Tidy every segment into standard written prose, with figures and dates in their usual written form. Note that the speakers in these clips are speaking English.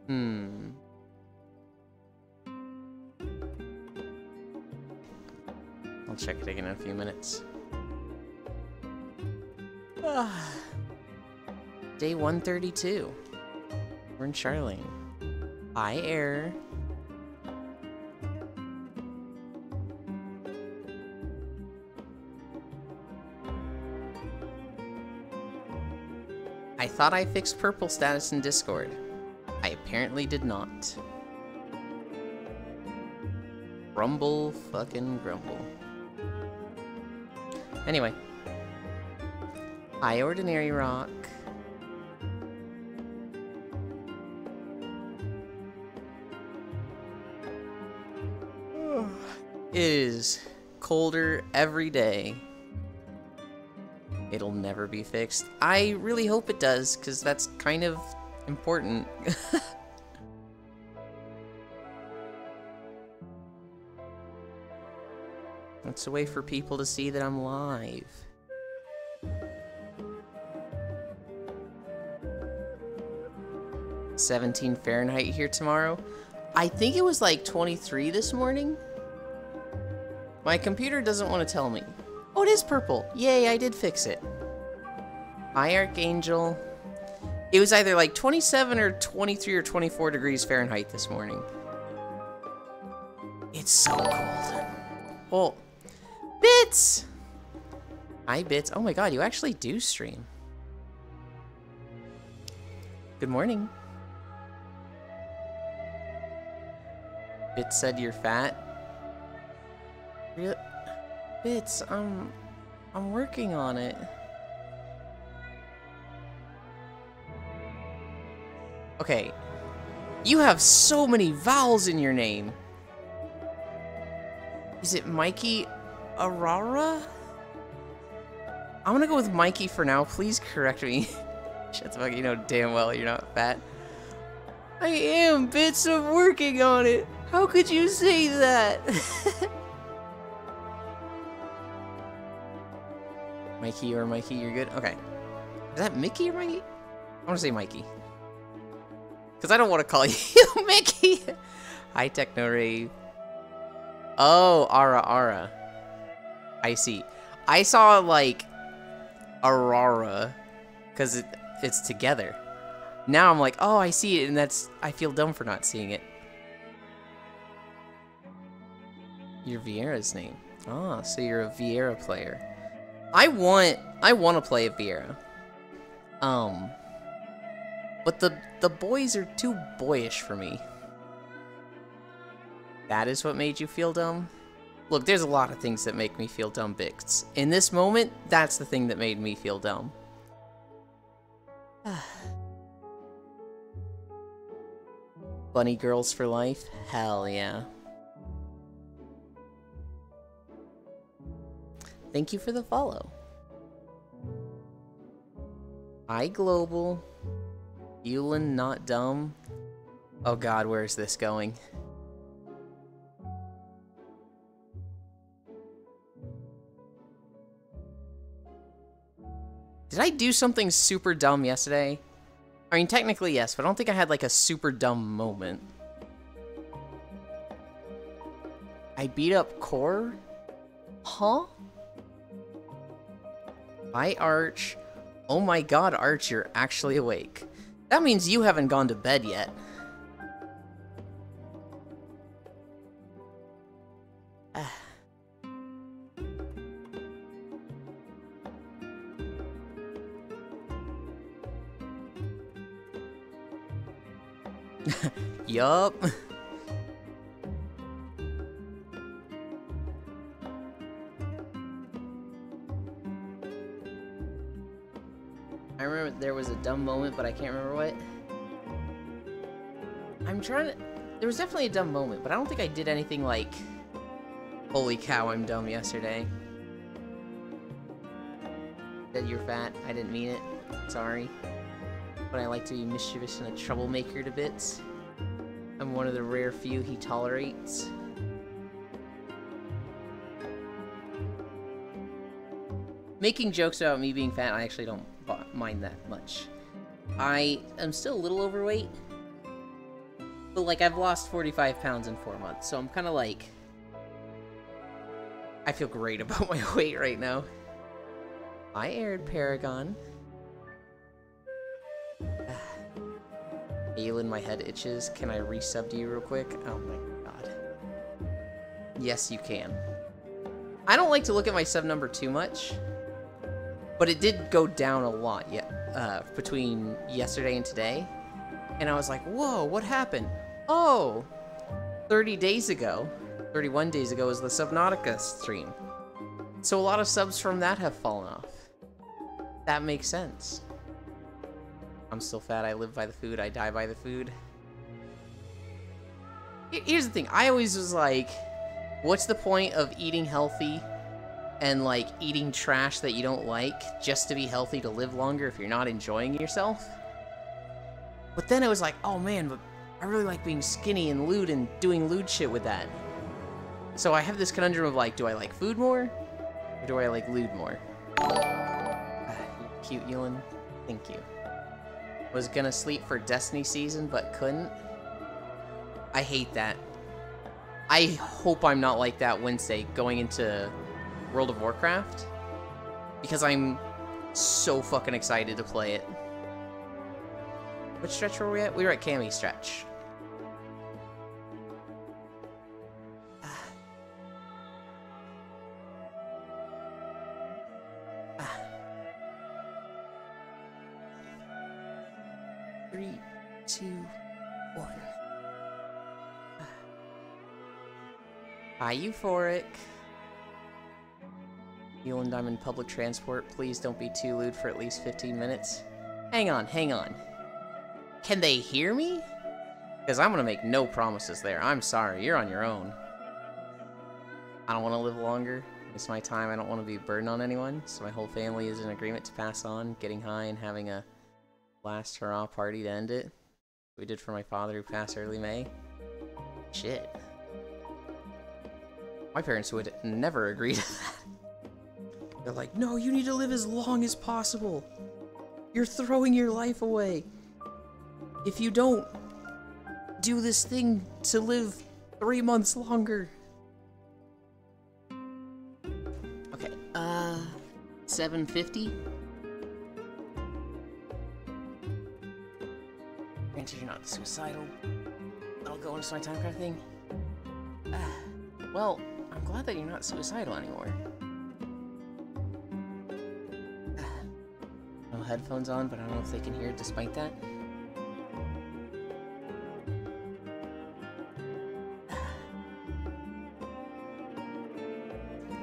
Hmm. I'll check it again in a few minutes. Day 132. We're in Charlene. Hi, Error. I thought I fixed purple status in Discord. I apparently did not. Grumble fucking grumble. Anyway. Hi, Ordinary Rock. It is colder every day. It'll never be fixed. I really hope it does, because that's kind of important. It's a way for people to see that I'm live. "17 Fahrenheit here tomorrow." I think it was like 23 this morning. My computer doesn't want to tell me. Oh, it is purple. Yay, I did fix it. Hi, Archangel. It was either like 27 or 23 or 24 degrees Fahrenheit this morning. It's so cold. Oh, Bits! Hi, Bits. Oh my god, you actually do stream. Good morning. Bits said you're fat. Really? Bits, I'm working on it. Okay. You have so many vowels in your name. Is it Mikey Aurora? I'm gonna go with Mikey for now. Please correct me. Shut the fuck, you know damn well you're not fat. I am, Bits. I'm working on it. How could you say that? Mikey or Mikey, you're good? Okay. Is that Mickey or Mikey? I want to say Mikey. Because I don't want to call you Mickey. Hi, Techno Rave. Oh, Ara. I see. I saw, like, Aurora. Because it's together. Now I'm like, oh, I see it, and that's... I feel dumb for not seeing it. Your Vieira's name. Ah, so you're a Vieira player. I want to play a Vieira. But the boys are too boyish for me. That is what made you feel dumb? Look, there's a lot of things that make me feel dumb, Bix. In this moment, that's the thing that made me feel dumb. Bunny girls for life? Hell yeah. Thank you for the follow. Hi, Global. Eulin not dumb. Oh god, where is this going? Did I do something super dumb yesterday? I mean, technically yes, but I don't think I had like a super dumb moment. I beat up Core? Huh? Hi, Arch. Oh my god, Arch, you're actually awake. That means you haven't gone to bed yet. Yup. I remember there was a dumb moment, but I can't remember what. I'm trying to... There was definitely a dumb moment, but I don't think I did anything like... Holy cow, I'm dumb yesterday. Said you're fat. I didn't mean it. Sorry. But I like to be mischievous and a troublemaker to bits. I'm one of the rare few he tolerates. Making jokes about me being fat, I actually don't mind that much. I am still a little overweight. But, like, I've lost 45 pounds in 4 months, so I'm kind of like... I feel great about my weight right now. I aired Paragon. Aelin, my head itches. Can I resub to you real quick? Oh my god. Yes, you can. I don't like to look at my sub number too much, but it did go down a lot between yesterday and today. And I was like, whoa, what happened? Oh, 30 days ago, 31 days ago was the Subnautica stream. So a lot of subs from that have fallen off. That makes sense. I'm still fat, I live by the food, I die by the food. Here's the thing, I always was like, what's the point of eating healthy and like eating trash that you don't like just to be healthy to live longer if you're not enjoying yourself? But then it was like, oh man, but I really like being skinny and lewd and doing lewd shit with that. So I have this conundrum of like, do I like food more? Or do I like lewd more? Cute, Ewan. Thank you. Was gonna sleep for Destiny season, but couldn't. I hate that. I hope I'm not like that Wednesday going into World of Warcraft. Because I'm so fucking excited to play it. Which stretch were we at? We were at Cammy stretch. Three, two, one. Hi, Euphoric. Eland, I'm in public transport. Please don't be too lewd for at least 15 minutes. Hang on, hang on. Can they hear me? Because I'm going to make no promises there. I'm sorry, you're on your own. I don't want to live longer. It's my time. I don't want to be a burden on anyone. So my whole family is in agreement to pass on, getting high and having a last hurrah party to end it. We did for my father who passed early May. Shit. My parents would never agree to that. They're like, no, you need to live as long as possible. You're throwing your life away. If you don't do this thing to live 3 months longer. Okay, 750? Granted, you're not suicidal. That'll go into my time card thing. Well, I'm glad that you're not suicidal anymore. No headphones on, but I don't know if they can hear it despite that.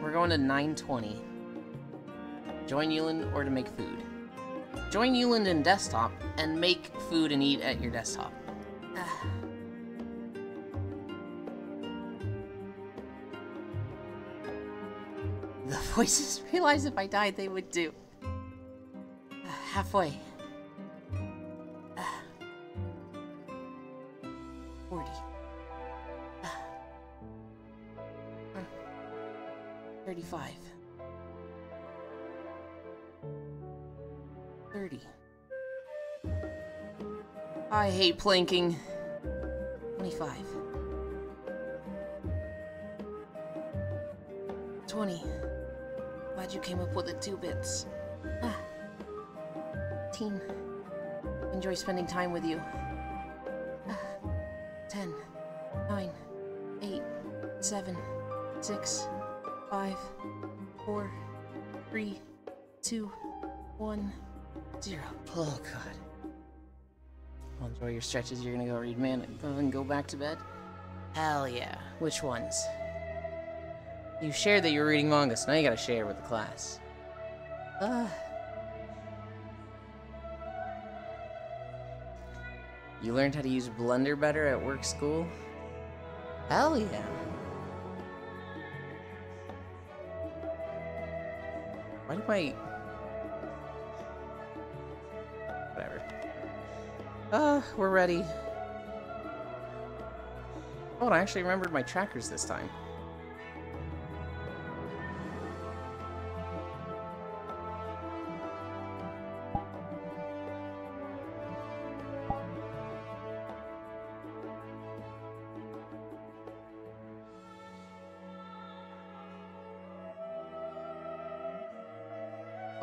We're going to 920. Join Euland or to make food. Join Euland in desktop and make food and eat at your desktop. The voices realize if I died they would do. Halfway. 40. 35. 30. I hate planking. 25. 20. Glad you came up with the 2 bits. 18. Enjoy spending time with you. 10. 9. 8. 7. 6. 5. 4. 3. 2. 1. 0. Oh god. Well, enjoy your stretches. You're gonna go read Man and go back to bed? Hell yeah. Which ones? You shared that you were reading manga, so now you gotta share with the class. You learned how to use Blender better at work school? Hell yeah. Why do I... Whatever. We're ready. Oh, and I actually remembered my trackers this time.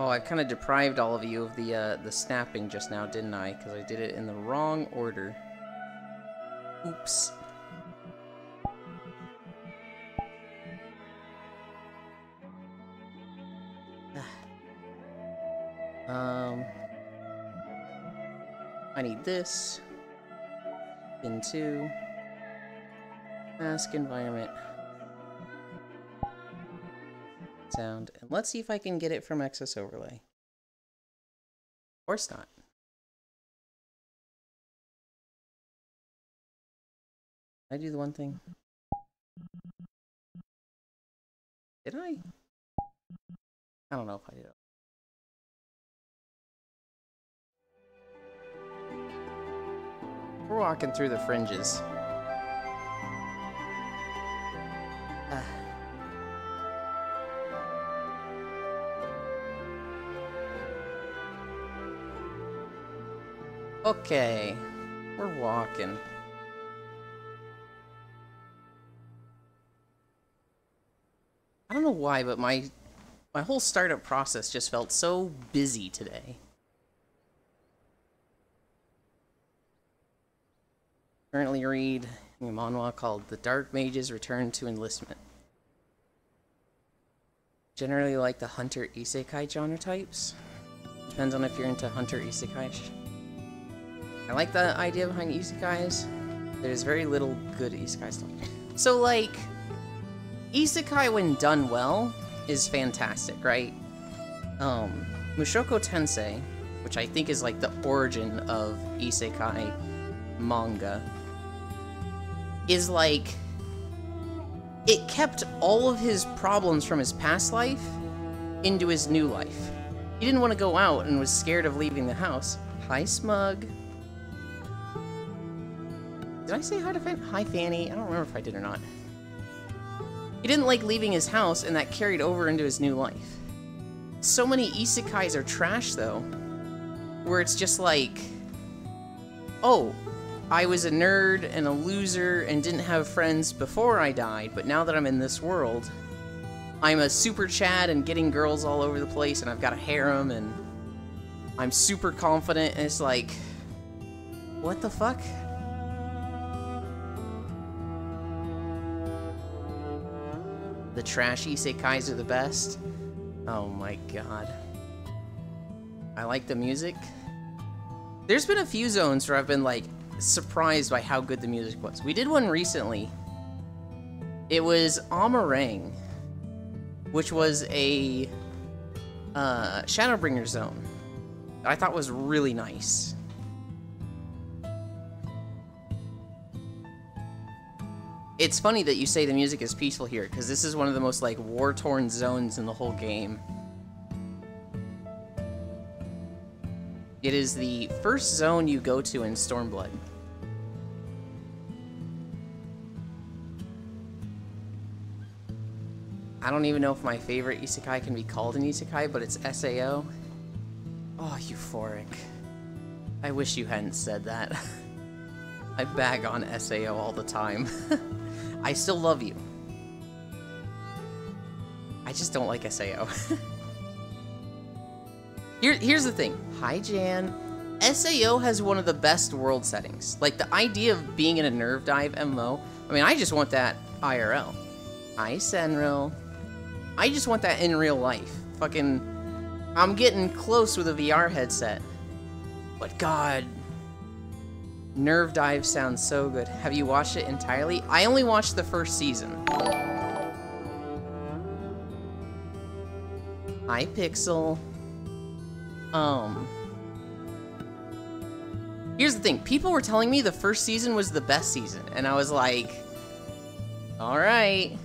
Oh, I kind of deprived all of you of the snapping just now, didn't I? Because I did it in the wrong order. Oops. I need this. Pin 2. Mask environment. Sound. And let's see if I can get it from Excess Overlay. Of course not. Did I do the one thing? Did I? I don't know if I did. We're walking through the fringes. Okay, we're walking. I don't know why, but my whole startup process just felt so busy today. Currently read a manhwa called The Dark Mage's Return to Enlistment. Generally like the hunter isekai genre types. Depends on if you're into hunter isekai. I like the idea behind isekais. There's very little good isekai stuff. So like, isekai when done well is fantastic, right? Mushoku Tensei, which I think is like the origin of isekai manga, is like, it kept all of his problems from his past life into his new life. He didn't want to go out and was scared of leaving the house. Hi, Smug. Did I say hi to Hi, Fanny? I don't remember if I did or not. He didn't like leaving his house, and that carried over into his new life. So many isekais are trash, though, where it's just like, oh, I was a nerd and a loser and didn't have friends before I died, but now that I'm in this world, I'm a super Chad and getting girls all over the place, and I've got a harem, and I'm super confident, and it's like, what the fuck? The trash isekais are the best. Oh my god. I like the music. There's been a few zones where I've been like surprised by how good the music was. We did one recently. It was Amarang, which was a Shadowbringer zone that I thought was really nice. It's funny that you say the music is peaceful here, because this is one of the most, like, war-torn zones in the whole game. It is the first zone you go to in Stormblood. I don't even know if my favorite isekai can be called an isekai, but it's SAO. Oh, euphoric. I wish you hadn't said that. I bag on SAO all the time. I still love you. I just don't like SAO. Here's the thing. Hi, Jan. SAO has one of the best world settings. Like, the idea of being in a Nerve Dive MMO, I mean, I just want that IRL. Hi, Senril. I just want that in real life. Fucking, I'm getting close with a VR headset. But god, Nerve Dive sounds so good. Have you watched it entirely? I only watched the first season. Hi, Pixel. Here's the thing. People were telling me the first season was the best season, and I was like, alright.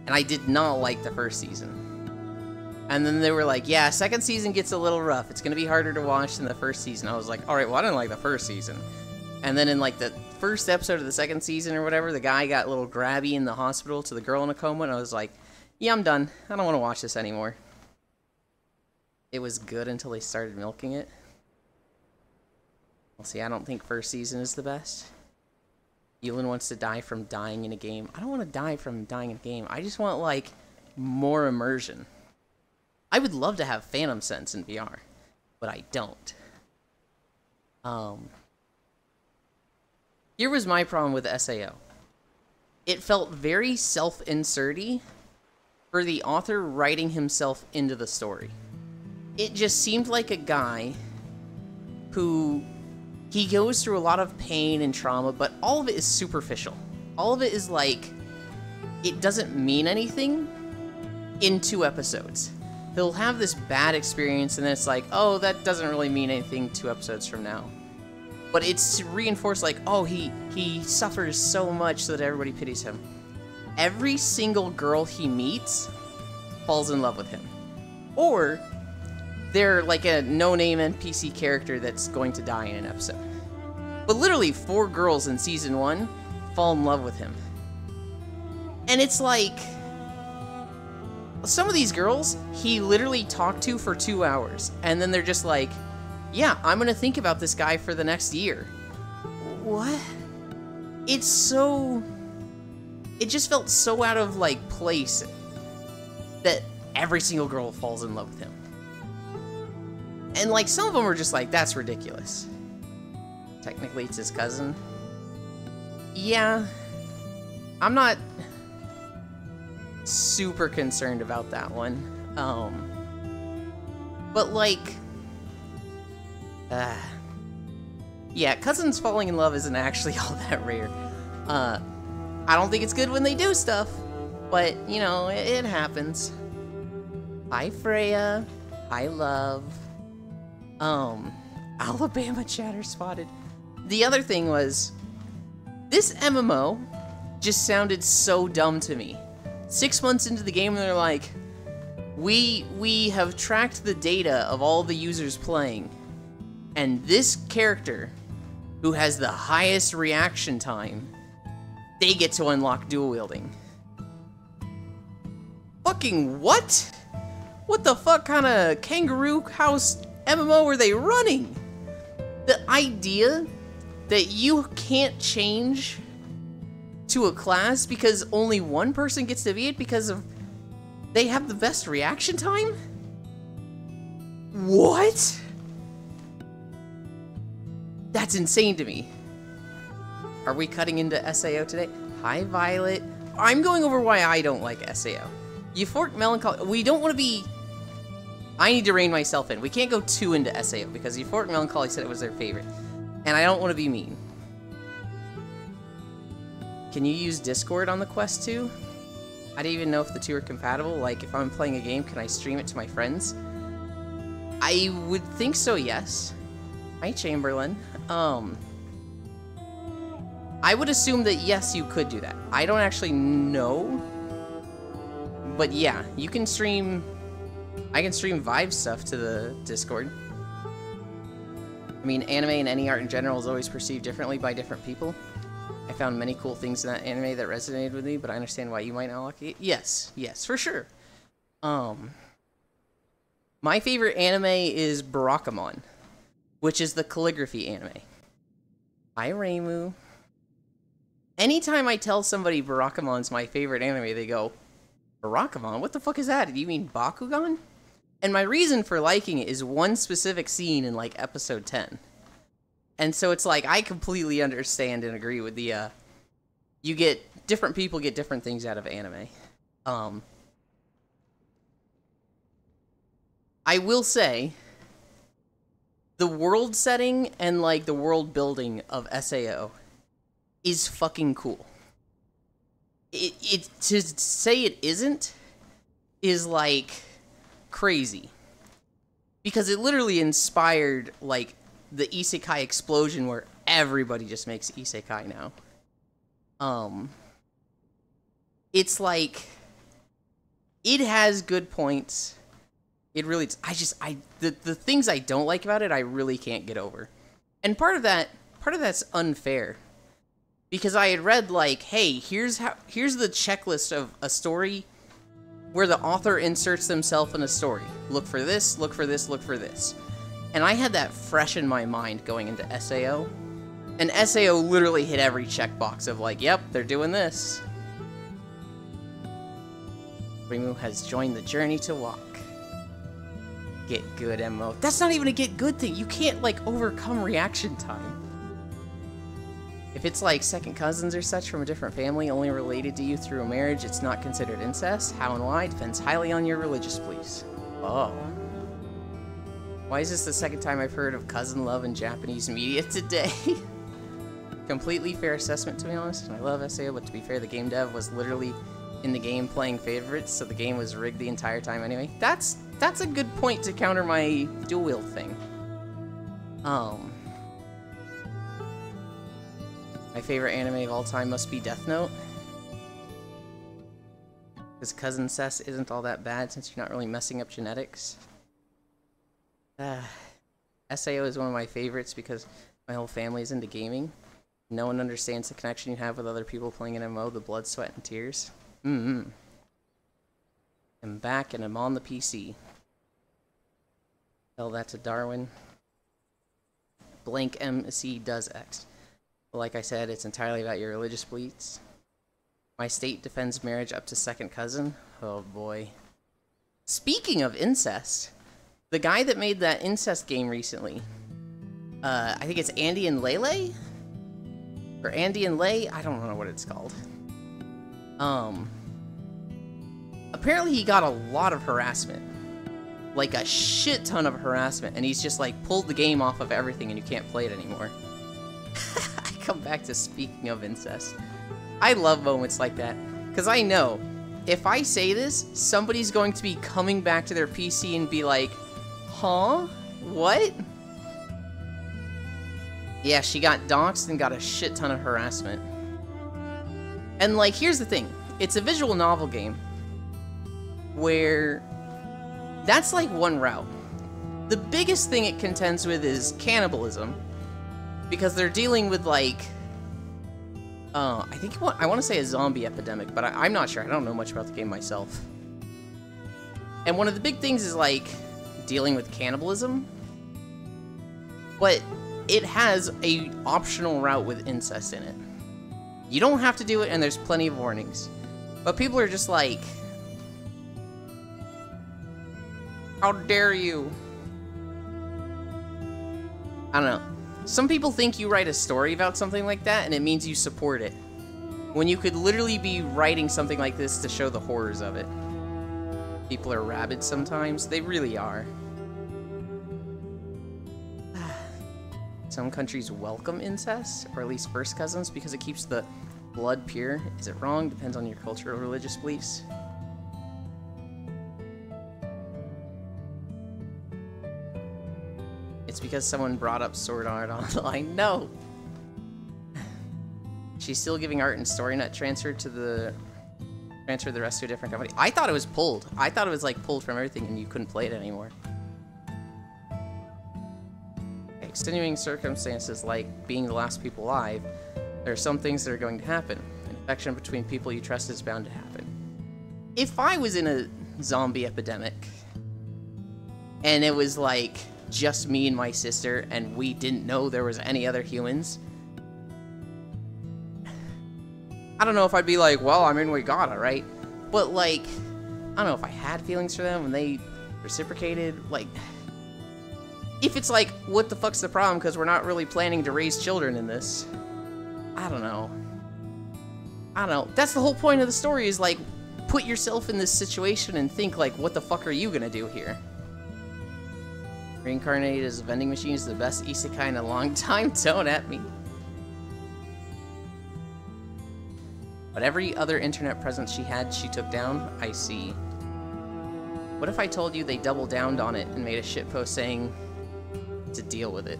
And I did not like the first season. And then they were like, yeah, second season gets a little rough. It's gonna be harder to watch than the first season. I was like, alright, well, I didn't like the first season. And then in, like, the first episode of the second season or whatever, the guy got a little grabby in the hospital to the girl in a coma, and I was like, yeah, I'm done. I don't want to watch this anymore. It was good until they started milking it. Well, see, I don't think first season is the best. Yulin wants to die from dying in a game. I don't want to die from dying in a game. I just want, like, more immersion. I would love to have Phantom Sense in VR, but I don't. Here was my problem with SAO. It felt very self-inserty for the author writing himself into the story. It just seemed like a guy who, he goes through a lot of pain and trauma, but all of it is superficial. All of it is like, it doesn't mean anything in 2 episodes. He'll have this bad experience and then it's like, oh, that doesn't really mean anything 2 episodes from now. But it's reinforced like, oh, he suffers so much so that everybody pities him. Every single girl he meets falls in love with him. Or they're like a no-name NPC character that's going to die in an episode. But literally 4 girls in season 1 fall in love with him. And it's like, some of these girls he literally talked to for 2 hours. And then they're just like, yeah, I'm gonna think about this guy for the next year. What? It's so... It just felt so out of, like, place that every single girl falls in love with him. And, like, some of them are just like, that's ridiculous. Technically, it's his cousin. Yeah. I'm not super concerned about that one. But, like... yeah, cousins falling in love isn't actually all that rare. I don't think it's good when they do stuff, but, you know, it happens. Hi, Freya. Hi, Love. Alabama chatter spotted. The other thing was, this MMO just sounded so dumb to me. 6 months into the game, they're like, we have tracked the data of all the users playing, and this character, who has the highest reaction time, they get to unlock dual wielding. Fucking what? What the fuck kind of kangaroo house MMO were they running? The idea that you can't change to a class because only one person gets to be it because of they have the best reaction time? What? That's insane to me. Are we cutting into SAO today? Hi, Violet. I'm going over why I don't like SAO. Euphoric Melancholy. We don't want to be... I need to rein myself in. We can't go too into SAO because Euphoric Melancholy said it was their favorite. And I don't want to be mean. Can you use Discord on the Quest 2? I didn't even know if the 2 are compatible. Like, if I'm playing a game, can I stream it to my friends? I would think so, yes. Hi, Chamberlain. I would assume that yes, you could do that. I don't actually know. But yeah, you can stream... I can stream Vive stuff to the Discord. I mean, anime and any art in general is always perceived differently by different people. I found many cool things in that anime that resonated with me, but I understand why you might not like it. Yes, yes, for sure. My favorite anime is Barakamon, which is the calligraphy anime. Hi, Reimu. Anytime I tell somebody Barakamon's my favorite anime, they go, Barakamon? What the fuck is that? Do you mean Bakugan? And my reason for liking it is one specific scene in, like, episode 10. And so it's like, I completely understand and agree with the, you get, different people get different things out of anime. I will say, the world setting and, like, the world building of SAO is fucking cool. It to say it isn't is, like, crazy. Because it literally inspired, like, the isekai explosion where everybody just makes isekai now. It's like, it has good points. It really, the things I don't like about it, I really can't get over. And part of that's unfair. Because I had read, like, hey, here's the checklist of a story where the author inserts themselves in a story. Look for this, look for this, look for this. And I had that fresh in my mind going into SAO. And SAO literally hit every checkbox of like, yep, they're doing this. Reimu has joined the journey to walk. Get good MMO. That's not even a get good thing. You can't, like, overcome reaction time. If it's like second cousins or such from a different family, only related to you through a marriage, it's not considered incest. How and why depends highly on your religious beliefs. Oh. Why is this the second time I've heard of cousin love in Japanese media today? Completely fair assessment, to be honest. I love SAO, but to be fair, the game dev was literally in the game playing favorites, so the game was rigged the entire time anyway. That's a good point to counter my dual wield thing. My favorite anime of all time must be Death Note. Because cousin cess isn't all that bad since you're not really messing up genetics. SAO is one of my favorites because my whole family is into gaming. No one understands the connection you have with other people playing an MMO, the blood, sweat, and tears. I'm back and I'm on the PC. Tell that to Darwin. Blank MC does X. But like I said, it's entirely about your religious beliefs. My state defends marriage up to second cousin. Oh boy. Speaking of incest, the guy that made that incest game recently, I think it's Andy and Lele? Or Andy and Lay? I don't know what it's called. Apparently he got a lot of harassment. Like a shit ton of harassment, and he's just like pulled the game off of everything and you can't play it anymore. I come back to speaking of incest. I love moments like that, because I know if I say this, somebody's going to be coming back to their PC and be like, huh? What? Yeah, she got doxxed and got a shit ton of harassment. And like, here's the thing. It's a visual novel game where that's like one route. The biggest thing it contends with is cannibalism, because they're dealing with like, I want to say a zombie epidemic, but I'm not sure. I don't know much about the game myself. And one of the big things is like dealing with cannibalism, but it has a optional route with incest in it. You don't have to do it, and there's plenty of warnings. But people are just like, how dare you? I don't know. Some people think you write a story about something like that, and it means you support it. When you could literally be writing something like this to show the horrors of it. People are rabid sometimes. They really are. Some countries welcome incest, or at least first cousins, because it keeps the blood pure. Is it wrong? Depends on your cultural or religious beliefs. It's because someone brought up Sword Art Online. No! She's still giving art and StoryNet transferred the rest to a different company. I thought it was pulled. I thought it was like pulled from everything and you couldn't play it anymore. Extenuating circumstances like being the last people alive, there are some things that are going to happen. An infection between people you trust is bound to happen. If I was in a zombie epidemic, and it was like just me and my sister, and we didn't know there was any other humans, I don't know if I'd be like, well, I mean, we gotta, right? But like, I don't know if I had feelings for them and they reciprocated, like, if it's like, what the fuck's the problem, because we're not really planning to raise children in this. I don't know. That's the whole point of the story, is like, put yourself in this situation and think like, what the fuck are you gonna do here? Reincarnated as a vending machine is the best isekai in a long time. Don't at me. But every other internet presence she had, she took down. I see. What if I told you they double downed on it and made a shitpost saying to deal with it?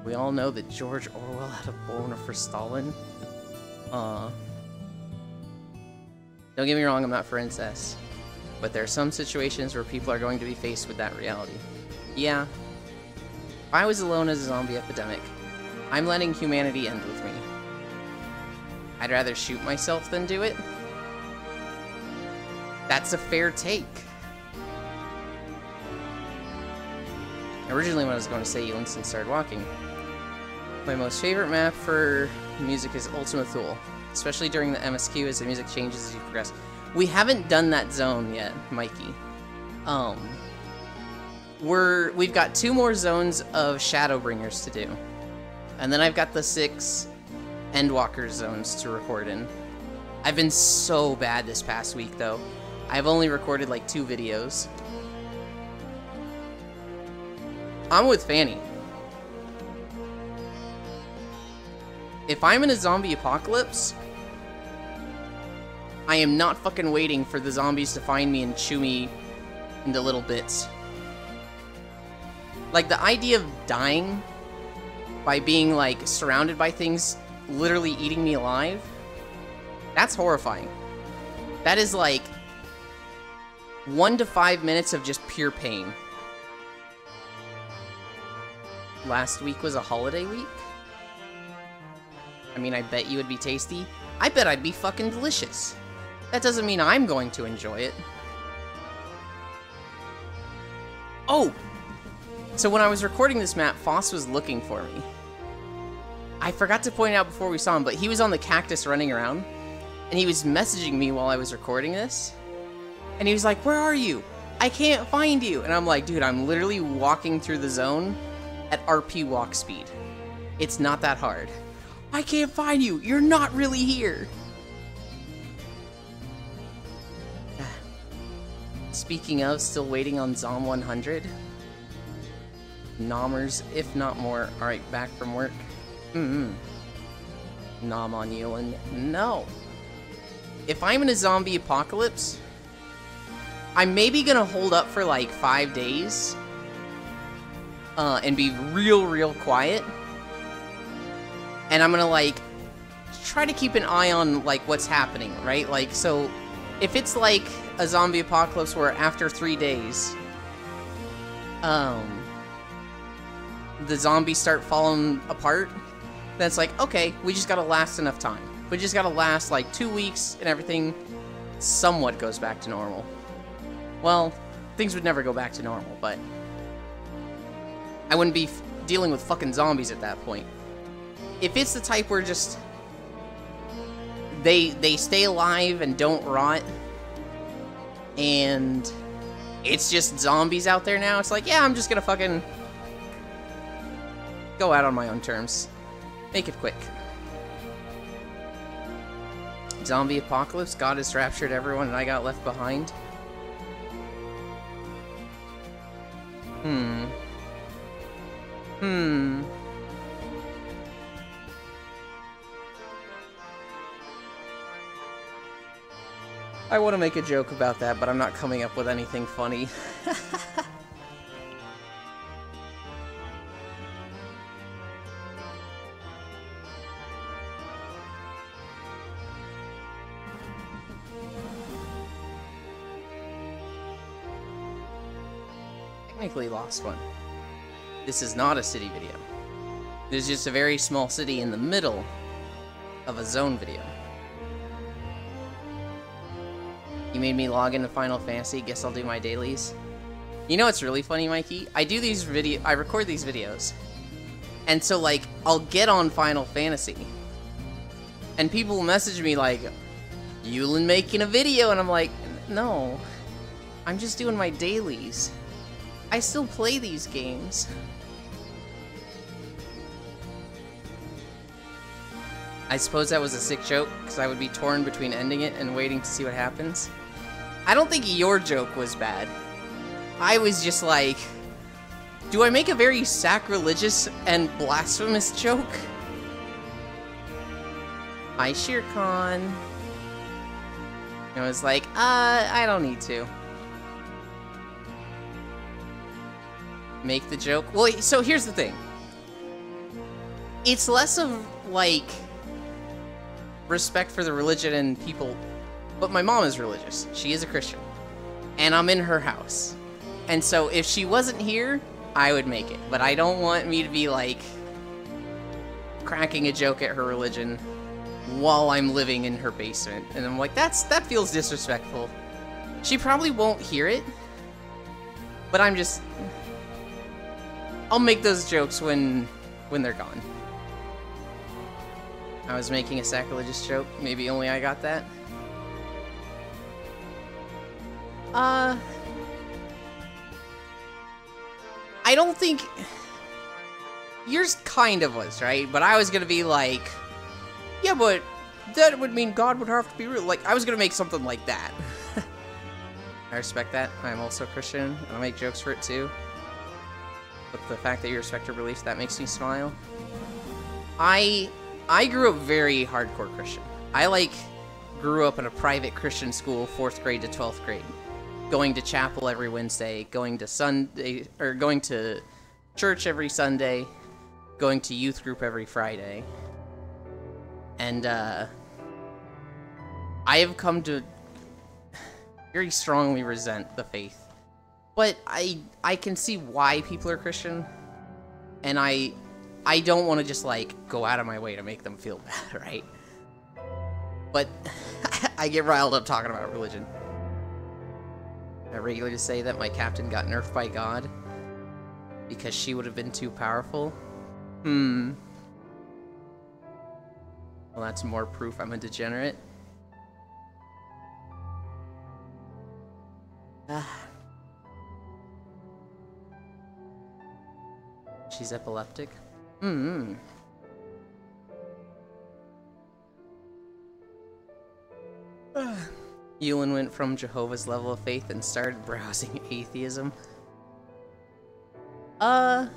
We all know that George Orwell had a boner for Stalin. Don't get me wrong, I'm not for incest. But there are some situations where people are going to be faced with that reality. Yeah. If I was alone as a zombie epidemic, I'm letting humanity end with me. I'd rather shoot myself than do it. That's a fair take. Originally when I was going to say you instantly started walking. My most favorite map for music is Ultima Thule, especially during the MSQ as the music changes as you progress. We haven't done that zone yet, Mikey. We've got 2 more zones of Shadowbringers to do. And then I've got the 6 Endwalker zones to record in. I've been so bad this past week, though. I've only recorded like 2 videos. I'm with Fanny. If I'm in a zombie apocalypse, I am not fucking waiting for the zombies to find me and chew me into little bits. Like, the idea of dying by being, like, surrounded by things literally eating me alive, that's horrifying. That is, like, 1 to 5 minutes of just pure pain. Last week was a holiday week? I mean, I bet you would be tasty. I bet I'd be fucking delicious. That doesn't mean I'm going to enjoy it. Oh! So when I was recording this map, Foss was looking for me. I forgot to point out before we saw him, but he was on the cactus running around. And he was messaging me while I was recording this. And he was like, "Where are you? I can't find you." And I'm like, dude, I'm literally walking through the zone at RP walk speed. It's not that hard. I can't find you. You're not really here. Speaking of, still waiting on Zom 100. Nommers, if not more. Alright, back from work. Nom on Yulin. No. If I'm in a zombie apocalypse, I'm maybe gonna hold up for like 5 days. And be real quiet. And I'm gonna like try to keep an eye on like what's happening, right? Like, so if it's like a zombie apocalypse where after 3 days, the zombies start falling apart, then it's like, okay, we just gotta last enough time. We just gotta last like 2 weeks and everything somewhat goes back to normal. Well, things would never go back to normal, but I wouldn't be dealing with fucking zombies at that point. If it's the type where just they stay alive and don't rot, and it's just zombies out there now, it's like, yeah, I'm just gonna fucking go out on my own terms. Make it quick. Zombie apocalypse, God has raptured everyone and I got left behind. I want to make a joke about that, but I'm not coming up with anything funny. Technically lost one. This is not a city video. There's just a very small city in the middle of a zone video. You made me log into Final Fantasy, guess I'll do my dailies. You know what's really funny, Mikey? I record these videos. And so like, I'll get on Final Fantasy. And people will message me like, "Yulin making a video," and I'm like, no. I'm just doing my dailies. I still play these games. I suppose that was a sick joke, because I would be torn between ending it and waiting to see what happens. I don't think your joke was bad. I was just like, do I make a very sacrilegious and blasphemous joke? Hi, Shere Khan. And I was like, I don't need to. Make the joke. Well, so here's the thing. It's less of, like, respect for the religion and people, but my mom is religious. She is a Christian. And I'm in her house. And so if she wasn't here, I would make it. But I don't want me to be, like, cracking a joke at her religion while I'm living in her basement. And I'm like, that feels disrespectful. She probably won't hear it, but I'll make those jokes when they're gone. I was making a sacrilegious joke. Maybe only I got that. I don't think... Yours kind of was, right? But I was gonna be like, yeah, but that would mean God would have to be real. Like, I was gonna make something like that. I respect that. I'm also Christian, and I make jokes for it too. But the fact that you respect your beliefs, that makes me smile. I grew up very hardcore Christian. I, grew up in a private Christian school, 4th grade to 12th grade. Going to chapel every Wednesday, going to church every Sunday, going to youth group every Friday. And, I have come to very strongly resent the faith. But I can see why people are Christian, and I don't want to just, go out of my way to make them feel bad, right? But I get riled up talking about religion. I regularly say that my captain got nerfed by God because she would have been too powerful. Well, that's more proof I'm a degenerate. She's epileptic. Yulin went from Jehovah's level of faith and started browsing atheism. I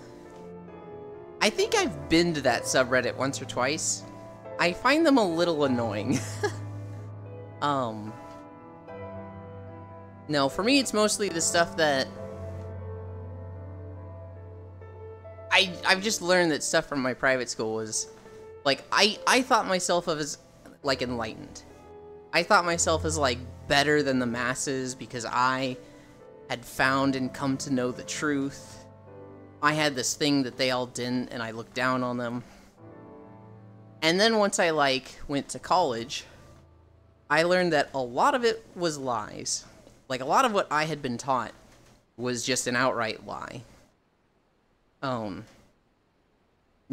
think I've been to that subreddit once or twice. I find them a little annoying. No, for me it's mostly the stuff that... I've just learned that stuff from my private school was... I thought myself as, enlightened. I thought myself as, better than the masses because I had found and come to know the truth. I had this thing that they all didn't, and I looked down on them. And then once I, went to college, I learned that a lot of it was lies. A lot of what I had been taught was just an outright lie.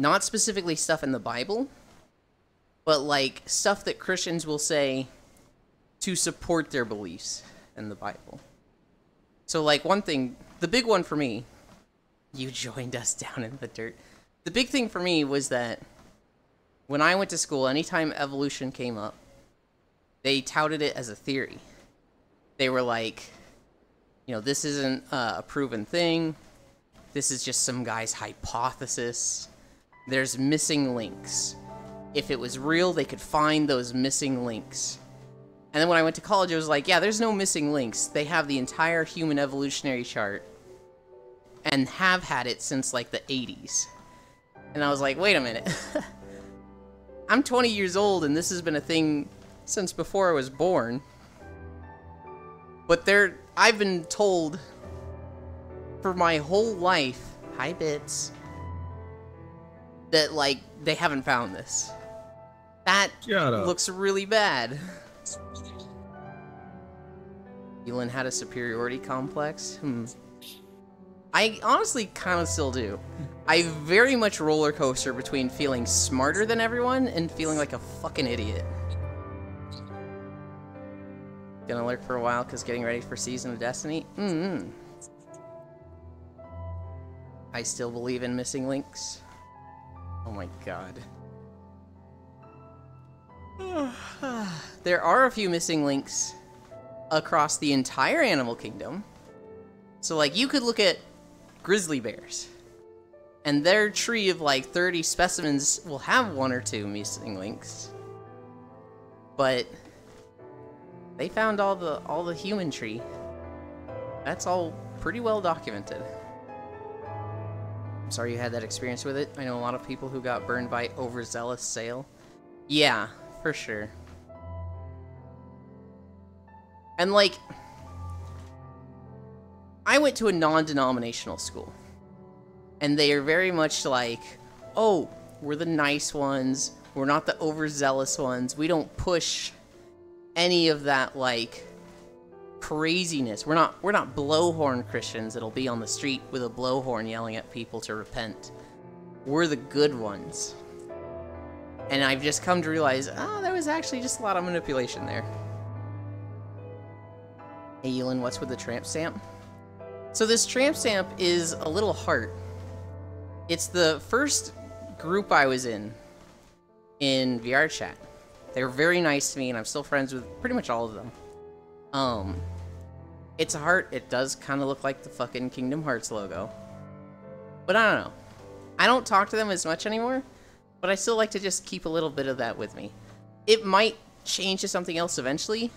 Not specifically stuff in the Bible, but, stuff that Christians will say to support their beliefs in the Bible. So, one thing, the big one for me, you joined us down in the dirt. The big thing for me was that when I went to school, anytime evolution came up, they touted it as a theory. They were this isn't a proven thing. This is just some guy's hypothesis. There's missing links. If it was real, they could find those missing links. And then when I went to college, it was yeah, there's no missing links. They have the entire human evolutionary chart and have had it since, the 80s. And I was wait a minute. I'm 20 years old, and this has been a thing since before I was born. But I've been told for my whole life, hi Bits, that, they haven't found this. That looks really bad. Elin had a superiority complex? I honestly kind of still do. I very much roller coaster between feeling smarter than everyone and feeling like a fucking idiot. Gonna lurk for a while because getting ready for Season of Destiny? I still believe in missing links. Oh my god. There are a few missing links across the entire animal kingdom. So, you could look at grizzly bears, and their tree of, 30 specimens will have 1 or 2 missing links. But they found all the human tree. That's all pretty well documented. I'm sorry you had that experience with it. I know a lot of people who got burned by overzealous sale. Yeah, for sure. And I went to a non-denominational school. And they are very much oh, we're the nice ones. We're not the overzealous ones. We don't push any of that, craziness. We're not blowhorn Christians that'll be on the street with a blowhorn yelling at people to repent. We're the good ones. And I've just come to realize, there was actually just a lot of manipulation there. Hey, Elin, what's with the tramp stamp? So this tramp stamp is a little heart. It's the first group I was in VR chat. They were very nice to me, and I'm still friends with pretty much all of them. It's a heart. It does kind of look like the fucking Kingdom Hearts logo. But I don't know. I don't talk to them as much anymore, but I still like to just keep a little bit of that with me. It might change to something else eventually,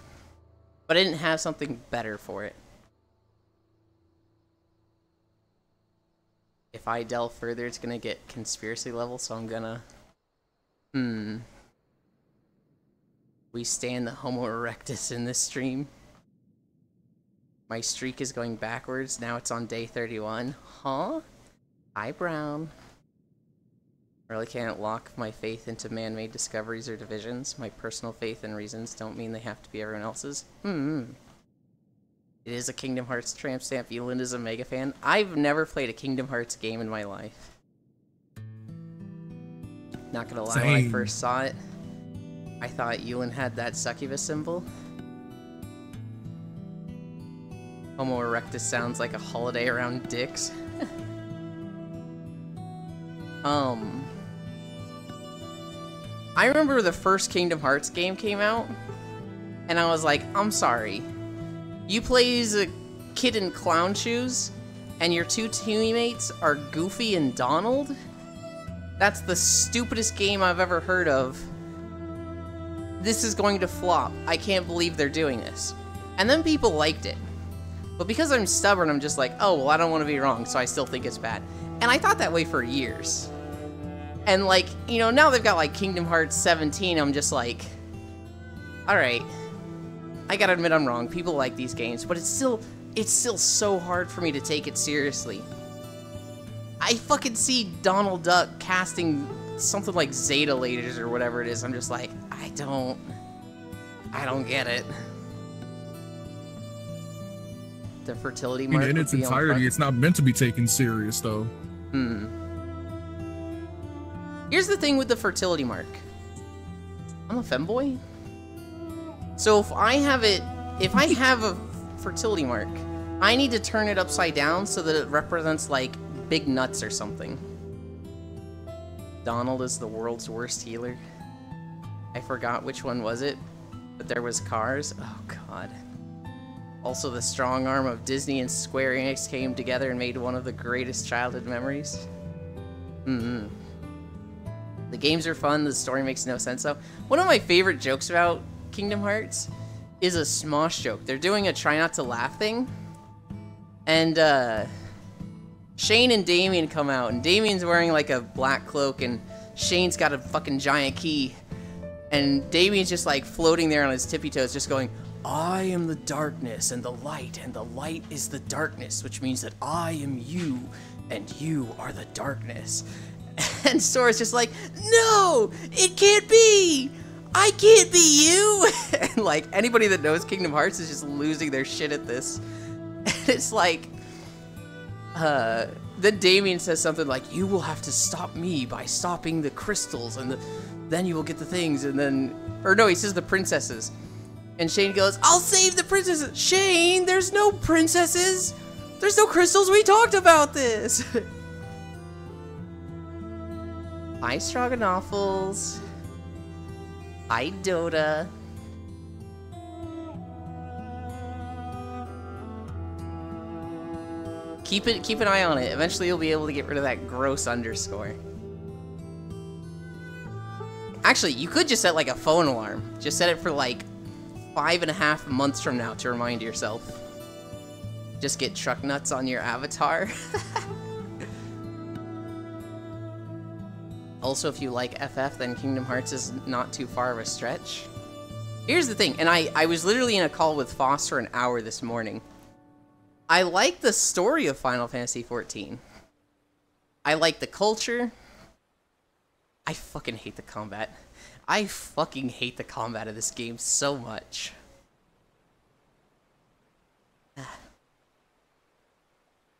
but I didn't have something better for it. If I delve further, it's gonna get conspiracy level, so I'm gonna... We stand the Homo erectus in this stream. My streak is going backwards. Now it's on day 31. Huh? Hi, Brown. I really can't lock my faith into man-made discoveries or divisions. My personal faith and reasons don't mean they have to be everyone else's. It is a Kingdom Hearts tramp stamp. Elin is a mega fan. I've never played a Kingdom Hearts game in my life. Not gonna lie, when I first saw it, I thought Elin had that succubus symbol. Homo erectus sounds like a holiday around dicks. I remember the first Kingdom Hearts game came out, and I was like, I'm sorry. You play as a kid in clown shoes, and your two teammates are Goofy and Donald? That's the stupidest game I've ever heard of. This is going to flop. I can't believe they're doing this. And then people liked it. But because I'm stubborn, I'm just like, oh, well, I don't want to be wrong, so I still think it's bad. And I thought that way for years. And, like, you know, now they've got, like, Kingdom Hearts 17, I'm just like, alright. I gotta admit I'm wrong. People like these games, but it's still so hard for me to take it seriously. I fucking see Donald Duck casting something like Zeta lasers or whatever it is. I'm just like, I don't get it. The fertility mark. In its entirety, it's not meant to be taken serious, though. Here's the thing with the fertility mark. I'm a femboy. So if I have a fertility mark, I need to turn it upside down so that it represents, like, big nuts or something. Donald is the world's worst healer. I forgot which one was it, but there was Cars. Oh, God. Also, the strong arm of Disney and Square Enix came together and made one of the greatest childhood memories. The games are fun, the story makes no sense, though. One of my favorite jokes about Kingdom Hearts is a Smosh joke. They're doing a try not to laugh thing, and Shane and Damien come out, and Damien's wearing like a black cloak, and Shane's got a fucking giant key, and Damien's just like floating there on his tippy toes, just going, I am the darkness and the light is the darkness, which means that I am you, and you are the darkness. And Sora's just like, no, it can't be! I can't be you! And like, anybody that knows Kingdom Hearts is just losing their shit at this. And it's like, then Damien says something like, you will have to stop me by stopping the crystals, and then you will get the things, and then, or no, he says the princesses. And Shane goes, I'll save the princesses! Shane, there's no princesses! There's no crystals, we talked about this! Hi, Stroganoffles. Hi, Dota. Keep an eye on it. Eventually you'll be able to get rid of that gross underscore. Actually, you could just set like a phone alarm. Just set it for like 5.5 months from now to remind yourself. Just get truck nuts on your avatar. Also, if you like FF, then Kingdom Hearts is not too far of a stretch. Here's the thing, and I was literally in a call with Foss for an hour this morning. I like the story of Final Fantasy XIV. I like the culture. I fucking hate the combat. I fucking hate the combat of this game so much.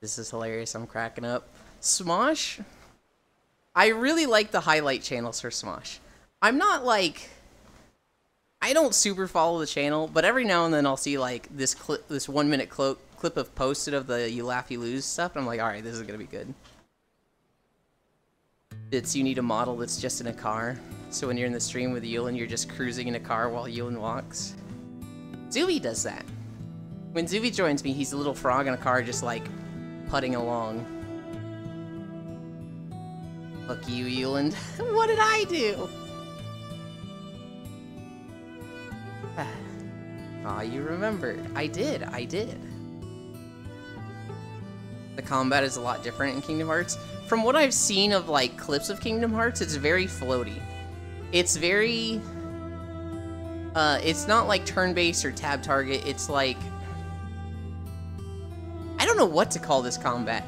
This is hilarious, I'm cracking up. Smosh? I really like the highlight channels for Smosh. I'm not like I don't super follow the channel, but every now and then I'll see like this 1 minute clip of posted of the You Laugh You Lose stuff, and I'm like, alright, this is gonna be good. You need a model that's just in a car, so when you're in the stream with Yulin, you're just cruising in a car while Yulin walks. Zuby does that. When Zuby joins me, he's a little frog in a car just like putting along. Fuck you, Yulin. What did I do? Aw, you remembered. I did. The combat is a lot different in Kingdom Hearts. From what I've seen of, like, clips of Kingdom Hearts, it's very floaty. It's very... it's not like turn-based or tab target, it's like... I don't know what to call this combat.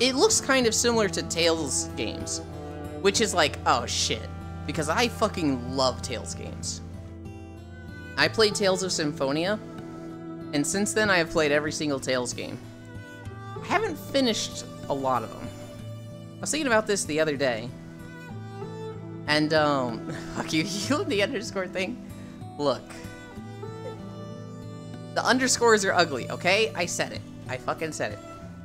It looks kind of similar to Tales games, which is like, oh shit, because I fucking love Tales games. I played Tales of Symphonia, and since then I have played every single Tales game. I haven't finished a lot of them. I was thinking about this the other day, and fuck you, the underscore thing. Look, the underscores are ugly, okay? I said it. I fucking said it.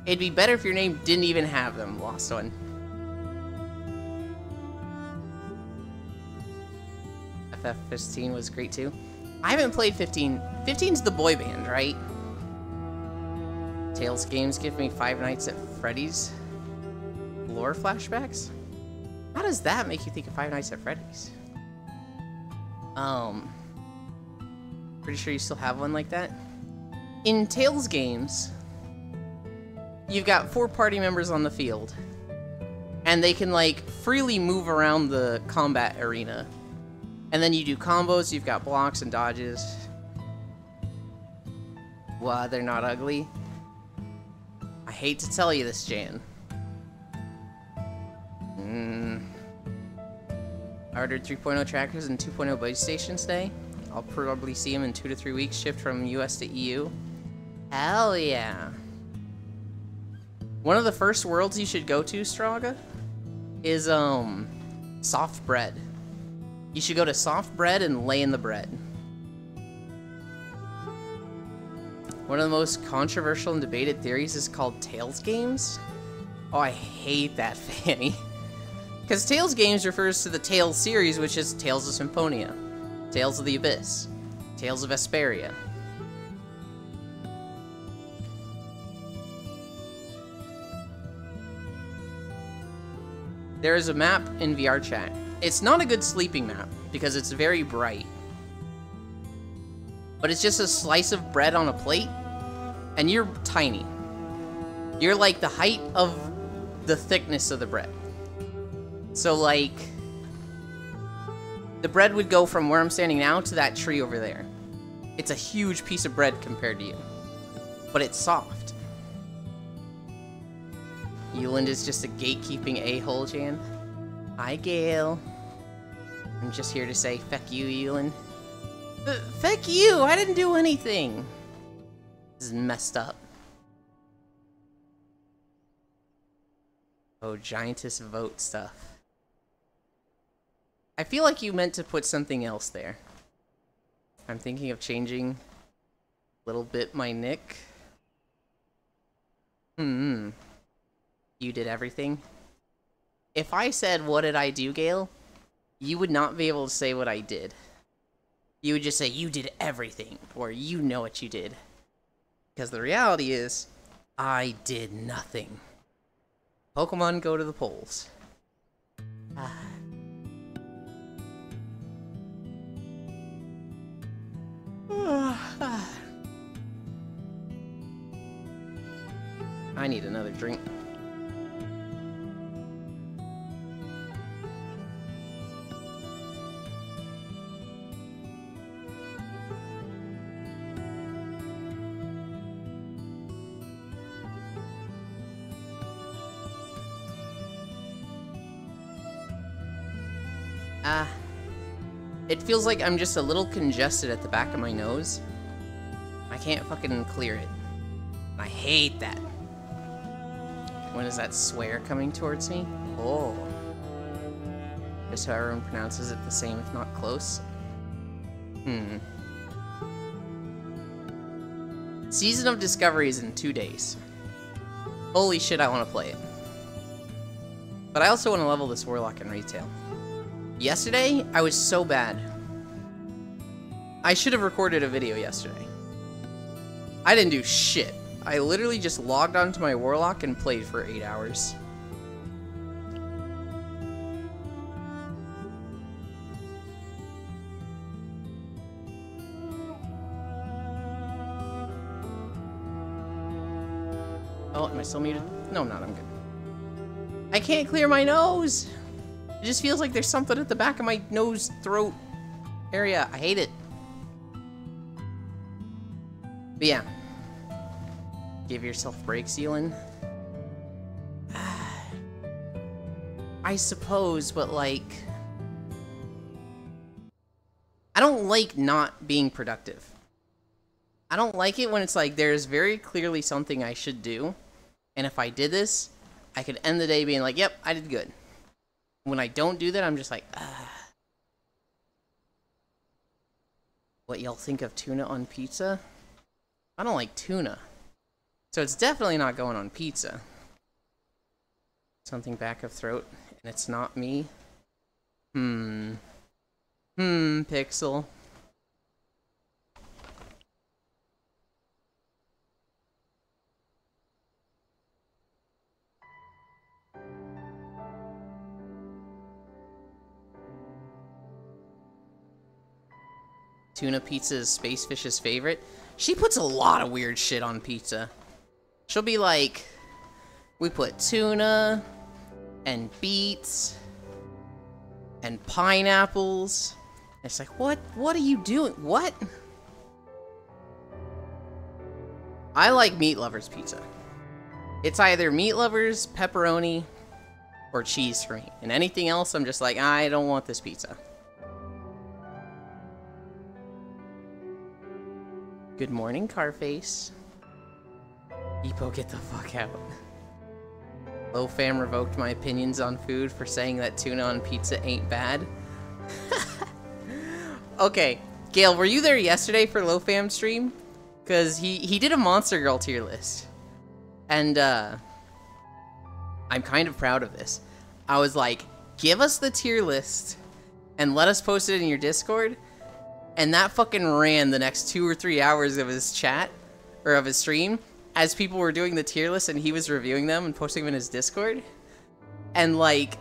It'd be better if your name didn't even have them, Lost One. FF15 was great too. I haven't played 15. 15's the boy band, right? Tales games give me Five Nights at Freddy's lore flashbacks? How does that make you think of Five Nights at Freddy's? Pretty sure you still have one like that? In Tales games, you've got 4 party members on the field, and they can, like, freely move around the combat arena. And then you do combos, you've got blocks and dodges. Wow, they're not ugly. I hate to tell you this, Jan. I ordered 3.0 trackers and 2.0 base stations today. I'll probably see them in 2 to 3 weeks, shipped from US to EU. Hell yeah. One of the first worlds you should go to, Straga, is, soft bread. You should go to soft bread and lay in the bread. One of the most controversial and debated theories is called Tales games. Oh, I hate that, Fanny. Because Tales games refers to the Tales series, which is Tales of Symphonia, Tales of the Abyss, Tales of Vesperia. There is a map in VR chat. It's not a good sleeping map, because it's very bright. But it's just a slice of bread on a plate, and you're tiny. You're like the height of the thickness of the bread. So, like, the bread would go from where I'm standing now to that tree over there. It's a huge piece of bread compared to you. But it's soft. Euland is just a gatekeeping a-hole, Jan. Hi, Gail. I'm just here to say, feck you, Euland. Feck you! I didn't do anything! This is messed up. Oh, Giantess vote stuff. I feel like you meant to put something else there. I'm thinking of changing a little bit my nick. You did everything? If I said, what did I do, Gail? You would not be able to say what I did. You would just say, you did everything, or you know what you did. Because the reality is, I did nothing. Pokemon go to the polls. I need another drink. It feels like I'm just a little congested at the back of my nose. I can't fucking clear it. I hate that. When is that swear coming towards me? Oh. Just how everyone pronounces it the same, if not close. Season of Discovery is in 2 days. Holy shit, I want to play it. But I also want to level this Warlock in retail. Yesterday, I was so bad. I should have recorded a video yesterday. I didn't do shit. I literally just logged onto my Warlock and played for 8 hours. Oh, am I still muted? No, I'm not. I'm good. I can't clear my nose! It just feels like there's something at the back of my nose, throat area. I hate it. But yeah. Give yourself breaks, Zealand. I suppose, but like... I don't like not being productive. I don't like it when it's like there's very clearly something I should do. And if I did this, I could end the day being like, yep, I did good. When I don't do that, I'm just like, What, y'all think of tuna on pizza? I don't like tuna. So it's definitely not going on pizza. Something back of throat, and it's not me. Pixel. Tuna pizza is Spacefish's favorite. She puts a lot of weird shit on pizza. She'll be like, we put tuna and beets and pineapples. And it's like, what are you doing? What? I like Meat Lovers pizza. It's either Meat Lovers, pepperoni, or cheese for me. And anything else, I'm just like, I don't want this pizza. Good morning, Carface. Epo, get the fuck out. LoFam revoked my opinions on food for saying that tuna on pizza ain't bad. Okay, Gale, were you there yesterday for LoFam stream? Because he did a Monster Girl tier list. And, I'm kind of proud of this. I was like, give us the tier list and let us post it in your Discord. And that fucking ran the next 2 or 3 hours of his chat, or of his stream, as people were doing the tier list and he was reviewing them and posting them in his Discord. And like,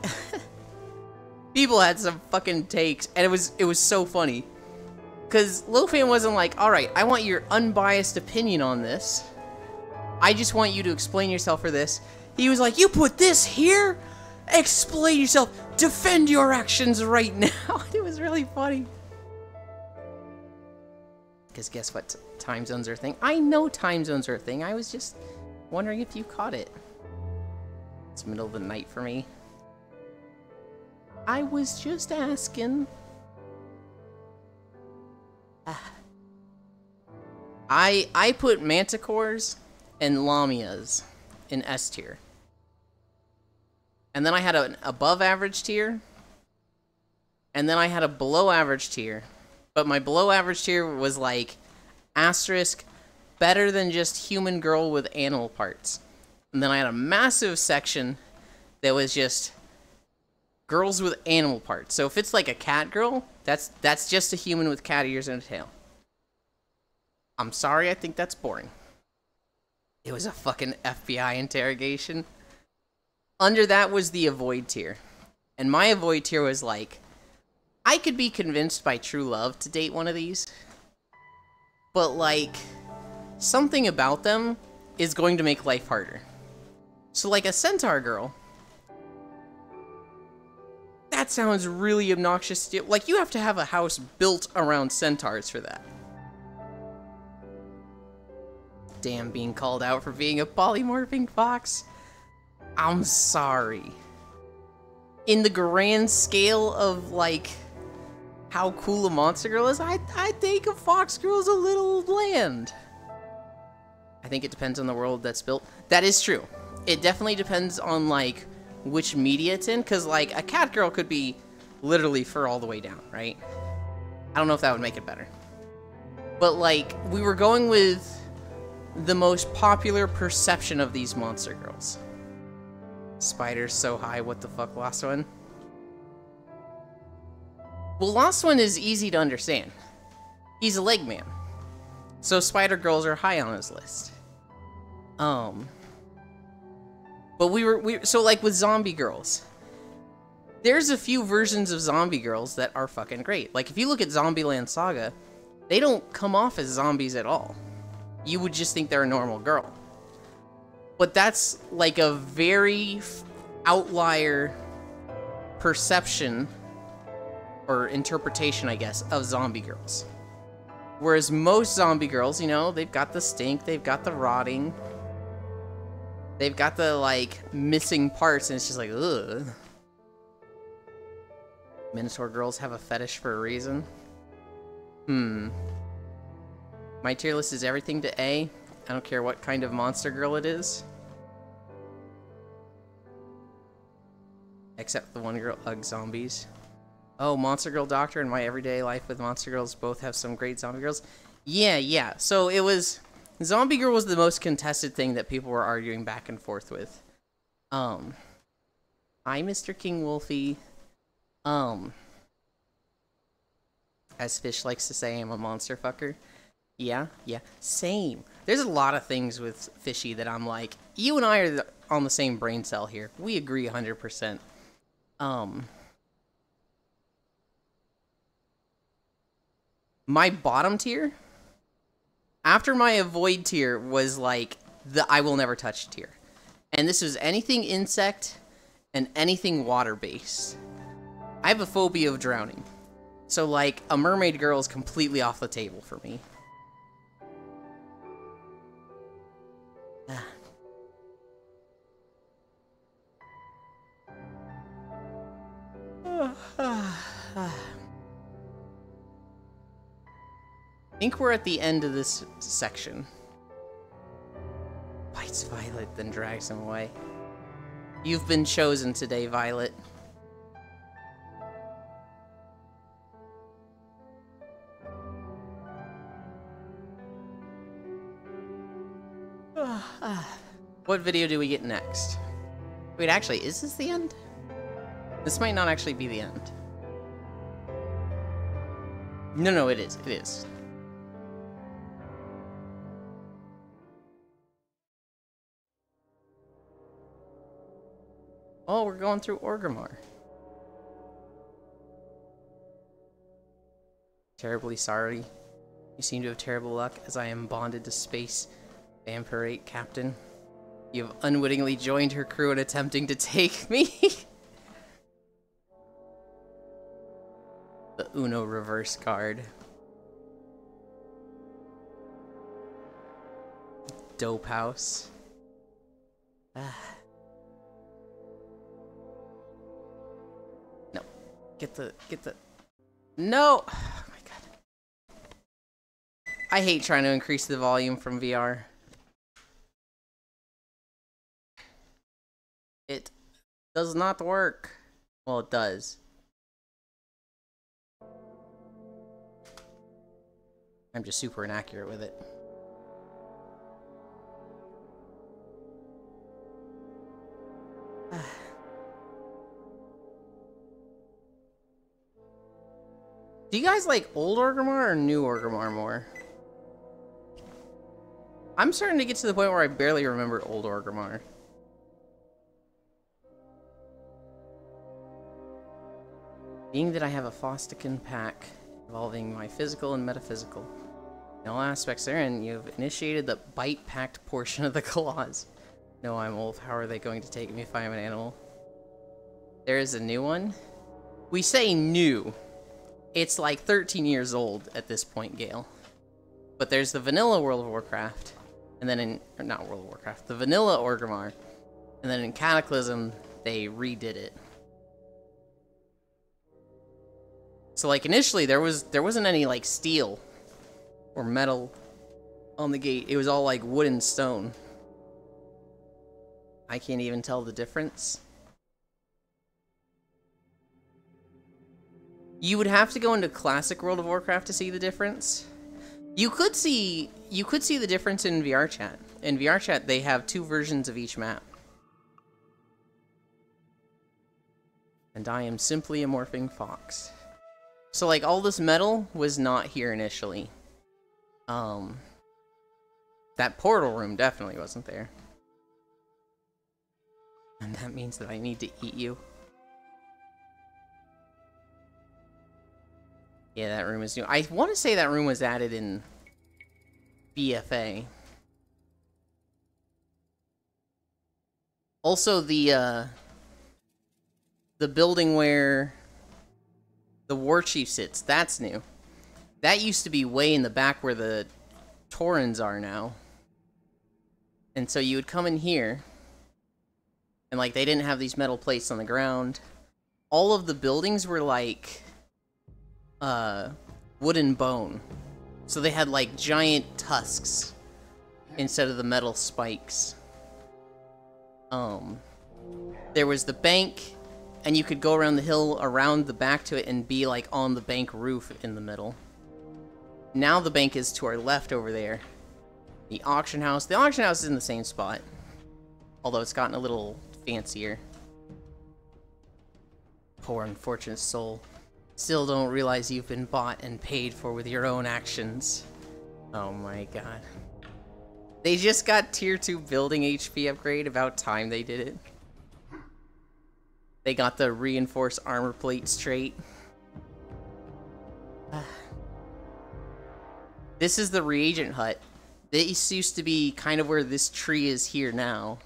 people had some fucking takes, and it was so funny. Cause LoFam wasn't like, alright, I want your unbiased opinion on this. I just want you to explain yourself for this. He was like, you put this here? Explain yourself. Defend your actions right now. It was really funny. Because guess what? Time zones are a thing. I know time zones are a thing. I was just wondering if you caught it. It's middle of the night for me. I was just asking. I put manticores and lamias in S tier. And then I had an above average tier. And then I had a below average tier. But my below average tier was like, asterisk, better than just human girl with animal parts. And then I had a massive section that was just girls with animal parts. So if it's like a cat girl, that's just a human with cat ears and a tail. I'm sorry, I think that's boring. It was a fucking FBI interrogation. Under that was the avoid tier. And my avoid tier was like, I could be convinced by true love to date one of these, but like, something about them is going to make life harder. So like a centaur girl, that sounds really obnoxious. Like, you have to have a house built around centaurs for that. Damn, being called out for being a polymorphing fox. I'm sorry. In the grand scale of like, how cool a monster girl is, I think a fox girl is a little bland. I think it depends on the world that's built. That is true. It definitely depends on like which media it's in, because like a cat girl could be literally fur all the way down, right? I don't know if that would make it better. But, like, we were going with the most popular perception of these monster girls. Spider's so high, what the fuck, Lost One? Well, Lost One is easy to understand. He's a leg man. So spider girls are high on his list. But so like with zombie girls, there's a few versions of zombie girls that are fucking great. Like if you look at Zombieland Saga, they don't come off as zombies at all. You would just think they're a normal girl. But that's like a very outlier perception or interpretation, I guess, of zombie girls. Whereas most zombie girls, you know, they've got the stink, they've got the rotting, they've got the, like, missing parts, and it's just like, ugh. Minotaur girls have a fetish for a reason. My tier list is everything to A. I don't care what kind of monster girl it is. Except the one girl, Ugh, zombies. Oh, Monster Girl Doctor and My Everyday Life with Monster Girls both have some great zombie girls. Yeah. So it was... Zombie Girl was the most contested thing that people were arguing back and forth with. Hi, Mr. King Wolfie. As Fish likes to say, I'm a monster fucker. Yeah, same. There's a lot of things with Fishy that I'm like, you and I are on the same brain cell here. We agree 100%. My bottom tier, after my avoid tier, was like the I will never touch tier. And this was anything insect and anything water-based. I have a phobia of drowning. So, like, a mermaid girl is completely off the table for me. I think we're at the end of this section. Bites Violet, then drags him away. You've been chosen today, Violet. What video do we get next? Wait, actually, is this the end? This might not actually be the end. No, it is. It is. Oh, we're going through Orgrimmar. Terribly sorry. You seem to have terrible luck, as I am bonded to Space Vampirate Captain. You have unwittingly joined her crew in attempting to take me. The Uno reverse card. Dope House. No. Get the... No! Oh my god. I hate trying to increase the volume from VR. It does not work. Well, it does. I'm just super inaccurate with it. Do you guys like old Orgrimmar or new Orgrimmar more? I'm starting to get to the point where I barely remember old Orgrimmar. Being that I have a Faustican pack involving my physical and metaphysical. In all aspects therein, you have initiated the bite-packed portion of the clause. No, I'm Wolf. How are they going to take me if I am an animal? There is a new one. We say new. It's like 13 years old at this point, Gale. But there's the vanilla World of Warcraft, and then in... or not World of Warcraft, the vanilla Orgrimmar. And then in Cataclysm, they redid it. So, like, initially, there wasn't any, like, steel or metal on the gate. It was all, like, wood and stone. I can't even tell the difference. You would have to go into classic World of Warcraft to see the difference. You could see the difference in VRChat. In VRChat, they have 2 versions of each map. And I am simply a morphing fox. So like all this metal was not here initially. That portal room definitely wasn't there. And that means that I need to eat you. Yeah, that room is new. I want to say that room was added in BFA. Also, the building where the war chief sits, that's new. That used to be way in the back where the Taurens are now. And so you would come in here, and like they didn't have these metal plates on the ground. All of the buildings were like wood and bone. So they had like giant tusks instead of the metal spikes. There was the bank, and you could go around the hill around the back to it and be like on the bank roof in the middle. Now the bank is to our left over there. The auction house is in the same spot, although it's gotten a little fancier. Poor unfortunate soul. Still don't realize you've been bought and paid for with your own actions. Oh my god. They just got tier 2 building HP upgrade, about time they did it. They got the reinforced armor plate straight. This is the reagent hut. This used to be kind of where this tree is here now.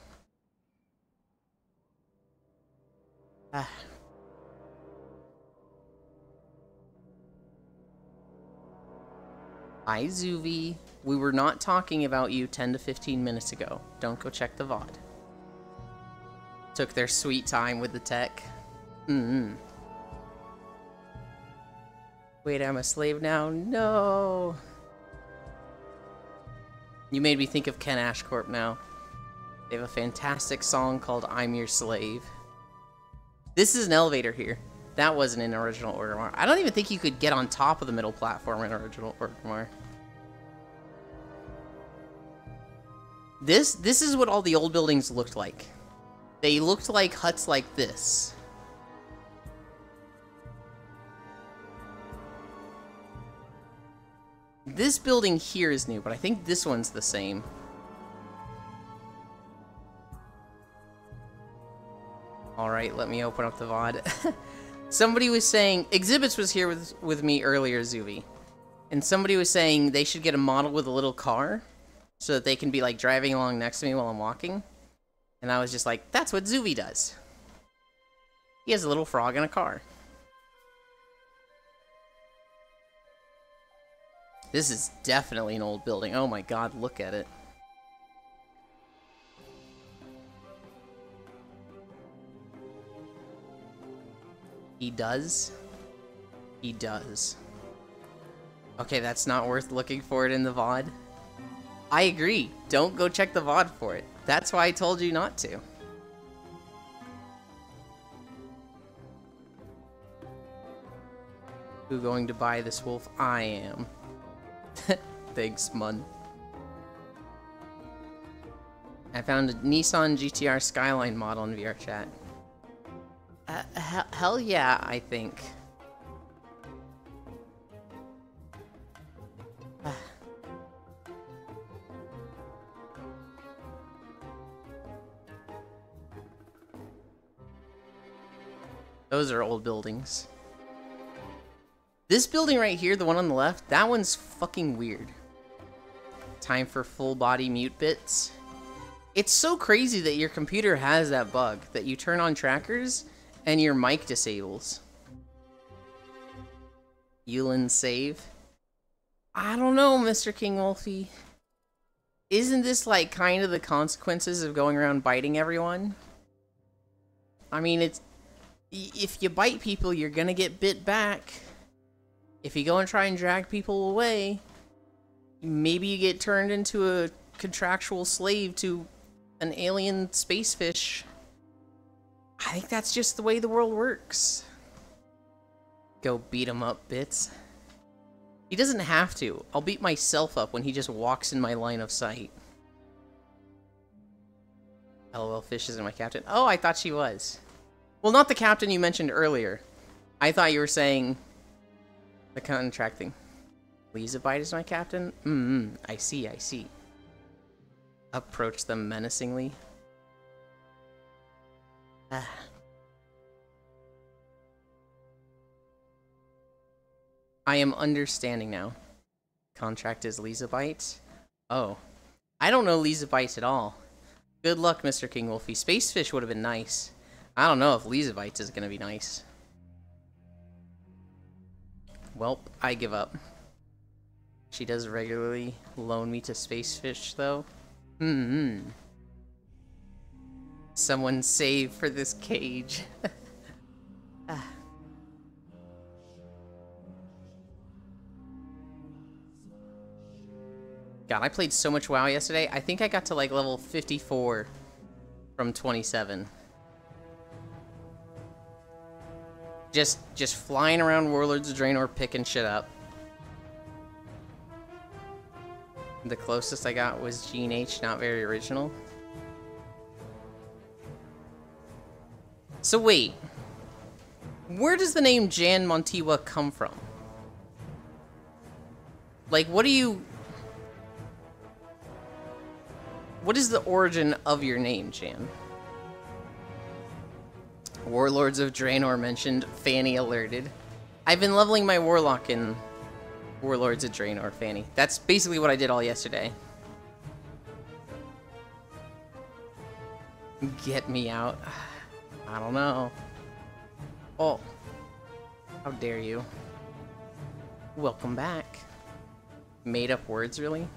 Hi, Zuvi. We were not talking about you 10 to 15 minutes ago. Don't go check the VOD. Took their sweet time with the tech. Wait, I'm a slave now? No! You made me think of Ken Ashcorp now. They have a fantastic song called I'm Your Slave. This is an elevator here. That wasn't in original Orgrimmar. I don't even think you could get on top of the middle platform in original Orgrimmar. This is what all the old buildings looked like. They looked like huts like this. This building here is new, but I think this one's the same. Alright, let me open up the VOD. Somebody was saying, Exhibits was here with me earlier, Zuvi. And somebody was saying they should get a model with a little car, so that they can be like driving along next to me while I'm walking. And I was just like, that's what Zuvi does. He has a little frog in a car. This is definitely an old building. Oh my god, look at it. He does? He does. Okay, that's not worth looking for it in the VOD. I agree. Don't go check the VOD for it. That's why I told you not to. Who going to buy this wolf? I am. Thanks, Mun. I found a Nissan GTR Skyline model in VRChat. Hell yeah, I think. Those are old buildings. This building right here, the one on the left, that one's fucking weird. Time for full body mute bits. It's so crazy that your computer has that bug, that you turn on trackers and your mic disables. Yulin save. I don't know, Mr. King Wolfie. Isn't this like kind of the consequences of going around biting everyone? I mean, it's... If you bite people, you're gonna get bit back. If you go and try and drag people away, maybe you get turned into a contractual slave to an alien space fish. I think that's just the way the world works. Go beat him up, Bits. He doesn't have to. I'll beat myself up when he just walks in my line of sight. LOL, Fish isn't my captain. Oh, I thought she was. Well, not the captain you mentioned earlier. I thought you were saying the contract thing. Lizabite is my captain? I see, I see. Approach them menacingly. Ah. I am understanding now. Contract is Lizabite. Oh. I don't know Lizabite at all. Good luck, Mr. King Wolfie. Space Fish would have been nice. I don't know if Lizabite is going to be nice. Welp, I give up. She does regularly loan me to Space Fish, though. Someone save for this cage. God, I played so much WoW yesterday. I think I got to like level 54 from 27. Just flying around Warlords of Draenor picking shit up. The closest I got was Gene H, not very original. So wait, where does the name Jan Montiwa come from? Like, what is the origin of your name, Jan? Warlords of Draenor mentioned, Fanny alerted. I've been leveling my Warlock in Warlords of Draenor, Fanny. That's basically what I did all yesterday. Get me out. I don't know. Oh. How dare you. Welcome back. Made up words, really?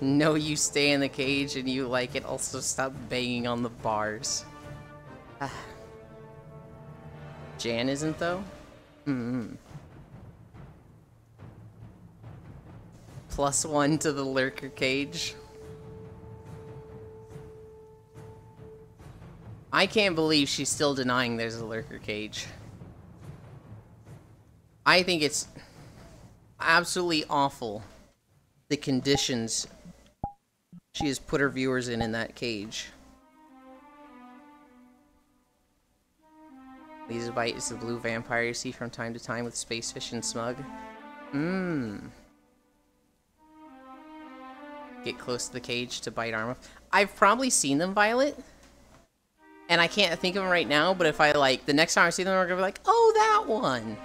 No, you stay in the cage and you like it. Also, stop banging on the bars. Jan isn't, though? +1 to the lurker cage. I can't believe she's still denying there's a lurker cage. I think it's absolutely awful, the conditions she has put her viewers in that cage. Lizabite is the blue vampire you see from time to time with Space Fish and Smug. Get close to the cage to bite arm off. I've probably seen them, Violet. And I can't think of them right now, but if I, like, the next time I see them, I'm gonna be like, oh, that one!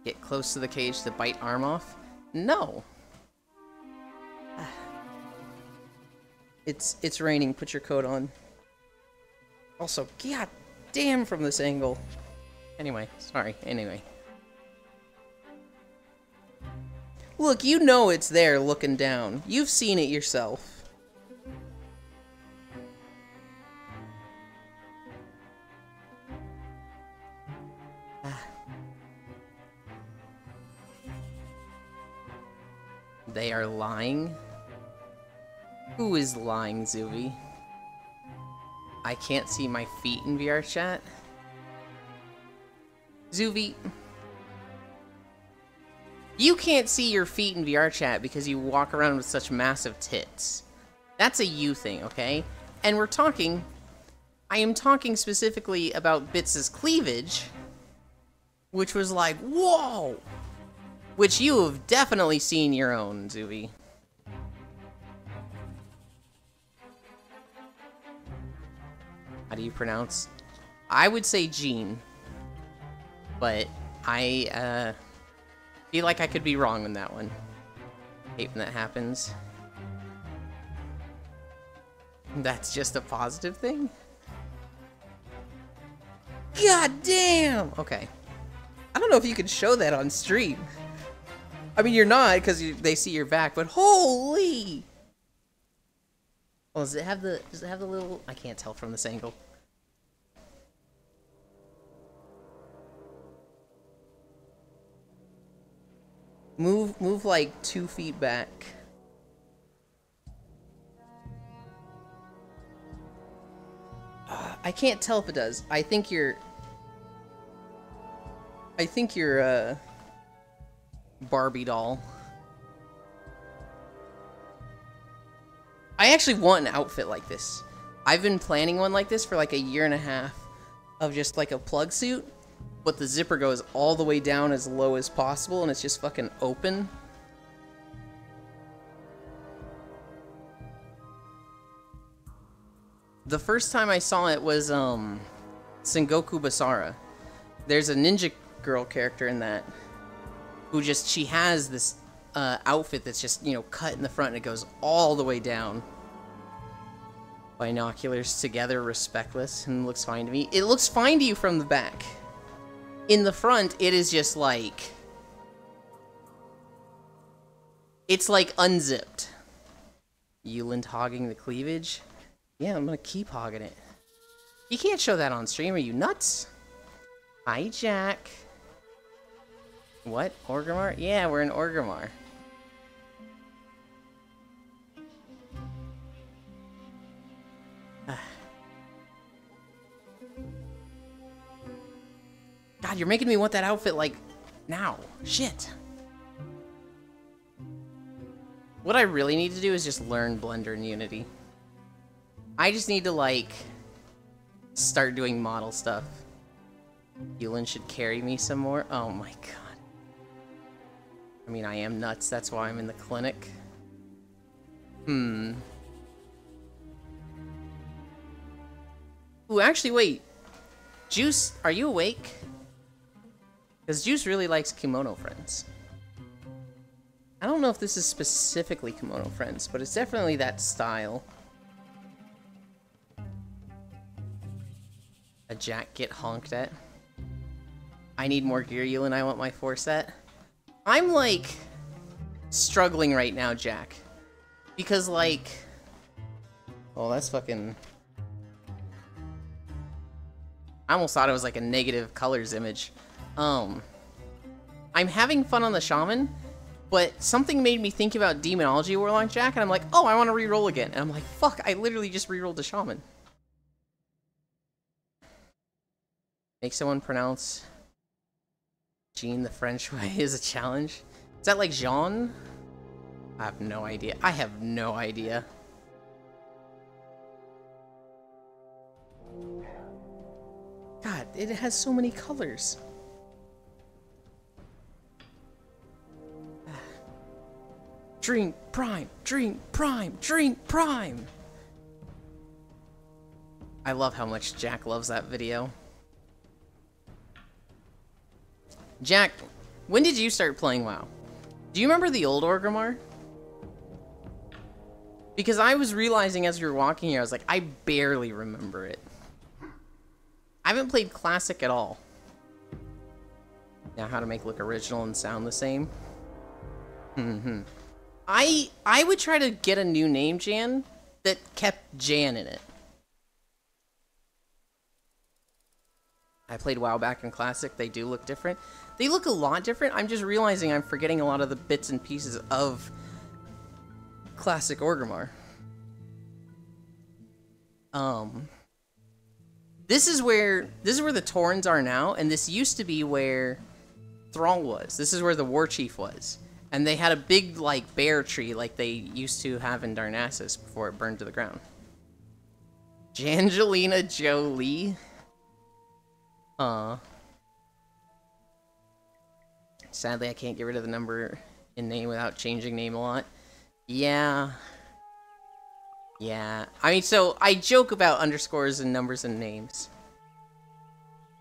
Get close to the cage to bite arm off? No. It's raining, put your coat on. Also, god damn from this angle. Anyway, sorry, anyway. Look, you know it's there looking down. You've seen it yourself. They are lying? Who is lying, Zuvi? I can't see my feet in VR chat? Zuvi, you can't see your feet in VR chat because you walk around with such massive tits. That's a you thing, okay? And I am talking specifically about Bits' cleavage, which was like, whoa! Which you have definitely seen your own, Zuvi. How do you pronounce? I would say Jean. But I feel like I could be wrong on that one. Hate when that happens. That's just a positive thing? God damn! Okay. I don't know if you can show that on stream. I mean, you're not, because they see your back, but holy! Oh, does it have the little... I can't tell from this angle. Move like 2 feet back. I can't tell if it does. I think you're Barbie doll. I actually want an outfit like this. I've been planning one like this for like a year and a half of just like a plug suit, but the zipper goes all the way down as low as possible and it's just fucking open. The first time I saw it was Sengoku Basara. There's a ninja girl character in that who just, she has this outfit that's just, you know, cut in the front and it goes all the way down. Binoculars together, respectless, and looks fine to me. It looks fine to you from the back. In the front, it is just like... It's like unzipped. Yuland hogging the cleavage? Yeah, I'm gonna keep hogging it. You can't show that on stream, are you nuts? Hi, Jack. What? Orgrimmar? Yeah, we're in Orgrimmar. God, you're making me want that outfit, like, now. Shit. What I really need to do is just learn Blender and Unity. I just need to, like, start doing model stuff. Yuland should carry me some more. Oh my god. I mean, I am nuts. That's why I'm in the clinic. Ooh, actually, wait. Juice, are you awake? Because Juice really likes Kimono Friends. I don't know if this is specifically Kimono Friends, but it's definitely that style. A Jack get honked at. I need more gear, Yuland. I want my 4 set. I'm, like, struggling right now, Jack. Because, like... Oh, that's fucking... I almost thought it was, like, a negative colors image. I'm having fun on the Shaman, but something made me think about Demonology Warlock, Jack, and I'm like, oh, I want to re-roll again. And I'm like, fuck, I literally just re-rolled the Shaman. Make someone pronounce Jean the French way is a challenge. Is that like Jean? I have no idea. I have no idea. God, it has so many colors. Drink Prime, drink Prime, drink Prime! I love how much Jack loves that video. Jack, when did you start playing WoW? Do you remember the old Orgrimmar? Because I was realizing as we were walking here, I was like, I barely remember it. I haven't played Classic at all. Now how to make look original and sound the same. I would try to get a new name, Jan, that kept Jan in it. I played WoW back in Classic. They do look different. They look a lot different. I'm just realizing I'm forgetting a lot of the bits and pieces of Classic Orgrimmar. This is where the Taurens are now, and this used to be where Thrall was. This is where the War Chief was. And they had a big, like, bear tree like they used to have in Darnassus before it burned to the ground. Jangelina Jolie? Sadly, I can't get rid of the number in name without changing name a lot. Yeah. Yeah. I mean, so, I joke about underscores and numbers and names.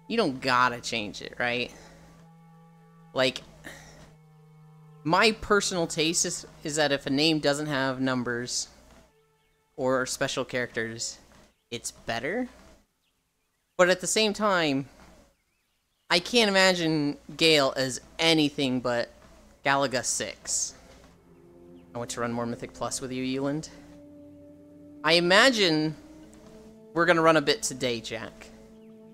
You don't gotta change it, right? Like... My personal taste is that if a name doesn't have numbers or special characters, it's better. But at the same time, I can't imagine Gale as anything but Galaga 6. I want to run more Mythic Plus with you, Yuland. I imagine we're going to run a bit today, Jack.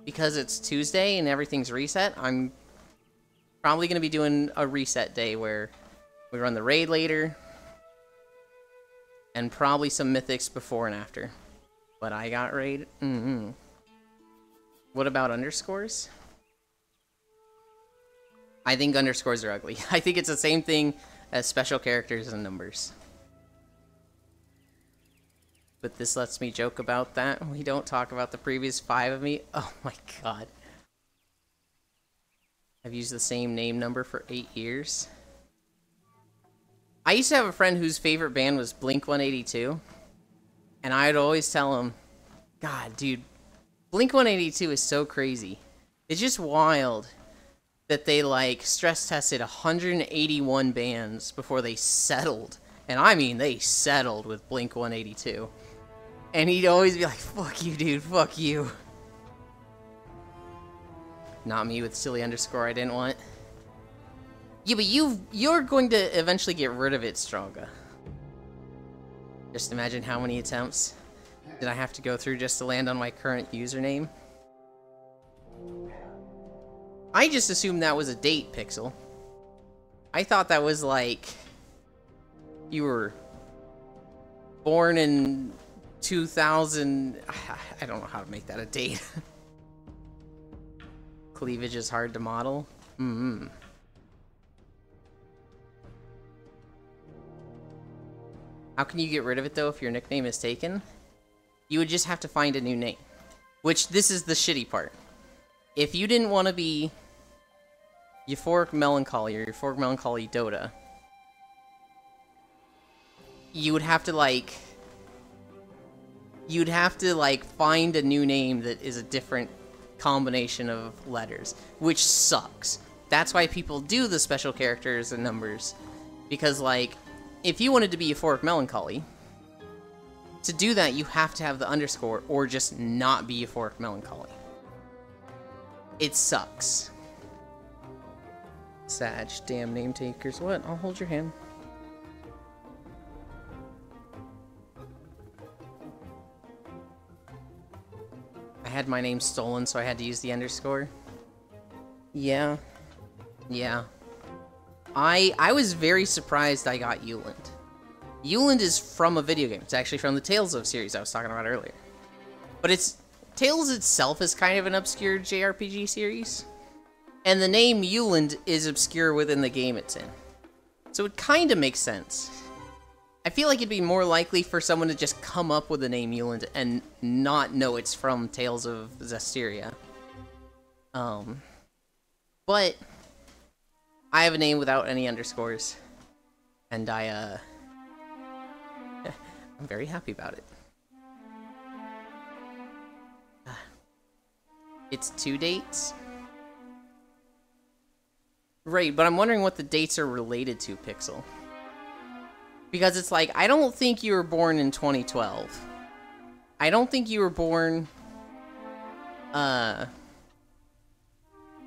Because it's Tuesday and everything's reset, I'm probably going to be doing a reset day where we run the raid later, and probably some mythics before and after. But I got raid. What about underscores? I think underscores are ugly. I think it's the same thing as special characters and numbers. But this lets me joke about that. We don't talk about the previous 5 of me. Oh my god. I've used the same name number for 8 years. I used to have a friend whose favorite band was Blink-182. And I'd always tell him, God, dude, Blink-182 is so crazy. It's just wild that they, like, stress tested 181 bands before they settled. And I mean, they settled with Blink-182. And he'd always be like, fuck you, dude, fuck you. Not me with silly underscore I didn't want. Yeah, but you're going to eventually get rid of it, Stronga. Just imagine how many attempts did I have to go through just to land on my current username. I just assumed that was a date, Pixel. I thought that was like you were born in 2000. I don't know how to make that a date. Cleavage is hard to model. How can you get rid of it though if your nickname is taken? You would just have to find a new name. Which, this is the shitty part. If you didn't want to be Euphoric Melancholy or Euphoric Melancholy Dota, you would have to like... You'd have to like find a new name that is a different combination of letters, which sucks. That's why people do the special characters and numbers. Because like, if you wanted to be Euphoric Melancholy, to do that you have to have the underscore or just not be Euphoric Melancholy. It sucks. Sag, damn name takers. What? I'll hold your hand. I had my name stolen, so I had to use the underscore. Yeah. Yeah. I was very surprised I got Yuland. Yuland is from a video game. It's actually from the Tales of series I was talking about earlier. But it's... Tales itself is kind of an obscure JRPG series. And the name Yuland is obscure within the game it's in. So it kind of makes sense. I feel like it'd be more likely for someone to just come up with the name Yuland and not know it's from Tales of Zestiria. But I have a name without any underscores. And I'm very happy about it. It's 2 dates? Right, but I'm wondering what the dates are related to, Pixel. Because it's like, I don't think you were born in 2012. I don't think you were born,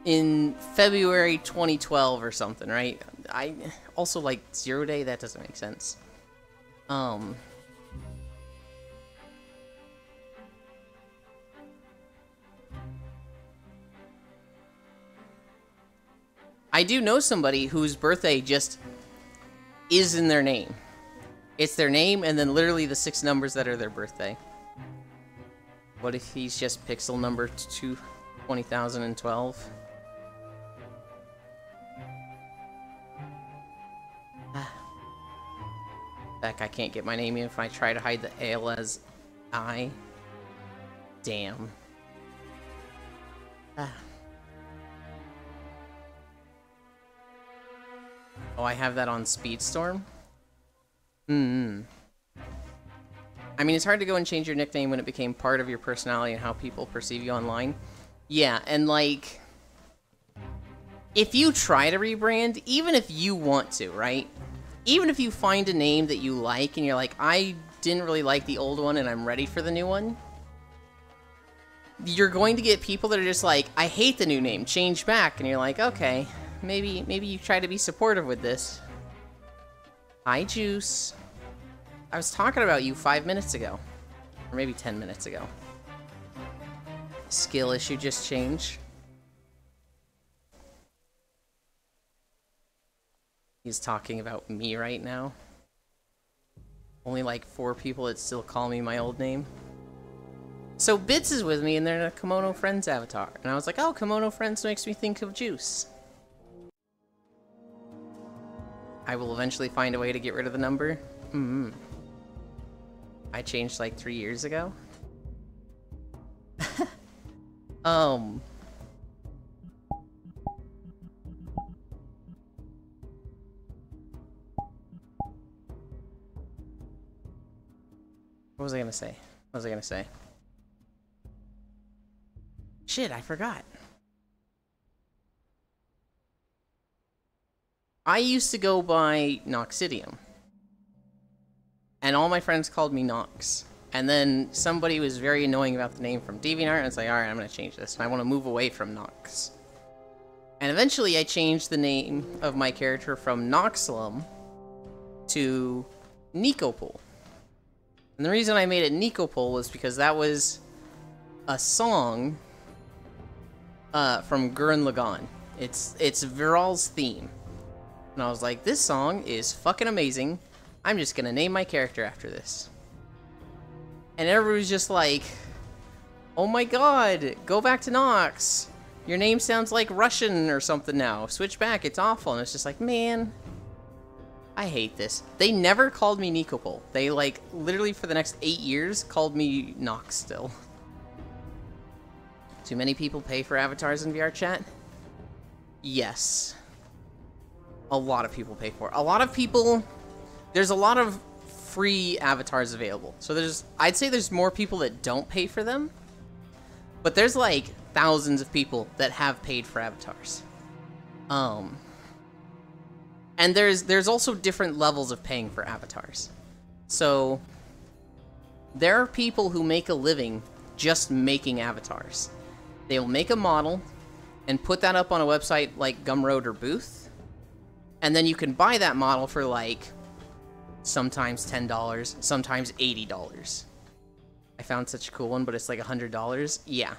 in February 2012 or something, right? I also, like, 0 day, that doesn't make sense. I do know somebody whose birthday just is in their name. It's their name and then literally the 6 numbers that are their birthday. What if he's just pixel number 20,012? Heck, I can't get my name even if I try to hide the ale as I. Damn. Oh, I have that on Speedstorm? I mean, it's hard to go and change your nickname when it became part of your personality and how people perceive you online. Yeah, and like... If you try to rebrand, even if you want to, right? Even if you find a name that you like and you're like, I didn't really like the old one and I'm ready for the new one, you're going to get people that are just like, I hate the new name, change back. And you're like, okay, maybe you try to be supportive with this. Hi, Juice. I was talking about you 5 minutes ago. Or maybe 10 minutes ago. Skill issue just changed. He's talking about me right now. Only like 4 people that still call me my old name. So Bits is with me, and they're in a Kimono Friends avatar. And I was like, oh, Kimono Friends makes me think of Juice. I will eventually find a way to get rid of the number. I changed like 3 years ago. What was I gonna say? What was I gonna say? Shit, I forgot. I used to go by Noxidium. And all my friends called me Nox. And then somebody was very annoying about the name from DeviantArt, and it's like, alright, I'm gonna change this. And I want to move away from Nox. And eventually I changed the name of my character from Noxlum to Nikopol. And the reason I made it Nikopol was because that was a song from Gurren Lagann. It's Viral's theme. And I was like, this song is fucking amazing. I'm just gonna name my character after this. And everybody was just like, oh my god, go back to Nox. Your name sounds like Russian or something now. Switch back, it's awful. And it's just like, man, I hate this. They never called me Nikopol. They, like, literally for the next 8 years called me Nox still. Too many people pay for avatars in VR chat? Yes. A lot of people pay for it. A lot of people... There's a lot of free avatars available. So I'd say there's more people that don't pay for them. But there's, like, thousands of people that have paid for avatars. And there's also different levels of paying for avatars. So there are people who make a living just making avatars. They will make a model and put that up on a website like Gumroad or Booth. And then you can buy that model for like sometimes $10, sometimes $80. I found such a cool one, but it's like $100. Yeah.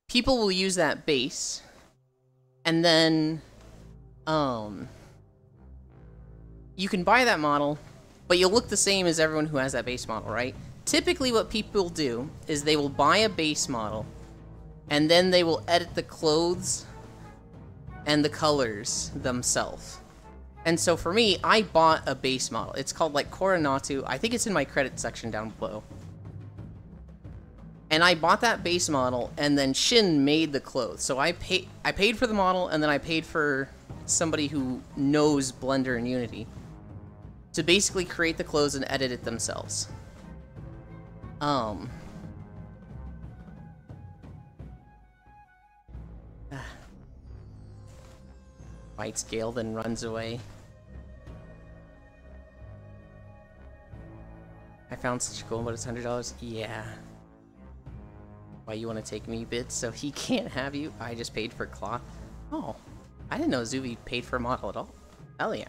People will use that base, and then you can buy that model, but you'll look the same as everyone who has that base model, right? Typically what people do is they will buy a base model, and then they will edit the clothes and the colors themselves. And so for me, I bought a base model. It's called like Koronatu. I think it's in my credit section down below. And I bought that base model, and then Shin made the clothes. So I paid for the model, and then I paid for somebody who knows Blender and Unity to basically create the clothes and edit it themselves. Bites Gale, then runs away. I found such a cool, but it's $100. Yeah. Why you want to take me, Bits, so he can't have you? I just paid for cloth. Oh, I didn't know Zuby paid for a model at all. Hell yeah.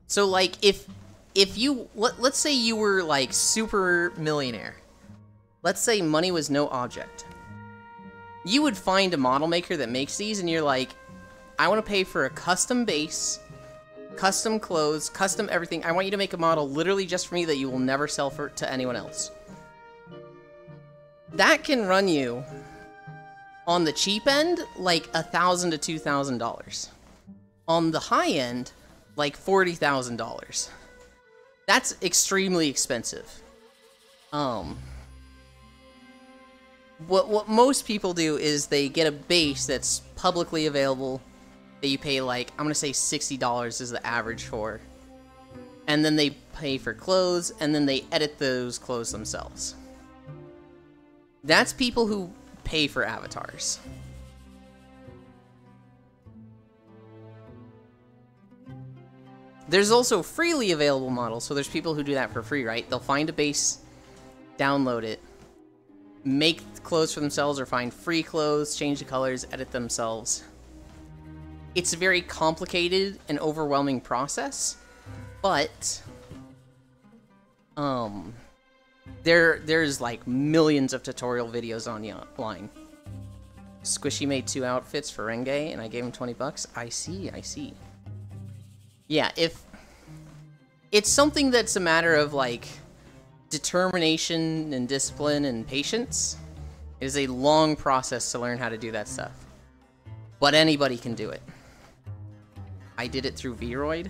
So like if you let's say you were like super millionaire. Let's say money was no object. You would find a model maker that makes these, and you're like, I want to pay for a custom base, custom clothes, custom everything. I want you to make a model literally just for me that you will never sell to anyone else. That can run you, on the cheap end, like $1,000 to $2,000. On the high end, like $40,000. That's extremely expensive. What most people do is they get a base that's publicly available that you pay like, I'm gonna say $60 is the average for. And then they pay for clothes, and then they edit those clothes themselves. That's people who pay for avatars. There's also freely available models, so there's people who do that for free, right? They'll find a base, download it, make clothes for themselves, or find free clothes, change the colors, edit themselves. It's a very complicated and overwhelming process, but there's like millions of tutorial videos online. Squishy made 2 outfits for Renge, and I gave him $20. I see. Yeah, if It's something that's a matter of, like, determination and discipline and patience. It is a long process to learn how to do that stuff. But anybody can do it. I did it through Vroid.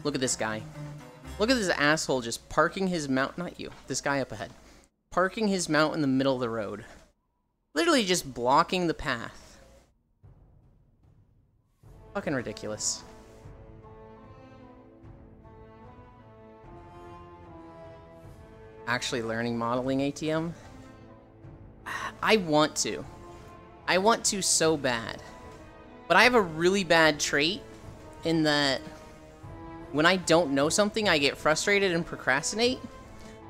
Look at this guy. Look at this asshole just parking his mount. Not you. This guy up ahead. Parking his mount in the middle of the road. Literally just blocking the path. Fucking ridiculous. Actually learning modeling ATM? I want to. I want to so bad. But I have a really bad trait in that when I don't know something, I get frustrated and procrastinate.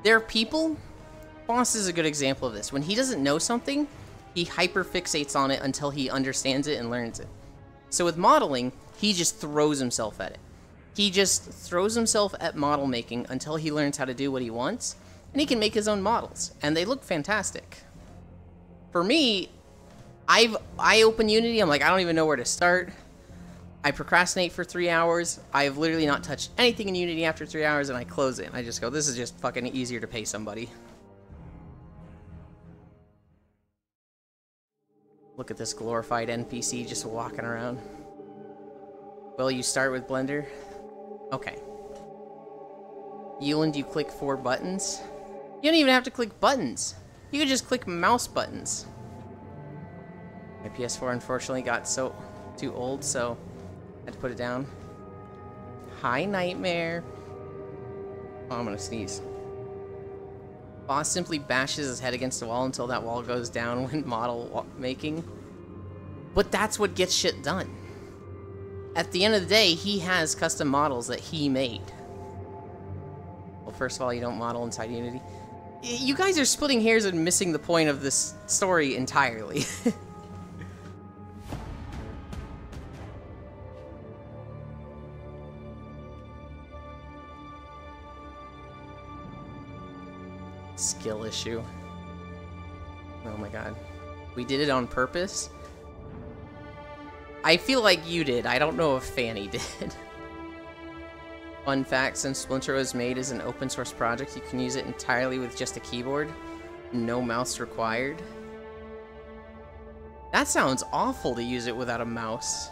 There are people... Boss is a good example of this. When he doesn't know something, he hyperfixates on it until he understands it and learns it. So with modeling, he just throws himself at it. He just throws himself at model making until he learns how to do what he wants, and he can make his own models, and they look fantastic. For me, I open Unity, I'm like, I don't even know where to start. I procrastinate for 3 hours. I have literally not touched anything in Unity after 3 hours, and I close it. And I just go, this is just fucking easier to pay somebody. Look at this glorified NPC just walking around. Will you start with Blender? Okay. Euland, you click 4 buttons. You don't even have to click buttons. You can just click mouse buttons. My PS4 unfortunately got too old, so I had to put it down. Hi, Nightmare. Oh, I'm gonna sneeze. Boss simply bashes his head against the wall until that wall goes down when model making. But that's what gets shit done. At the end of the day, he has custom models that he made. Well, first of all, you don't model inside Unity. You guys are splitting hairs and missing the point of this story entirely. Skill issue. Oh my god. We did it on purpose? I feel like you did. I don't know if Fanny did. Fun fact, since Splinter was made as an open source project, you can use it entirely with just a keyboard. No mouse required. That sounds awful to use it without a mouse.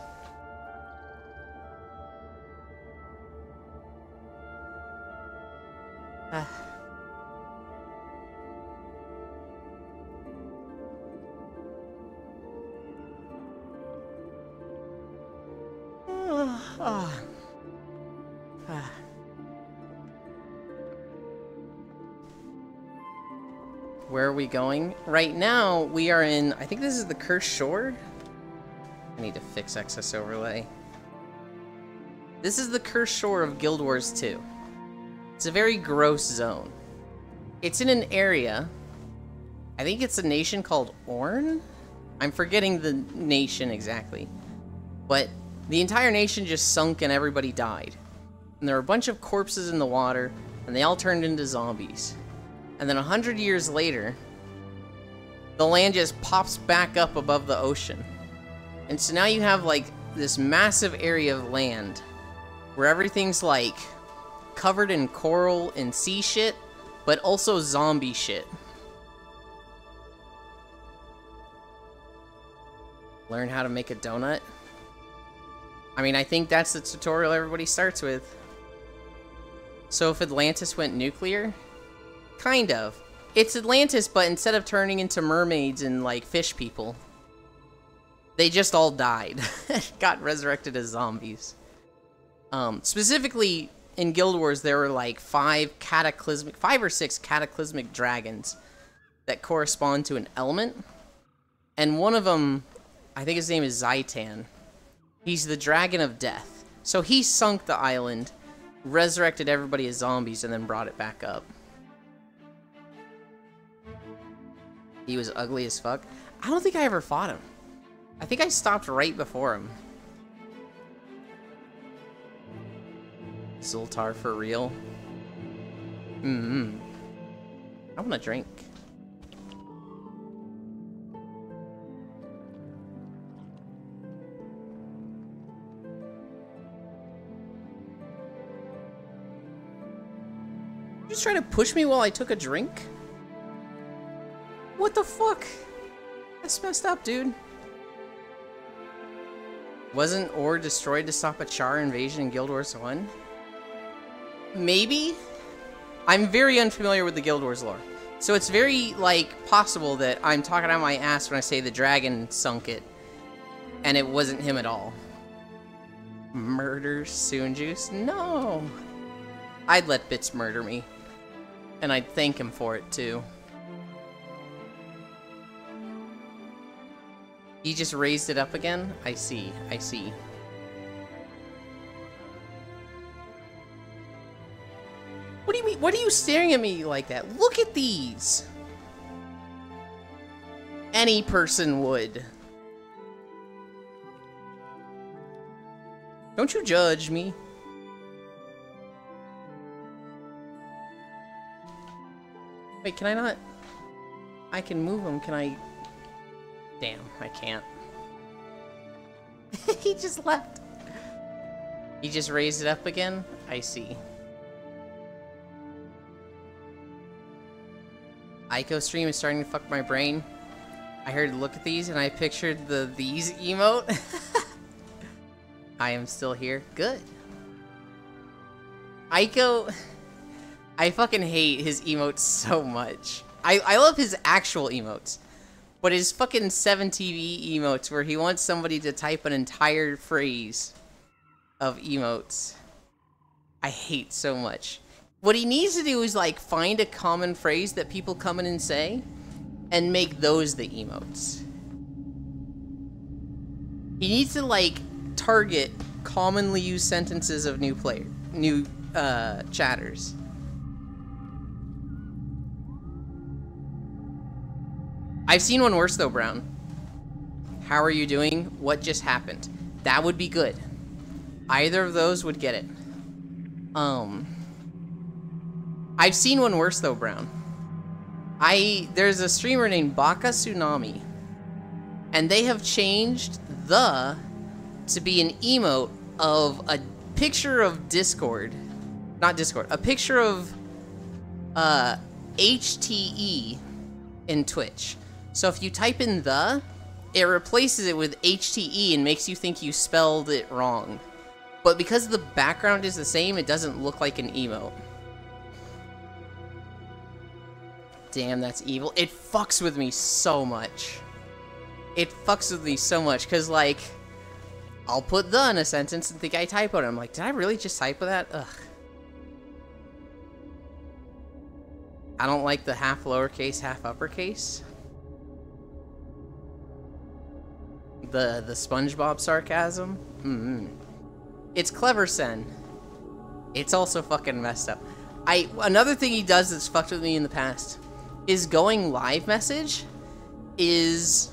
Where are we going? Right now, we are in, I think this is the Cursed Shore. I need to fix excess overlay. This is the Cursed Shore of Guild Wars 2. It's a very gross zone. It's in an area, I think it's a nation called Orn? I'm forgetting the nation exactly. But the entire nation just sunk and everybody died. And there were a bunch of corpses in the water, and they all turned into zombies. And then 100 years later, the land just pops back up above the ocean. And so now you have like this massive area of land where everything's like covered in coral and sea shit, but also zombie shit. Learn how to make a donut. I mean, I think that's the tutorial everybody starts with. So if Atlantis went nuclear, kind of. It's Atlantis, but instead of turning into mermaids and, like, fish people, they just all died. Got resurrected as zombies. Specifically, in Guild Wars, there were, like, 5 or 6 cataclysmic dragons that correspond to an element. And one of them, I think his name is Zaitan. He's the Dragon of Death. So he sunk the island, resurrected everybody as zombies, and then brought it back up. He was ugly as fuck. I don't think I ever fought him. I think I stopped right before him. Zoltar for real? I want a drink. just trying to push me while I took a drink? What the fuck? That's messed up, dude. Wasn't Ore destroyed to stop a Char invasion in Guild Wars 1? Maybe? I'm very unfamiliar with the Guild Wars lore. So it's very, like, possible that I'm talking out my ass when I say the dragon sunk it. And it wasn't him at all. Murder Soon Juice? No! I'd let Bits murder me. And I'd thank him for it, too. He just raised it up again? I see, I see. What do you mean? What are you staring at me like that? Look at these! Any person would. Don't you judge me. Wait, can I not? I can move him, can I? Damn, I can't. He just left. He just raised it up again? I see. Ico stream is starting to fuck my brain. I heard look at these and I pictured the these emote. I am still here. Good. Ico, I fucking hate his emotes so much. I love his actual emotes. But his fucking 7TV emotes where he wants somebody to type an entire phrase of emotes. I hate so much. What he needs to do is like find a common phrase that people come in and say and make those the emotes. He needs to like target commonly used sentences of new chatters. I've seen one worse though, Brown. How are you doing? What just happened? That would be good. Either of those would get it. I've seen one worse though, Brown. There's a streamer named Baka Tsunami, and they have changed the to be an emote of a picture of Discord. Not Discord, a picture of HTE in Twitch. So if you type in the, it replaces it with HTE and makes you think you spelled it wrong. But because the background is the same, it doesn't look like an emote. Damn, that's evil. It fucks with me so much. It fucks with me so much, because, like, I'll put the in a sentence and think I typoed it. I'm like, did I really just typo that? Ugh. I don't like the half lowercase, half uppercase. The SpongeBob sarcasm. It's clever, Sen. It's also fucking messed up. Another thing he does that's fucked with me in the past is going live message is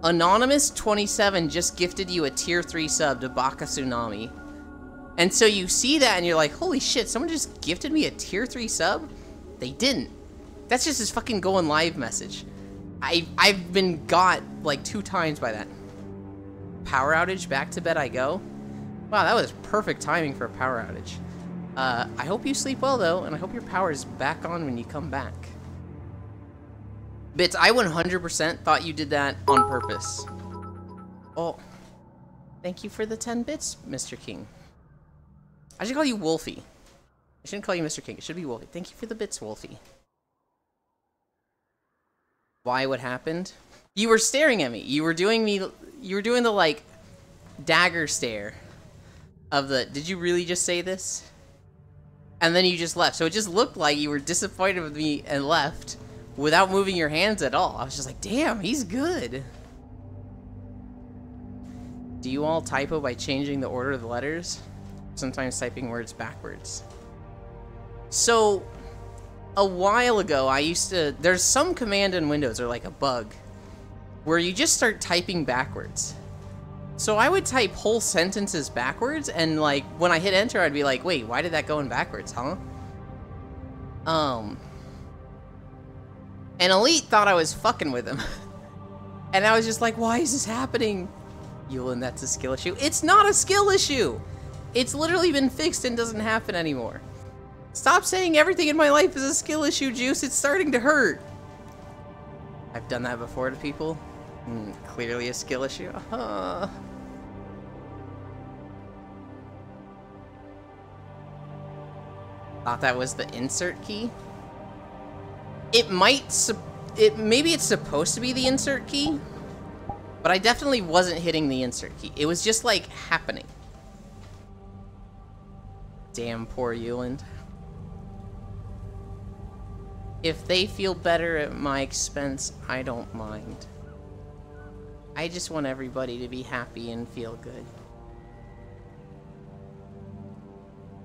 Anonymous27 just gifted you a tier 3 sub to Baka Tsunami. And so you see that and you're like, holy shit, someone just gifted me a tier 3 sub? They didn't. That's just his fucking going live message. I've been got like 2 times by that. Power outage, back to bed I go. Wow, that was perfect timing for a power outage. I hope you sleep well though, and I hope your power is back on when you come back. Bits, I 100% thought you did that on purpose. Oh, thank you for the 10 bits, Mr. King. I should call you Wolfie. I shouldn't call you Mr. King. It should be Wolfie. Thank you for the bits, Wolfie. Why? What happened? You were staring at me. You were doing the like dagger stare of the. Did you really just say this? And then you just left. So it just looked like you were disappointed with me and left without moving your hands at all. I was just like, damn, he's good. Do you all typo by changing the order of the letters? Sometimes typing words backwards. So, a while ago, I used to... There's some command in Windows, or like a bug, where you just start typing backwards. So I would type whole sentences backwards, and like, when I hit enter, I'd be like, wait, why did that go in backwards, huh? And Elite thought I was fucking with him. And I was just like, why is this happening? Yulin, that's a skill issue. It's not a skill issue! It's literally been fixed and doesn't happen anymore. Stop saying everything in my life is a skill issue, Juice. It's starting to hurt. I've done that before to people. Clearly a skill issue. Thought that was the insert key. Maybe it's supposed to be the insert key, but I definitely wasn't hitting the insert key. It was just like happening. Damn poor Euland. If they feel better at my expense, I don't mind. I just want everybody to be happy and feel good.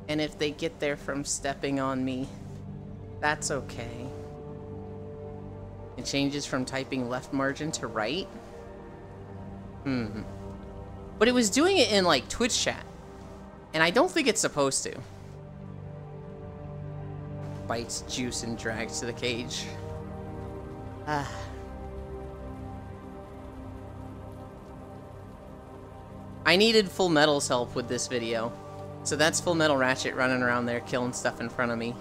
And if they get there from stepping on me, that's okay. It changes from typing left margin to right. But it was doing it in like Twitch chat. And I don't think it's supposed to. Bites Juice and drags to the cage. I needed Full Metal's help with this video. So that's Full Metal Ratchet running around there killing stuff in front of me.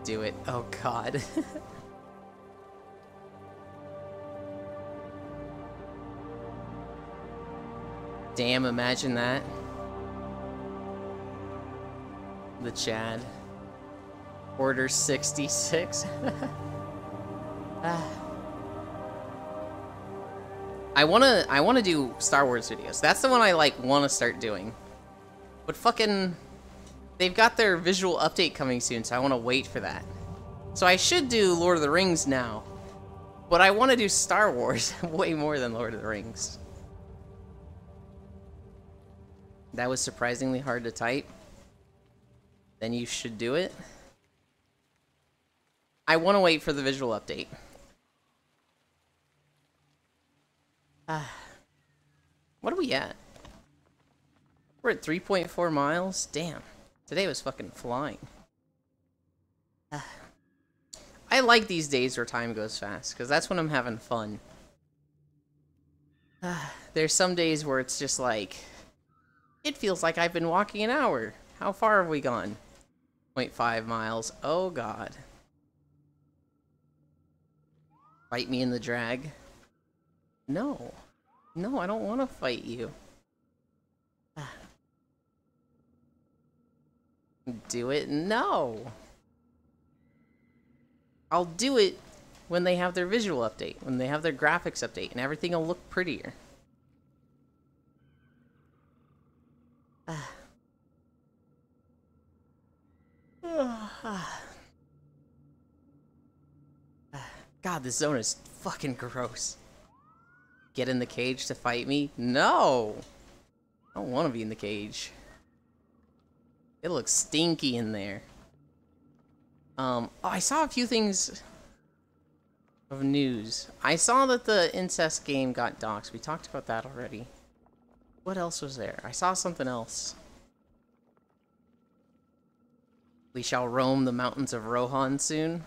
Do it. Oh god. Damn, imagine that. The Chad. Order 66. I wanna do Star Wars videos. That's the one I like wanna start doing. But fucking they've got their visual update coming soon, so I wanna wait for that. So I should do Lord of the Rings now. But I wanna do Star Wars way more than Lord of the Rings. That was surprisingly hard to type. Then you should do it. I want to wait for the visual update. What are we at? We're at 3.4 miles? Damn. Today was fucking flying. I like these days where time goes fast, because that's when I'm having fun. There's some days where it's just like, it feels like I've been walking an hour. How far have we gone? 0.5 miles. Oh god. Fight me in the drag? No. No, I don't want to fight you. Do it? No. I'll do it when they have their visual update, when they have their graphics update, and everything will look prettier. God, this zone is fucking gross. Get in the cage to fight me? No! I don't want to be in the cage. It looks stinky in there. Oh, I saw a few things of news. I saw that the incest game got doxxed. We talked about that already. What else was there? I saw something else. We shall roam the mountains of Rohan soon.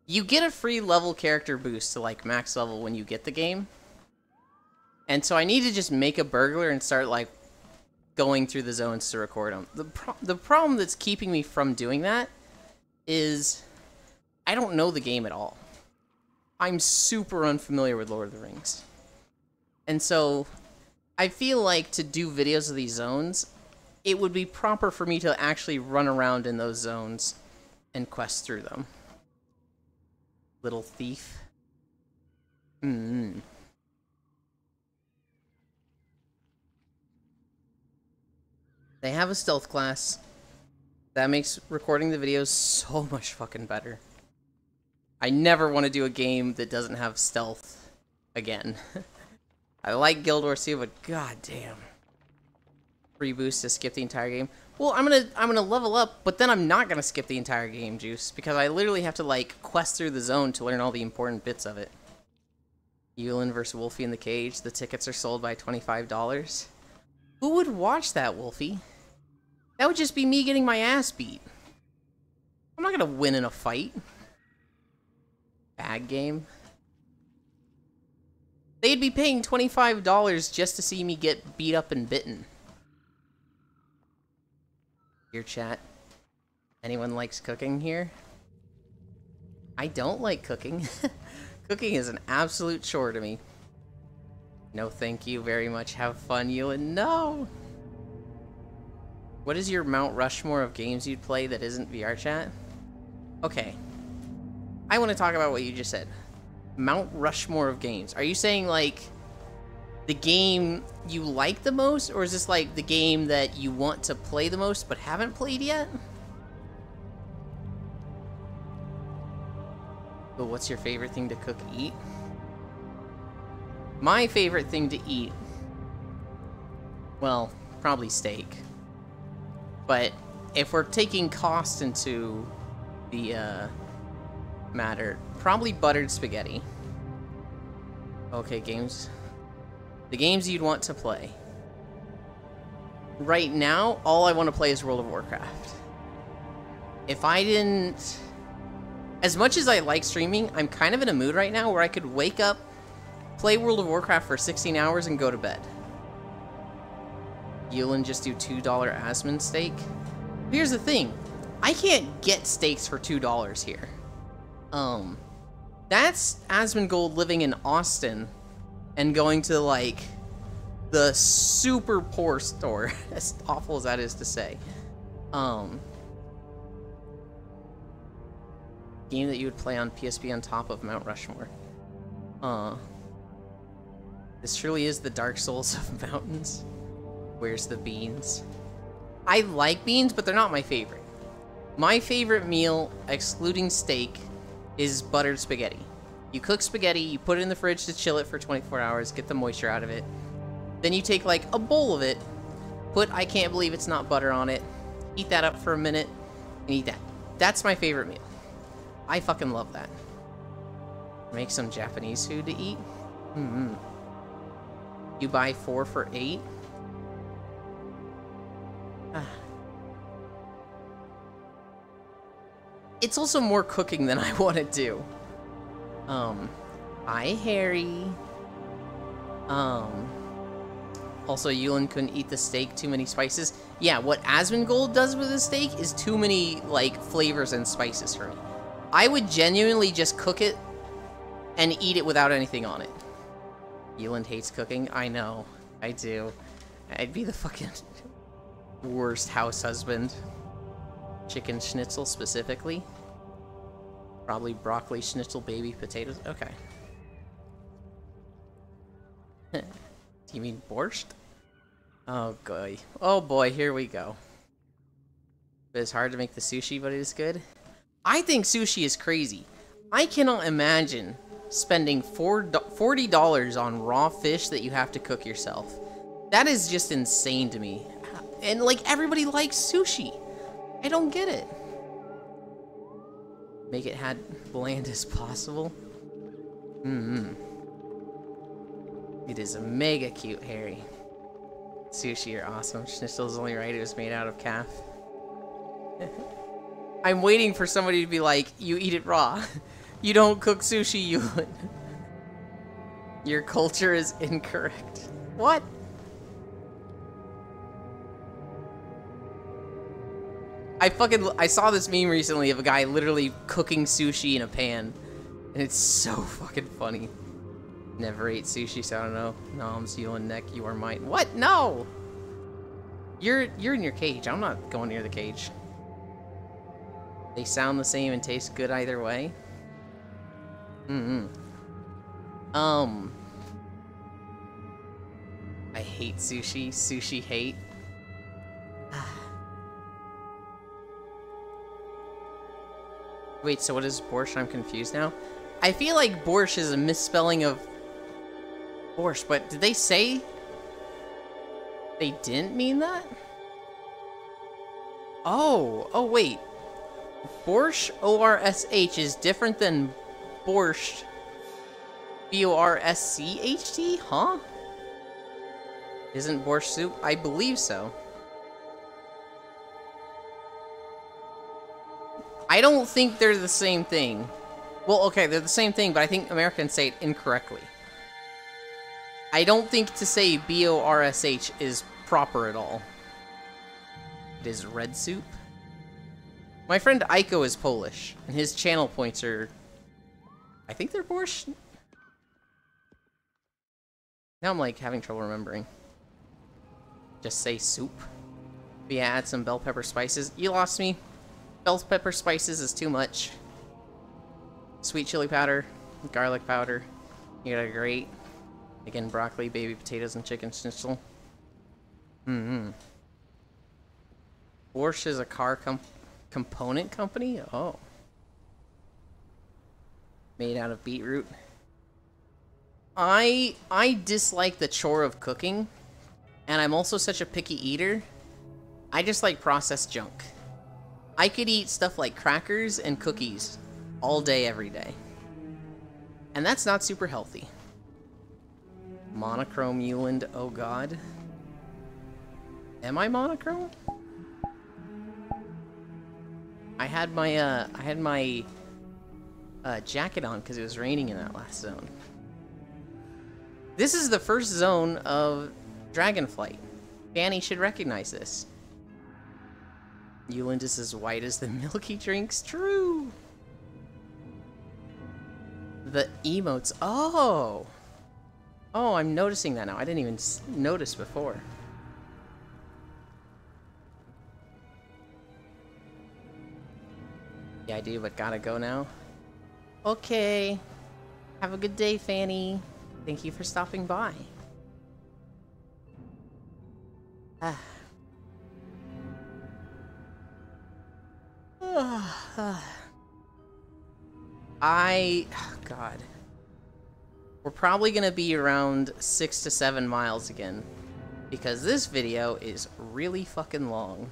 You get a free level character boost to like max level when you get the game. And so I need to just make a burglar and start like going through the zones to record them. The problem that's keeping me from doing that is I don't know the game at all. I'm super unfamiliar with Lord of the Rings. And so I feel like to do videos of these zones, it would be proper for me to actually run around in those zones and quest through them. Little thief. They have a stealth class. That makes recording the videos so much fucking better. I never want to do a game that doesn't have stealth again. I like Guild Wars 2, but goddamn. Free boost to skip the entire game. Well, I'm gonna level up, but then I'm not gonna skip the entire game, Juice, because I literally have to like quest through the zone to learn all the important bits of it. Euland versus Wolfie in the cage. The tickets are sold by $25. Who would watch that, Wolfie? That would just be me getting my ass beat. I'm not gonna win in a fight. Bad game. They'd be paying $25 just to see me get beat up and bitten. Your chat. Anyone likes cooking here? I don't like cooking. Cooking is an absolute chore to me. No, thank you very much. Have fun, Ewan. No! What is your Mount Rushmore of games you'd play that isn't VR chat? Okay. I want to talk about what you just said. Mount Rushmore of games. Are you saying, like, the game you like the most? Or is this, like, the game that you want to play the most but haven't played yet? But what's your favorite thing to cook, eat? My favorite thing to eat... well, probably steak. But if we're taking cost into the, matter, probably buttered spaghetti. Okay, games. The games you'd want to play. Right now, all I want to play is World of Warcraft. If I didn't... as much as I like streaming, I'm kind of in a mood right now where I could wake up, play World of Warcraft for 16 hours, and go to bed. Yulin just do $2 Asmund steak? Here's the thing. I can't get steaks for $2 here. That's Asmongold living in Austin and going to, like, the super poor store, as awful as that is to say. Game that you would play on PSP on top of Mount Rushmore. This truly is the Dark Souls of mountains. Where's the beans? I like beans, but they're not my favorite. My favorite meal, excluding steak, is buttered spaghetti. You cook spaghetti, you put it in the fridge to chill it for 24 hours, get the moisture out of it. Then you take, like, a bowl of it, put I can't believe it's not butter on it, heat that up for a minute, and eat that. That's my favorite meal. I fucking love that. Make some Japanese food to eat? You buy 4 for $8? It's also more cooking than I want to do. Hi, Harry. Also, Yulin couldn't eat the steak, too many spices. Yeah, what Asmongold does with his steak is too many, like, flavors and spices for me. I would genuinely just cook it and eat it without anything on it. Yulin hates cooking. I know. I do. I'd be the fucking worst house husband. Chicken schnitzel specifically. Probably broccoli schnitzel, baby potatoes. Okay. Do you mean borscht? Oh boy. Oh boy, here we go. It's hard to make the sushi, but it is good. I think sushi is crazy. I cannot imagine spending $40 on raw fish that you have to cook yourself. That is just insane to me. And, like, everybody likes sushi. I don't get it. Make it as bland as possible. It is a mega cute, Harry. Sushi are awesome. Schnitzel's only right, it was made out of calf. I'm waiting for somebody to be like, you eat it raw. You don't cook sushi, you... Your culture is incorrect. What? I saw this meme recently of a guy literally cooking sushi in a pan. And it's so fucking funny. Never ate sushi, so I don't know. Noms, Yulin, neck, you are mine. What? No! You're in your cage. I'm not going near the cage. They sound the same and taste good either way. I hate sushi. Sushi hate. Wait, so what is borscht? I'm confused now. I feel like borscht is a misspelling of borscht, but did they say they didn't mean that? Oh, wait. Borscht, O-R-S-H, is different than borscht, B-O-R-S-C-H-T? Huh? Isn't borscht soup? I believe so. I don't think they're the same thing. Well, okay, they're the same thing, but I think Americans say it incorrectly. I don't think to say BORSH is proper at all. It is red soup. My friend Aiko is Polish, and his channel points are... I think they're borscht? Now I'm like having trouble remembering. Just say soup. But yeah, add some bell pepper spices. You lost me. Bell pepper spices is too much. Sweet chili powder, garlic powder. You got a grate. Again, broccoli, baby potatoes, and chicken schnitzel. Borscht is a car component company? Oh. Made out of beetroot. I dislike the chore of cooking, and I'm also such a picky eater. I just like processed junk. I could eat stuff like crackers and cookies all day, every day. And that's not super healthy. Monochrome Uland, oh god. Am I monochrome? I had my jacket on because it was raining in that last zone. This is the first zone of Dragonflight. Fanny should recognize this. Uland is as white as the milk he drinks. True. The emotes. Oh. Oh, I'm noticing that now. I didn't even notice before. Yeah, I do, but gotta go now. Okay. Have a good day, Fanny. Thank you for stopping by. God. We're probably gonna be around 6 to 7 miles again, because this video is really fucking long.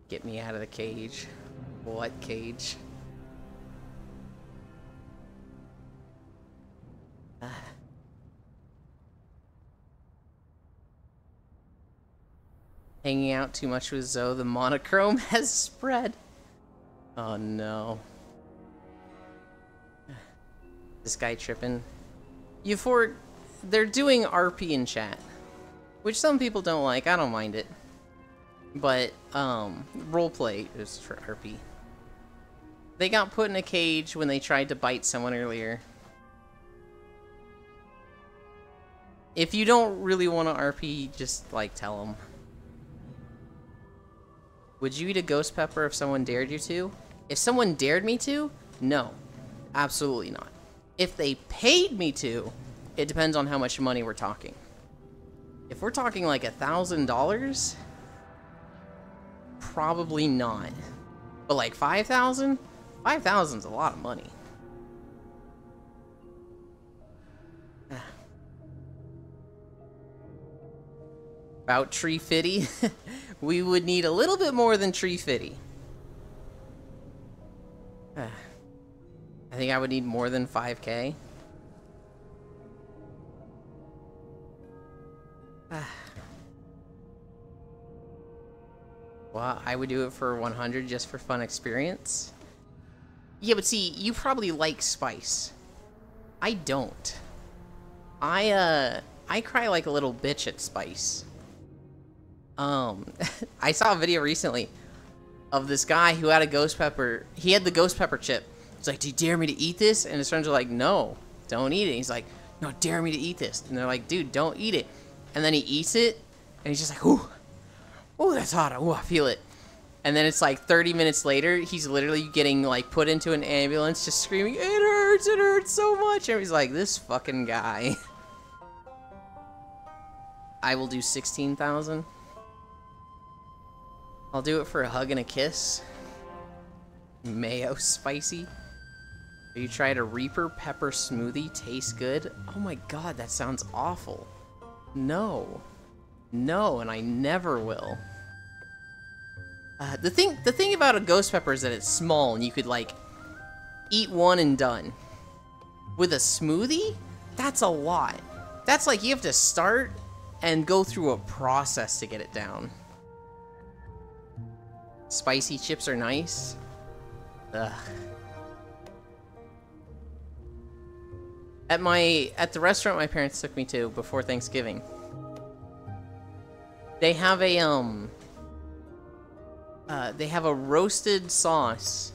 Get me out of the cage. What cage? Hanging out too much with Zoe, the monochrome has spread. Oh no. This guy tripping. They're doing RP in chat, which some people don't like. I don't mind it. But, roleplay is for RP. They got put in a cage when they tried to bite someone earlier. If you don't really want to RP, just, like, tell them. Would you eat a ghost pepper if someone dared you to? If someone dared me to? No. Absolutely not. If they paid me to, it depends on how much money we're talking. If we're talking like $1,000, probably not. But like 5,000? 5,000's a lot of money. About Tree Fitty, we would need a little bit more than Tree Fitty. I think I would need more than 5K. Well, I would do it for 100 just for fun experience. Yeah, but see, you probably like spice. I don't. I cry like a little bitch at spice. I saw a video recently of this guy who had a ghost pepper. He had the ghost pepper chip. He's like, do you dare me to eat this? And his friends are like, no, don't eat it. He's like, no, dare me to eat this. And they're like, dude, don't eat it. And then he eats it, and he's just like, ooh, ooh, that's hot. Ooh, I feel it. And then it's like 30 minutes later, he's literally getting like put into an ambulance, just screaming, it hurts so much. And he's like, this fucking guy. I will do 16,000. I'll do it for a hug and a kiss. Mayo spicy. You tried a Reaper pepper smoothie? Tastes good? Oh my god, that sounds awful. No. No, and I never will. The thing about a ghost pepper is that it's small and you could like eat one and done. With a smoothie? That's a lot. That's like you have to start and go through a process to get it down. Spicy chips are nice. Ugh. At the restaurant my parents took me to before Thanksgiving, they have a roasted sauce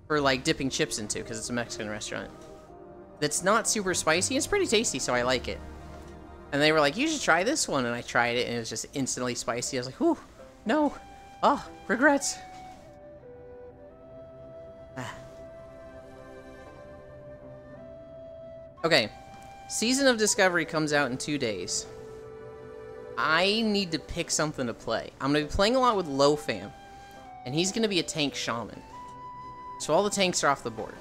for like dipping chips into, because it's a Mexican restaurant. That's not super spicy. It's pretty tasty, so I like it. And they were like, "You should try this one," and I tried it, and it was just instantly spicy. I was like, "Whew, no, oh, regrets." Okay, Season of Discovery comes out in 2 days. I need to pick something to play. I'm going to be playing a lot with Lofam, and he's going to be a tank shaman. So all the tanks are off the board.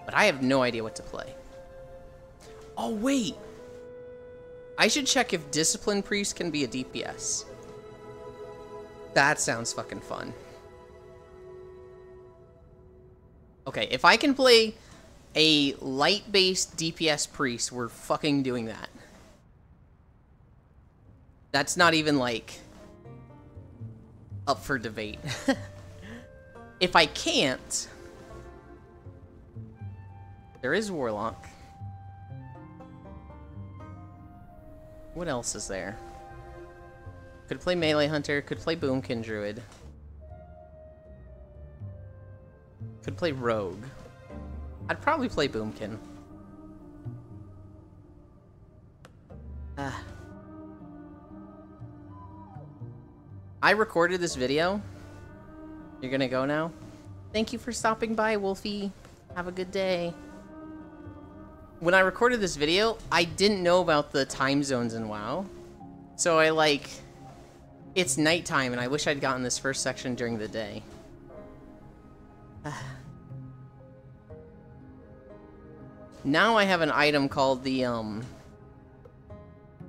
But I have no idea what to play. Oh, wait! I should check if Discipline Priest can be a DPS. That sounds fucking fun. Okay, if I can play a light-based DPS priest, we're fucking doing that. That's not even, like, up for debate. If I can't, there is Warlock. What else is there? Could play Melee Hunter, could play Boomkin Druid. Could play Rogue. I'd probably play Boomkin. I recorded this video. You're gonna go now? Thank you for stopping by, Wolfie. Have a good day. When I recorded this video, I didn't know about the time zones in WoW. So it's nighttime, and I wish I'd gotten this first section during the day. Now I have an item called the,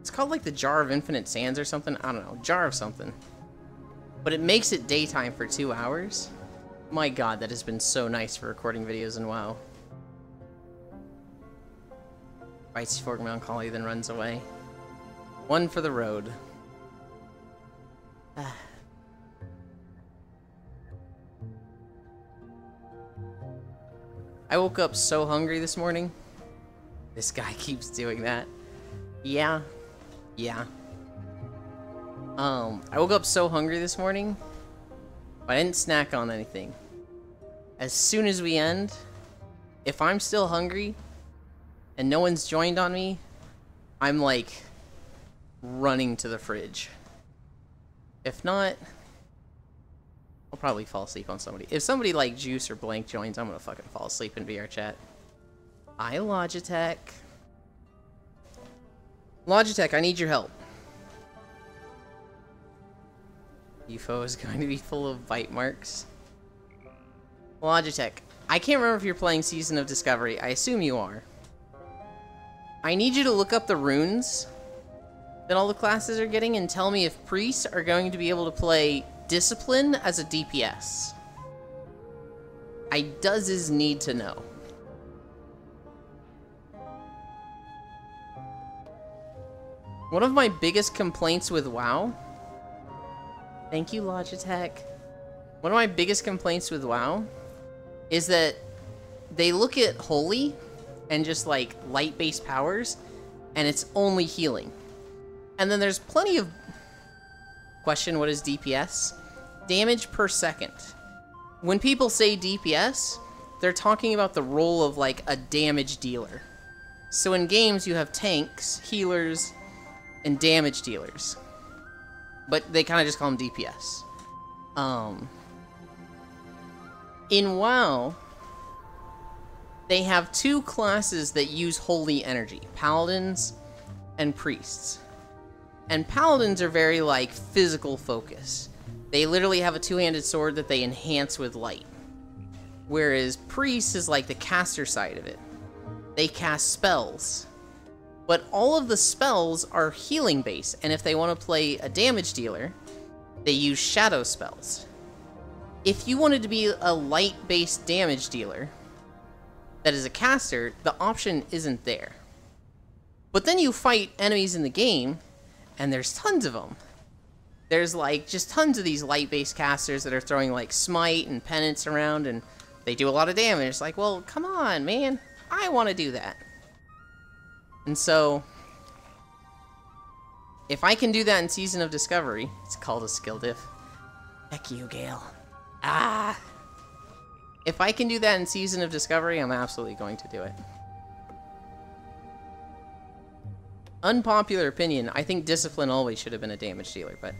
it's called like the Jar of Infinite Sands or something. I don't know, Jar of something. But it makes it daytime for 2 hours. My god, that has been so nice for recording videos in WoW. Bites Fork Melancholy, then runs away. One for the road. I woke up so hungry this morning. This guy keeps doing that. Yeah. I woke up so hungry this morning, but I didn't snack on anything. As soon as we end, if I'm still hungry and no one's joined on me, I'm like running to the fridge. If not, I'll probably fall asleep on somebody. If somebody like Juice or Blank joins, I'm gonna fucking fall asleep in VR chat. Hi, Logitech. Logitech, I need your help. UFO is going to be full of bite marks. Logitech, I can't remember if you're playing Season of Discovery. I assume you are. I need you to look up the runes that all the classes are getting and tell me if priests are going to be able to play Discipline as a DPS. I does need to know. One of my biggest complaints with WoW... Thank you, Logitech. One of my biggest complaints with WoW is that they look at Holy and just like light-based powers, and it's only healing. And then there's plenty of... Question, what is DPS? Damage per second. When people say DPS, they're talking about the role of like a damage dealer. So in games you have tanks, healers, and damage dealers. But they kind of just call them DPS. In WoW, they have 2 classes that use holy energy. Paladins and priests. And paladins are very, like, physical focus. They literally have a 2-handed sword that they enhance with light. Whereas priests is like the caster side of it. They cast spells. But all of the spells are healing based, and if they want to play a damage dealer, they use shadow spells. If you wanted to be a light-based damage dealer that is a caster, the option isn't there. But then you fight enemies in the game, and there's tons of them. There's like just tons of these light-based casters that are throwing like smite and penance around, and they do a lot of damage. It's like, well, come on, man. I want to do that. And so, if I can do that in Season of Discovery, it's called a skill diff. Heck you, Gale. Ah! If I can do that in Season of Discovery, I'm absolutely going to do it. Unpopular opinion, I think Discipline always should have been a damage dealer, but...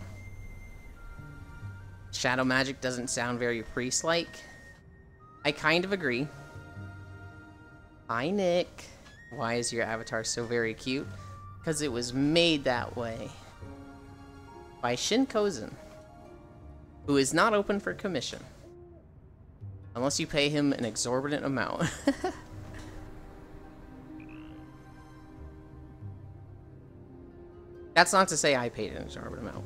Shadow Magic doesn't sound very priest-like. I kind of agree. Hi, Nick. Why is your avatar so very cute? Because it was made that way. By Shin Kozen, who is not open for commission. Unless you pay him an exorbitant amount. That's not to say I paid an exorbitant amount.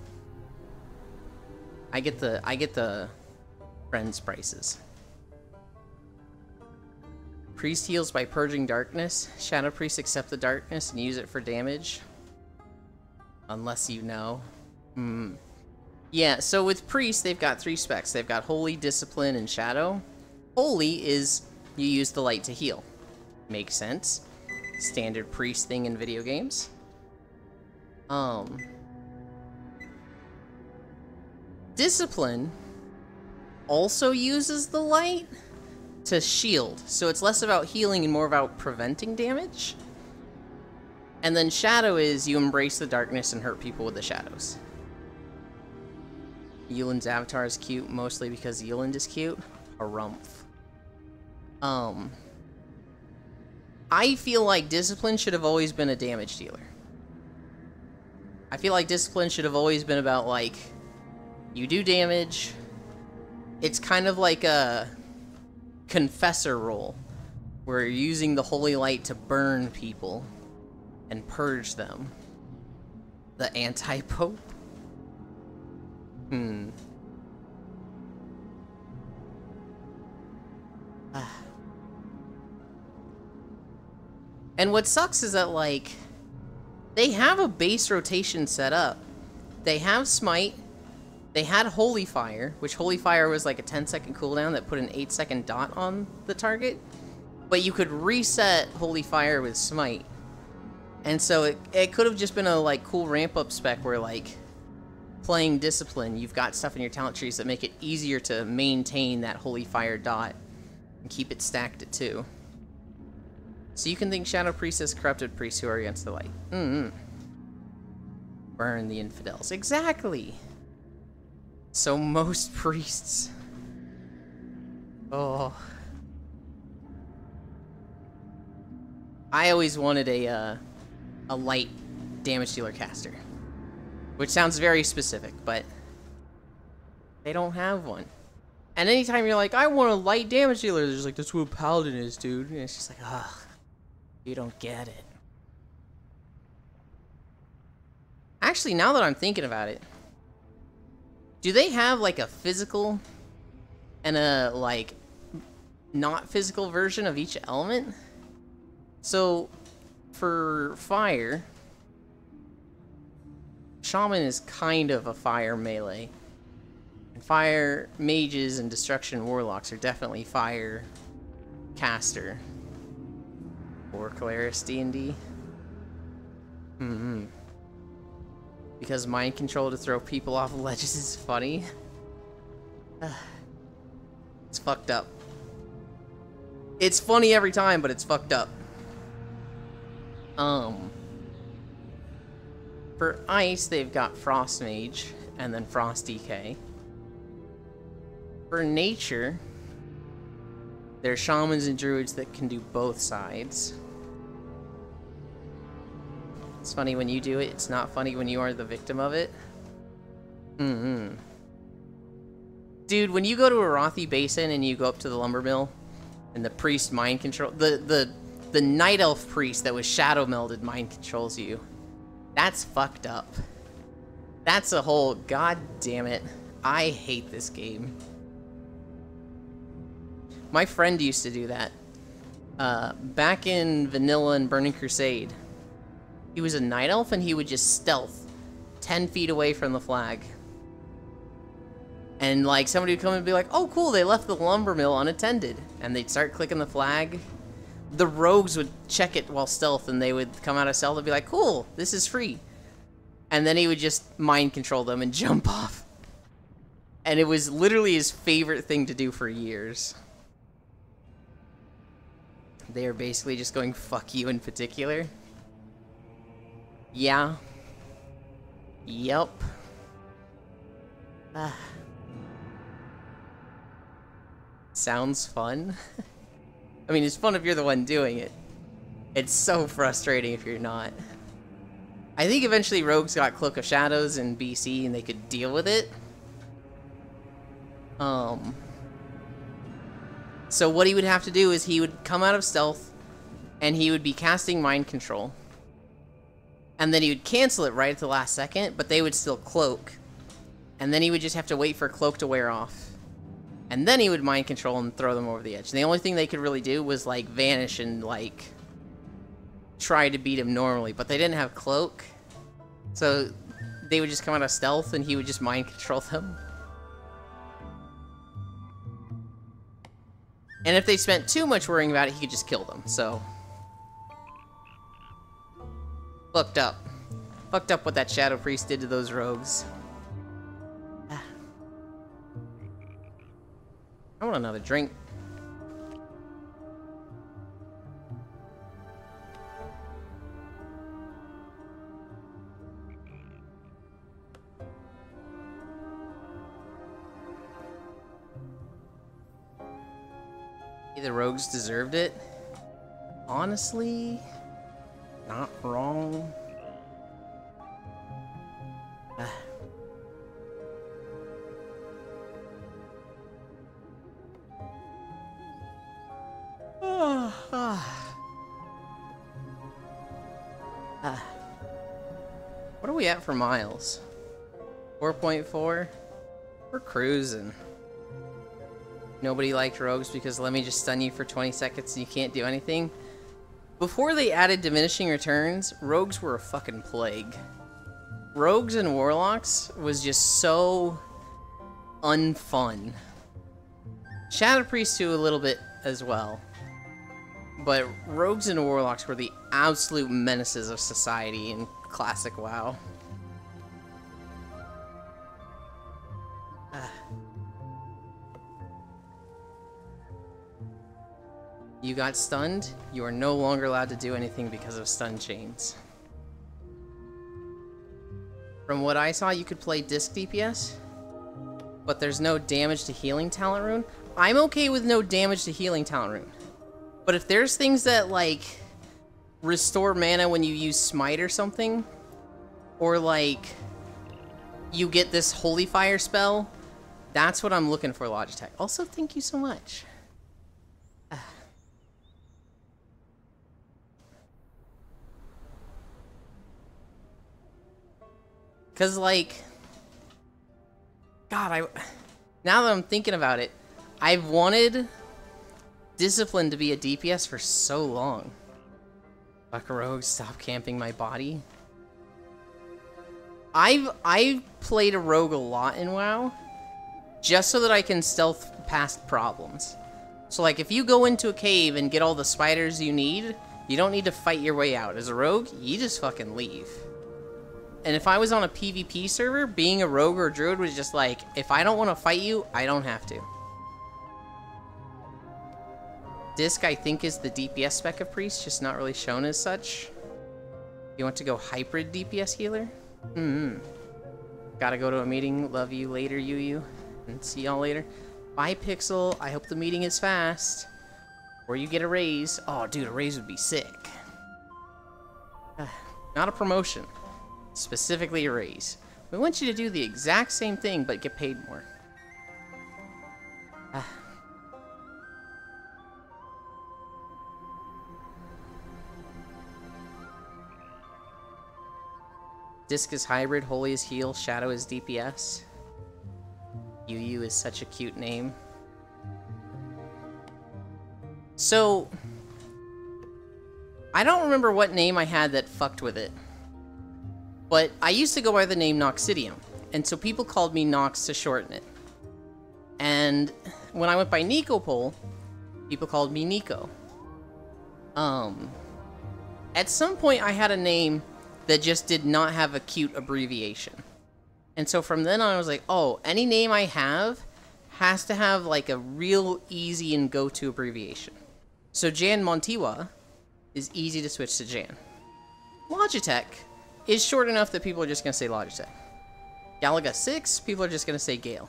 I get the friends prices. Priest heals by purging darkness. Shadow Priest accept the darkness and use it for damage. Unless you know. Yeah, so with Priest, they've got 3 specs. They've got Holy, Discipline, and Shadow. Holy is you use the light to heal. Makes sense. Standard Priest thing in video games. Discipline also uses the light to shield, so it's less about healing and more about preventing damage. And then Shadow is you embrace the darkness and hurt people with the shadows. Yulin's avatar is cute, mostly because Yulin is cute. Harumph. I feel like Discipline should have always been a damage dealer. I feel like Discipline should have always been about, like, you do damage. It's kind of like a Confessor role, where you're using the Holy Light to burn people and purge them. The anti-pope? And what sucks is that, like, they have a base rotation set up. They have Smite. They had Holy Fire, which Holy Fire was like a 10-second cooldown that put an 8-second dot on the target. But you could reset Holy Fire with Smite. And so it could have just been a, like, cool ramp-up spec where, like, playing Discipline, you've got stuff in your talent trees that make it easier to maintain that Holy Fire dot and keep it stacked at 2. So you can think Shadow Priest as corrupted priests who are against the light. Burn the infidels. Exactly! So most priests... Oh. I always wanted a light damage dealer caster. Which sounds very specific, but... they don't have one. And anytime you're like, I want a light damage dealer, they're just like, that's what a paladin is, dude. And it's just like, ugh. You don't get it. Actually, now that I'm thinking about it, do they have, like, a physical and a, like, not physical version of each element? So, for fire, Shaman is kind of a fire melee. And fire mages and destruction warlocks are definitely fire caster. Or Calaris D&D. Because mind control to throw people off ledges is funny. It's fucked up. It's funny every time, but it's fucked up. For ice, they've got Frost Mage and then Frost DK. For nature, there's shamans and druids that can do both sides. It's funny when you do it, it's not funny when you are the victim of it. Dude, when you go to Arathi Basin and you go up to the lumber mill, and the priest mind control... The night elf priest that was shadow melded mind controls you. That's fucked up. That's a whole... God damn it. I hate this game. My friend used to do that. Back in Vanilla and Burning Crusade. He was a night elf and he would just stealth 10 feet away from the flag. And, like, somebody would come and be like, oh, cool, they left the lumber mill unattended. And they'd start clicking the flag. the rogues would check it while stealth, and they would come out of stealth and be like, cool, this is free. And then he would just mind control them and jump off. And it was literally his favorite thing to do for years. They are basically just going, fuck you in particular. Yeah. Yep. Sounds fun. I mean, it's fun if you're the one doing it. It's so frustrating if you're not. I think eventually rogues got Cloak of Shadows in BC and they could deal with it. So what he would have to do is he would come out of stealth and he would be casting mind control. And then he would cancel it right at the last second, but they would still cloak. And then he would just have to wait for cloak to wear off. And then he would mind control and throw them over the edge. And the only thing they could really do was, like, vanish and, like, try to beat him normally. But they didn't have cloak. So they would just come out of stealth and he would just mind control them. And if they spent too much worrying about it, he could just kill them, so... Fucked up. Fucked up what that Shadow Priest did to those rogues. I want another drink. The rogues deserved it. Honestly, not wrong. What are we at for miles? 4.4? We're cruising. Nobody liked rogues because let me just stun you for 20 seconds and you can't do anything. Before they added diminishing returns, rogues were a fucking plague. Rogues and warlocks was just so unfun. Shadow Priest too a little bit as well. But rogues and warlocks were the absolute menaces of society in classic WoW. You got stunned, you are no longer allowed to do anything because of stun chains. From what I saw, you could play disc DPS, but there's no damage to healing talent rune. I'm okay with no damage to healing talent rune. But if there's things that, like, restore mana when you use smite or something, or, like, you get this holy fire spell, that's what I'm looking for, Logitech. Also, thank you so much. Because, like, God, now that I'm thinking about it, I've wanted Discipline to be a DPS for so long. Fuck rogue, stop camping my body. I've played a rogue a lot in WoW, just so that I can stealth past problems. So, like, if you go into a cave and get all the spiders you need, you don't need to fight your way out. As a rogue, you just fucking leave. And if I was on a PvP server, being a rogue or a druid was just like, if I don't want to fight you, I don't have to. Disc, I think, is the DPS spec of Priest, just not really shown as such. You want to go hybrid DPS healer? Gotta go to a meeting. Love you later, Yu. And see y'all later. Bye, Pixel. I hope the meeting is fast. Or you get a raise. Oh, dude, a raise would be sick. Not a promotion. Specifically a raise. We want you to do the exact same thing, but get paid more. Disc is hybrid, Holy is heal, Shadow is DPS. Yu is such a cute name. So, I don't remember what name I had that fucked with it. But I used to go by the name Noxidium, and so people called me Nox to shorten it. And when I went by Nikopol, people called me Nico. At some point I had a name that just did not have a cute abbreviation. And so from then on I was like, oh, any name I have has to have like a real easy and go-to abbreviation. So Jan Montiwa is easy to switch to Jan. Logitech is short enough that people are just going to say Logitech. Galaga 6, people are just going to say Gale.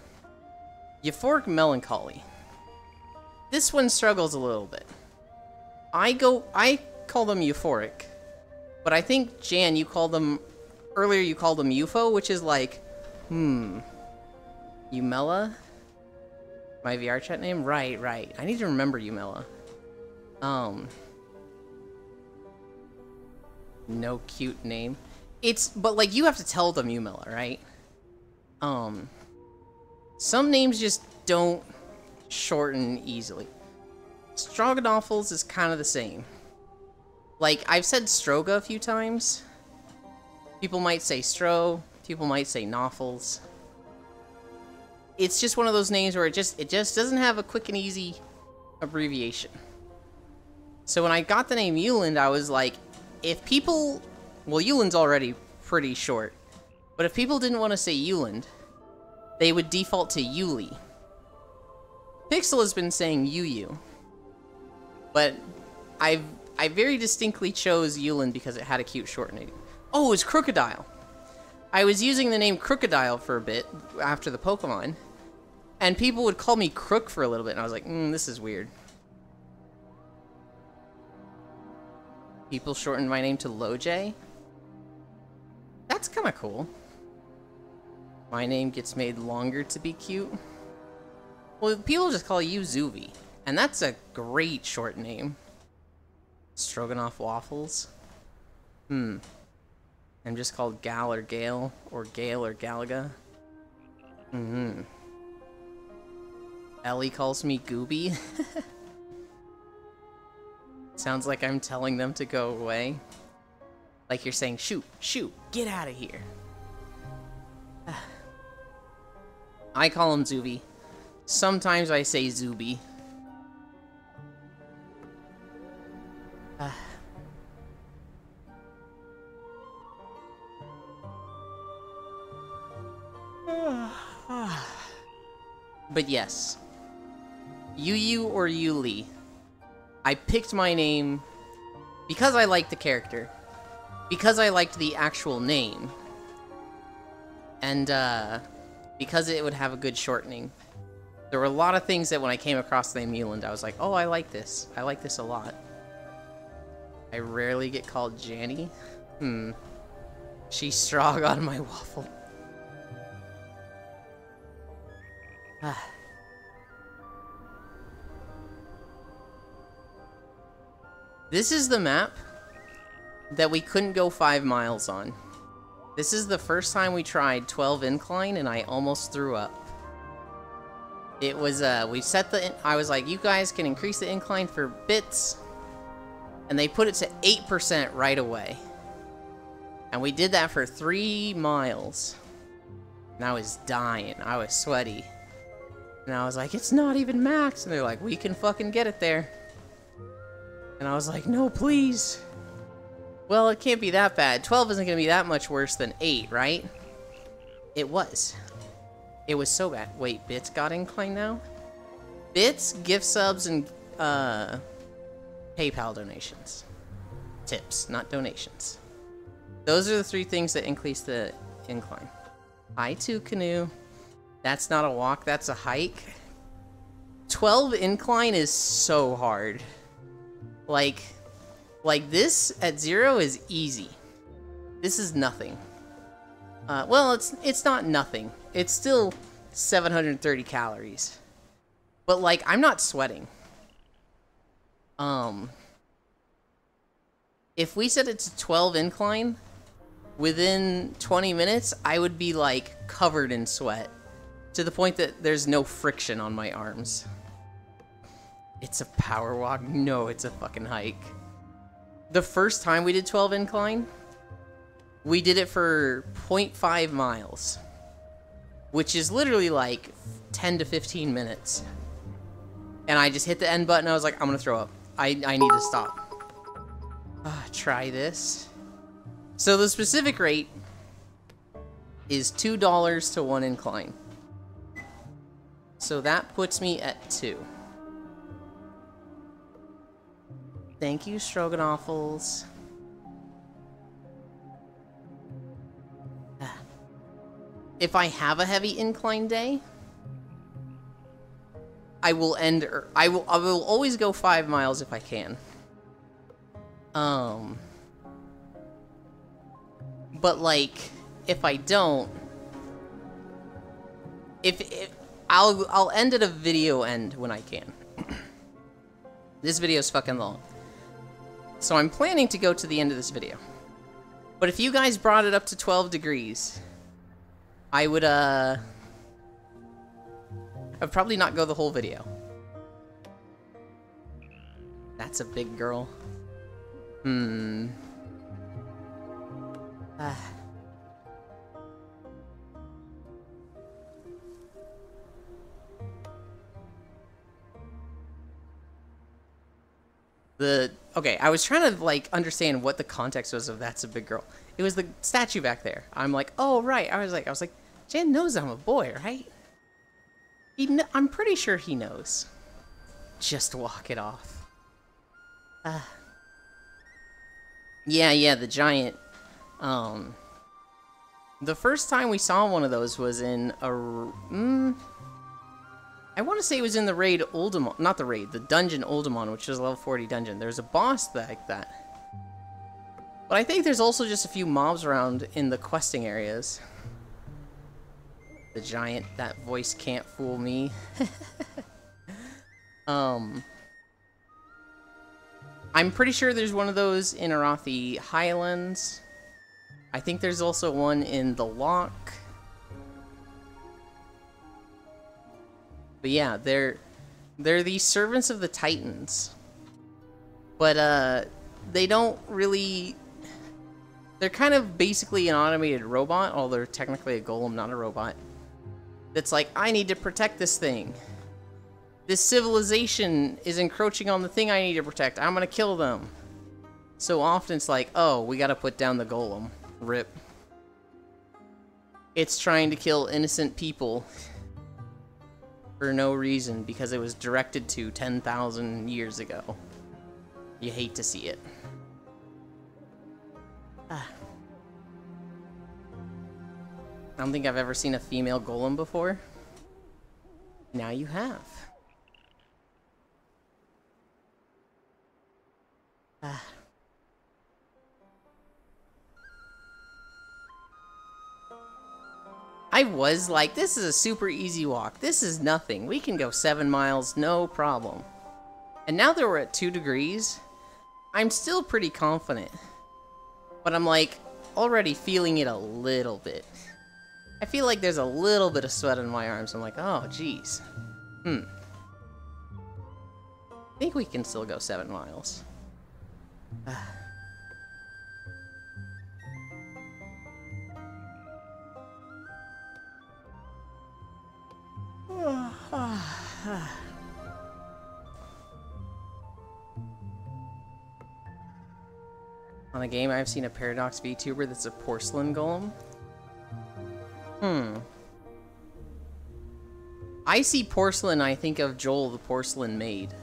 Euphoric Melancholy. This one struggles a little bit. I call them Euphoric, but I think, Jan, you called them, earlier you called them UFO, which is like, Umela? My VR chat name? Right. I need to remember Umela. No cute name. But like, you have to tell them Umela, right? Some names just don't shorten easily. Stroganoffles is kind of the same. Like, I've said Stroga a few times. People might say Stro, people might say Noffles. It's just one of those names where it just doesn't have a quick and easy abbreviation. So when I got the name Yuland, I was like, if people... Well, Yuland's already pretty short. But if people didn't want to say Yuland, they would default to Yuli. Pixel has been saying Yu. But I very distinctly chose Yuland because it had a cute shortening. Oh, it was Crocodile. I was using the name Crocodile for a bit after the Pokemon. And people would call me Crook for a little bit. And I was like, this is weird. People shortened my name to Loj. That's kind of cool. My name gets made longer to be cute. Well, people just call you Zuvi. And that's a great short name. Stroganoff Waffles. I'm just called Gal or Gale, or Gale or Galaga. Ellie calls me Gooby. Sounds like I'm telling them to go away. Like you're saying, shoot, get out of here. I call him Zuby. Sometimes I say Zuby. But yes. Yu or Yuli. I picked my name because I liked the character. Because I liked the actual name. And, because it would have a good shortening. There were a lot of things that when I came across the name Yuland, I was like, oh, I like this. I like this a lot. I rarely get called Janny. She's strong on my waffle. This is the map that we couldn't go 5 miles on. This is the first time we tried 12 incline and I almost threw up. It was, we set the, I was like, you guys can increase the incline for bits. And they put it to 8% right away. And we did that for 3 miles. And I was dying. I was sweaty. And I was like, it's not even max. And they're like, we can fucking get it there. And I was like, no, please. Well, it can't be that bad. 12 isn't going to be that much worse than 8, right? It was. It was so bad. Wait, Bits got incline now? Bits, gift subs, and PayPal donations. Tips, not donations. Those are the 3 things that increase the incline. Hi, too, Canoe. That's not a walk, that's a hike. 12 incline is so hard. Like this at 0 is easy. This is nothing. Well, it's not nothing. It's still 730 calories. But like, I'm not sweating. If we set it to 12 incline, within 20 minutes, I would be like covered in sweat. To the point that there's no friction on my arms. It's a power walk? No, it's a fucking hike. The first time we did 12 incline, we did it for 0.5 miles. Which is literally like 10 to 15 minutes. And I just hit the end button, I was like, I'm gonna throw up. I need to stop. try this. So the specific rate is $2 to 1 incline. So that puts me at 2. Thank you, Stroganoffles. If I have a heavy incline day, I will I will always go 5 miles if I can. But like, if I don't, if I'll end at a video end when I can. This video is fucking long. So I'm planning to go to the end of this video. But if you guys brought it up to 12 degrees, I would I'd probably not go the whole video. That's a big girl. Okay, I was trying to like understand what the context was of "That's a Big Girl." It was the statue back there. I'm like, oh right. I was like, Jan knows I'm a boy, right? I'm pretty sure he knows. Just walk it off. Yeah, the giant. The first time we saw one of those was in a. I want to say it was in the raid Uldaman, not the raid, the dungeon Uldaman, which is a level 40 dungeon. There's a boss like that. But I think there's also just a few mobs around in the questing areas. The giant, that voice can't fool me. I'm pretty sure there's one of those in Arathi Highlands. I think there's also one in the Loch. But yeah, they're the servants of the Titans. But they don't really. They're kind of basically an automated robot, although they're technically a golem, not a robot. That's like, I need to protect this thing. This civilization is encroaching on the thing I need to protect. I'm gonna kill them. So often it's like, oh, we gotta put down the golem. Rip. It's trying to kill innocent people for no reason because it was directed to 10,000 years ago. You hate to see it. I don't think I've ever seen a female golem before. Now you have. I was like, this is a super easy walk. This is nothing. We can go 7 miles, no problem. And now that we're at 2 degrees, I'm still pretty confident. But I'm like, already feeling it a little bit. I feel like there's a little bit of sweat on my arms. I'm like, oh, geez. I think we can still go 7 miles. On a game, I've seen a Paradox VTuber that's a porcelain golem. I see porcelain, I think of Joel the Porcelain Maid.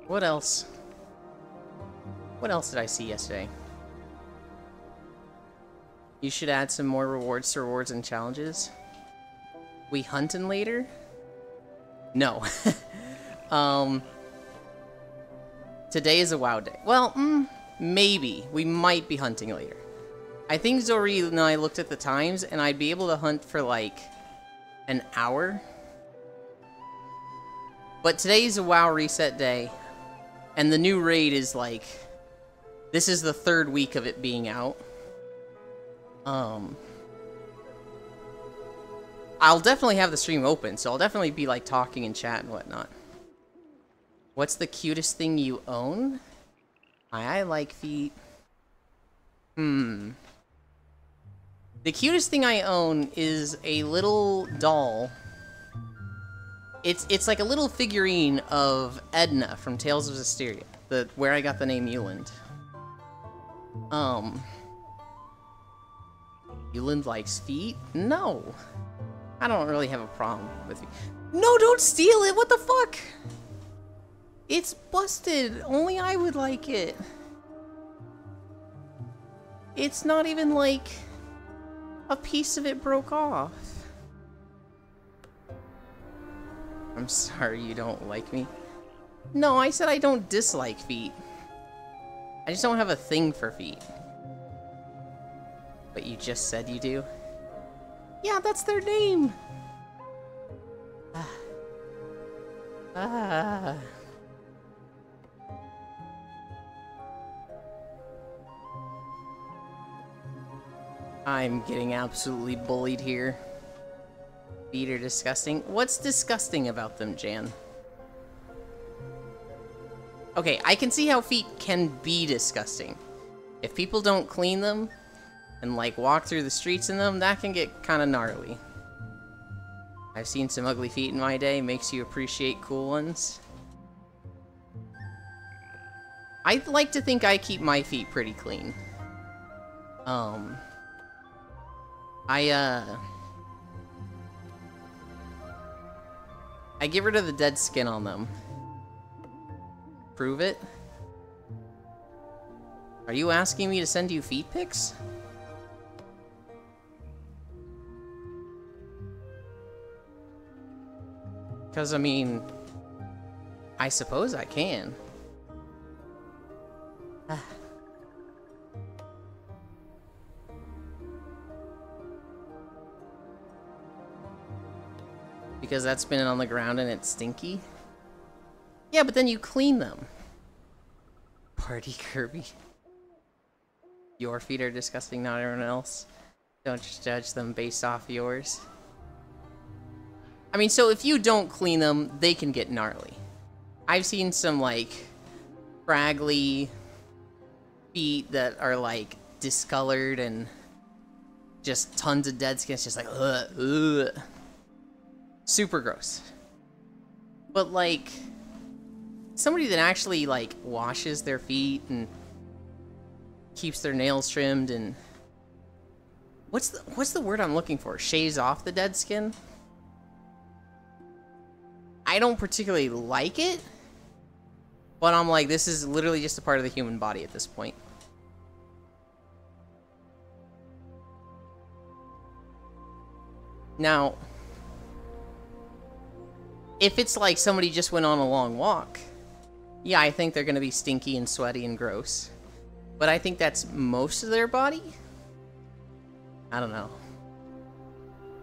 What else? What else did I see yesterday? You should add some more rewards to rewards and challenges. We hunting later? No. Today is a WoW day. Well, maybe. We might be hunting later. I think Zori and I looked at the times, and I'd be able to hunt for, like, an hour. But today's a WoW reset day, and the new raid is, like... This is the 3rd week of it being out. I'll definitely have the stream open, so I'll definitely be, like, talking and chat and whatnot. What's the cutest thing you own? I like feet. Did The cutest thing I own is a little doll. It's like a little figurine of Edna from Tales of Zestiria, where I got the name Euland. Euland likes feet? No. I don't really have a problem with feet. No, don't steal it! What the fuck? It's busted. Only I would like it. It's not even like a piece of it broke off. I'm sorry you don't like me. No, I said I don't dislike feet. I just don't have a thing for feet. But you just said you do? Yeah, that's their name. I'm getting absolutely bullied here. Feet are disgusting. What's disgusting about them, Jan? Okay, I can see how feet can be disgusting. If people don't clean them and like walk through the streets in them, that can get kind of gnarly. I've seen some ugly feet in my day. Makes you appreciate cool ones. I like to think I keep my feet pretty clean. I get rid of the dead skin on them. Prove it? Are you asking me to send you feet pics? Because, I mean, I suppose I can. Because that's been on the ground and it's stinky? Yeah, but then you clean them. Party Kirby. Your feet are disgusting, not everyone else. Don't just judge them based off yours. I mean, so if you don't clean them, they can get gnarly. I've seen some, like, scraggly feet that are, like, discolored and just tons of dead skin. It's just like, ugh, ugh. Super gross. But, like, somebody that actually, like, washes their feet and keeps their nails trimmed and... What's the word I'm looking for? Shaves off the dead skin? I don't particularly like it, but I'm like, this is literally just a part of the human body at this point. Now, if it's like somebody just went on a long walk, yeah, I think they're going to be stinky and sweaty and gross. But I think that's most of their body? I don't know.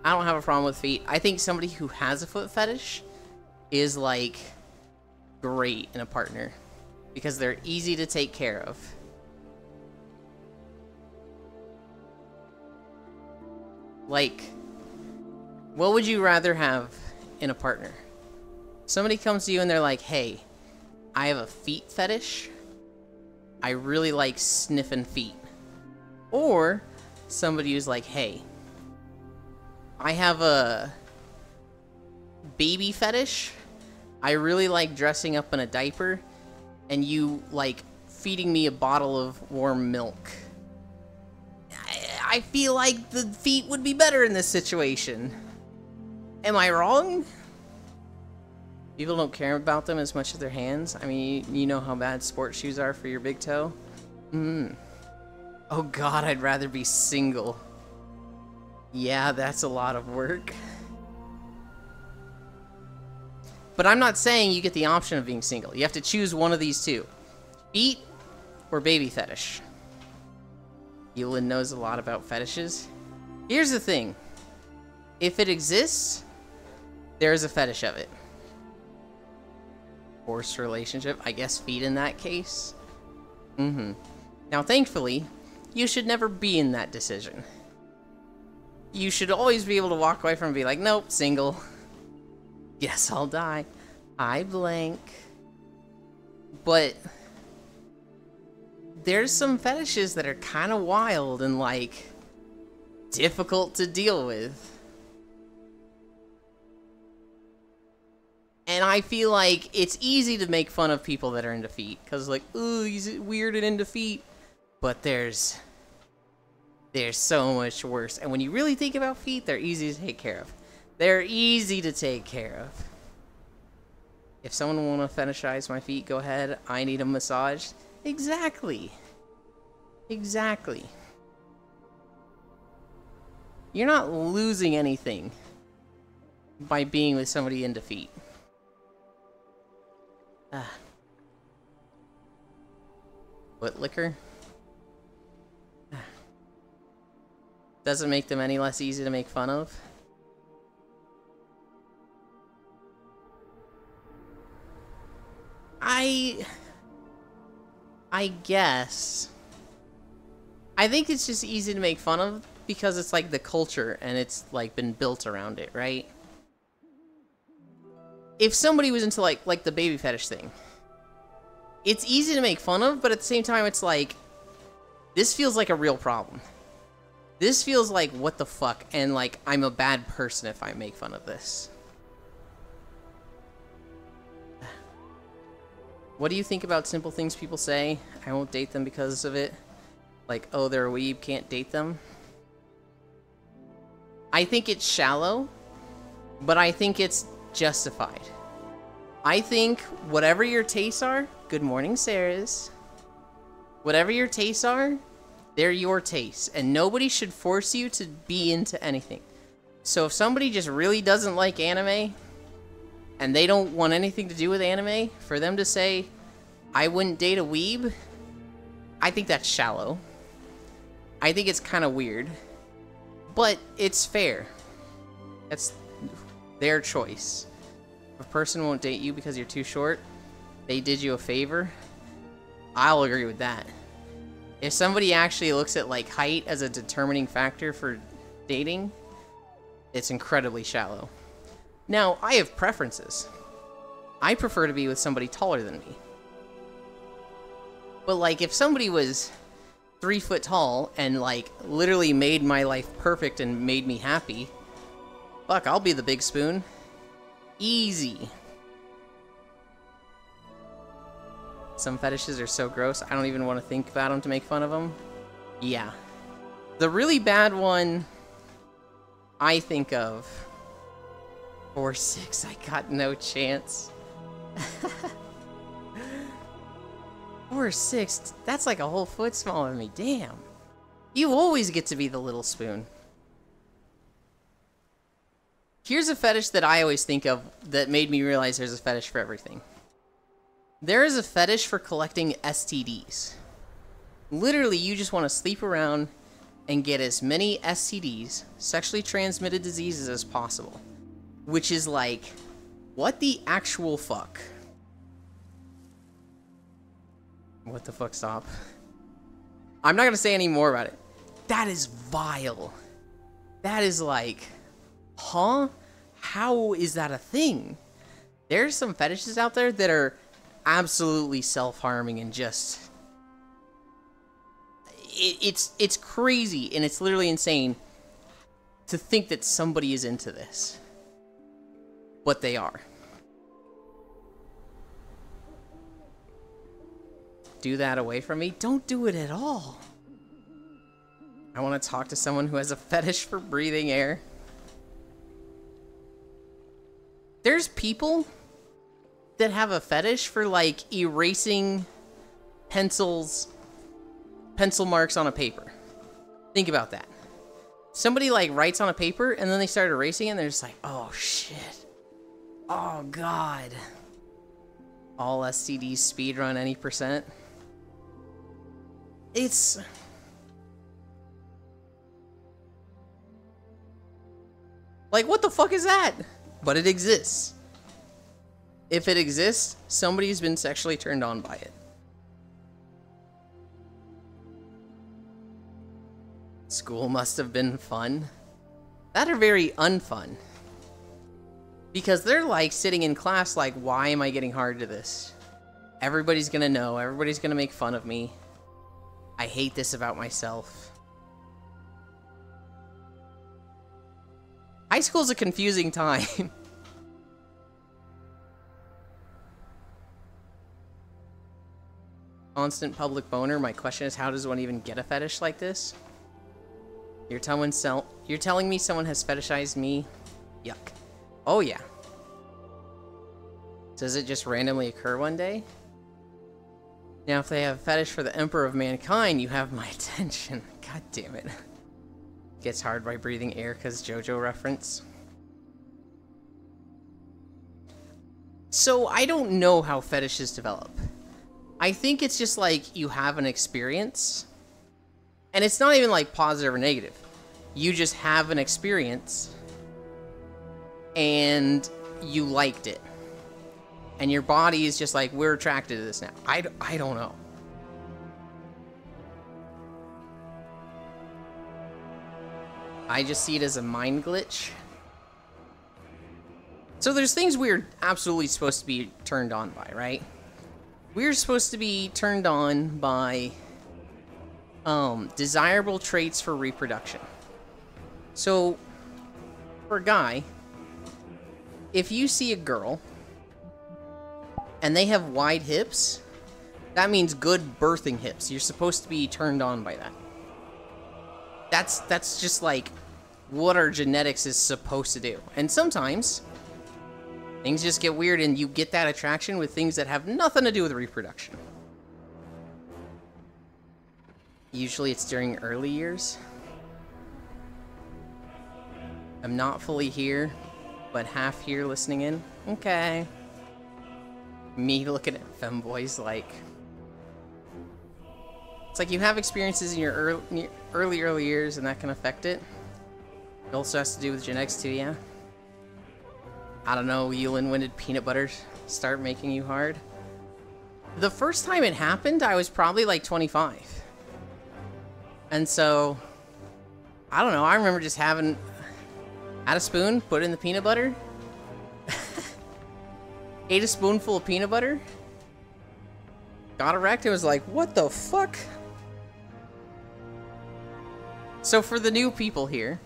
I don't have a problem with feet. I think somebody who has a foot fetish is, like, great in a partner. Because they're easy to take care of. Like, what would you rather have in a partner? Somebody comes to you and they're like, hey, I have a feet fetish. I really like sniffing feet. Or somebody who's like, hey, I have a baby fetish. I really like dressing up in a diaper and you like feeding me a bottle of warm milk. I feel like the feet would be better in this situation. Am I wrong? People don't care about them as much as their hands. I mean, you know how bad sports shoes are for your big toe? Oh god, I'd rather be single. Yeah, that's a lot of work. But I'm not saying you get the option of being single. You have to choose one of these two. Feet or baby fetish. Euland knows a lot about fetishes. Here's the thing. If it exists, there's a fetish of it. Forced relationship, I guess feet in that case. Now, thankfully, you should never be in that decision. You should always be able to walk away from it and be like, nope, single. Guess I'll die. I blank. But there's some fetishes that are kind of wild and like difficult to deal with. And I feel like it's easy to make fun of people that are into feet, because like, ooh, he's weird and into feet. But there's so much worse. And when you really think about feet, they're easy to take care of. They're easy to take care of. If someone want to fetishize my feet, go ahead. I need a massage. Exactly. Exactly. You're not losing anything by being with somebody into feet. Foot liquor? Doesn't make them any less easy to make fun of. I guess. I think it's just easy to make fun of because it's like the culture and it's like been built around it, right? If somebody was into like the baby fetish thing, it's easy to make fun of, but at the same time it's like, this feels like a real problem. This feels like, what the fuck, and like, I'm a bad person if I make fun of this. What do you think about simple things people say? I won't date them because of it. Like, oh, they're a weeb, can't date them. I think it's shallow, but I think it's justified. I think whatever your tastes are, good morning, Sarah's. Whatever your tastes are, they're your tastes, and nobody should force you to be into anything. So if somebody just really doesn't like anime, and they don't want anything to do with anime, for them to say, I wouldn't date a weeb, I think that's shallow. I think it's kind of weird. But it's fair. That's their choice. If a person won't date you because you're too short, they did you a favor, I'll agree with that. If somebody actually looks at like height as a determining factor for dating, it's incredibly shallow. Now, I have preferences. I prefer to be with somebody taller than me. But like, if somebody was 3 foot tall and like literally made my life perfect and made me happy, fuck, I'll be the big spoon. Easy. Some fetishes are so gross, I don't even want to think about them to make fun of them. Yeah. The really bad one I think of... 4'6", I got no chance. 4'6", that's like a whole foot smaller than me, damn. You always get to be the little spoon. Here's a fetish that I always think of that made me realize there's a fetish for everything. There is a fetish for collecting STDs. Literally, you just want to sleep around and get as many STDs, sexually transmitted diseases, as possible. Which is like, what the actual fuck? What the fuck, stop. I'm not gonna say any more about it. That is vile. That is like, huh? How is that a thing? There's some fetishes out there that are absolutely self-harming and just... It's crazy, and it's literally insane to think that somebody is into this. But they are. Do that away from me? Don't do it at all. I want to talk to someone who has a fetish for breathing air. There's people that have a fetish for like erasing pencil marks on a paper. Think about that. Somebody like writes on a paper and then they start erasing it and they're just like, oh shit. Oh god. All STDs speedrun any percent. It's... like, what the fuck is that? But it exists. If it exists, somebody's been sexually turned on by it. School must have been fun. That are very unfun. Because they're like sitting in class like, why am I getting hard to this? Everybody's gonna know. Everybody's gonna make fun of me. I hate this about myself. High school's a confusing time. Constant public boner. My question is, how does one even get a fetish like this? You're telling me someone has fetishized me? Yuck. Oh yeah. Does it just randomly occur one day? Now, if they have a fetish for the Emperor of Mankind, you have my attention. God damn it. Gets hard by breathing air because JoJo reference. So, I don't know how fetishes develop. I think it's just like you have an experience. And it's not even like positive or negative. You just have an experience. And you liked it. And your body is just like, we're attracted to this now. I don't know. I just see it as a mind glitch. So there's things we're absolutely supposed to be turned on by, right? We're supposed to be turned on by desirable traits for reproduction. So, for a guy, if you see a girl and they have wide hips, that means good birthing hips. You're supposed to be turned on by that. That's just like what our genetics is supposed to do. And sometimes things just get weird and you get that attraction with things that have nothing to do with reproduction. Usually it's during early years. I'm not fully here, but half here listening in. Okay. Me looking at femboys like... It's like you have experiences in your early years and that can affect it. It also has to do with genetics too, yeah? I don't know, Yulin, when did peanut butter start making you hard? The first time it happened, I was probably like 25. And so, I don't know, I remember just had a spoon, put it in the peanut butter, ate a spoonful of peanut butter, got erect, and was like, what the fuck? So for the new people here,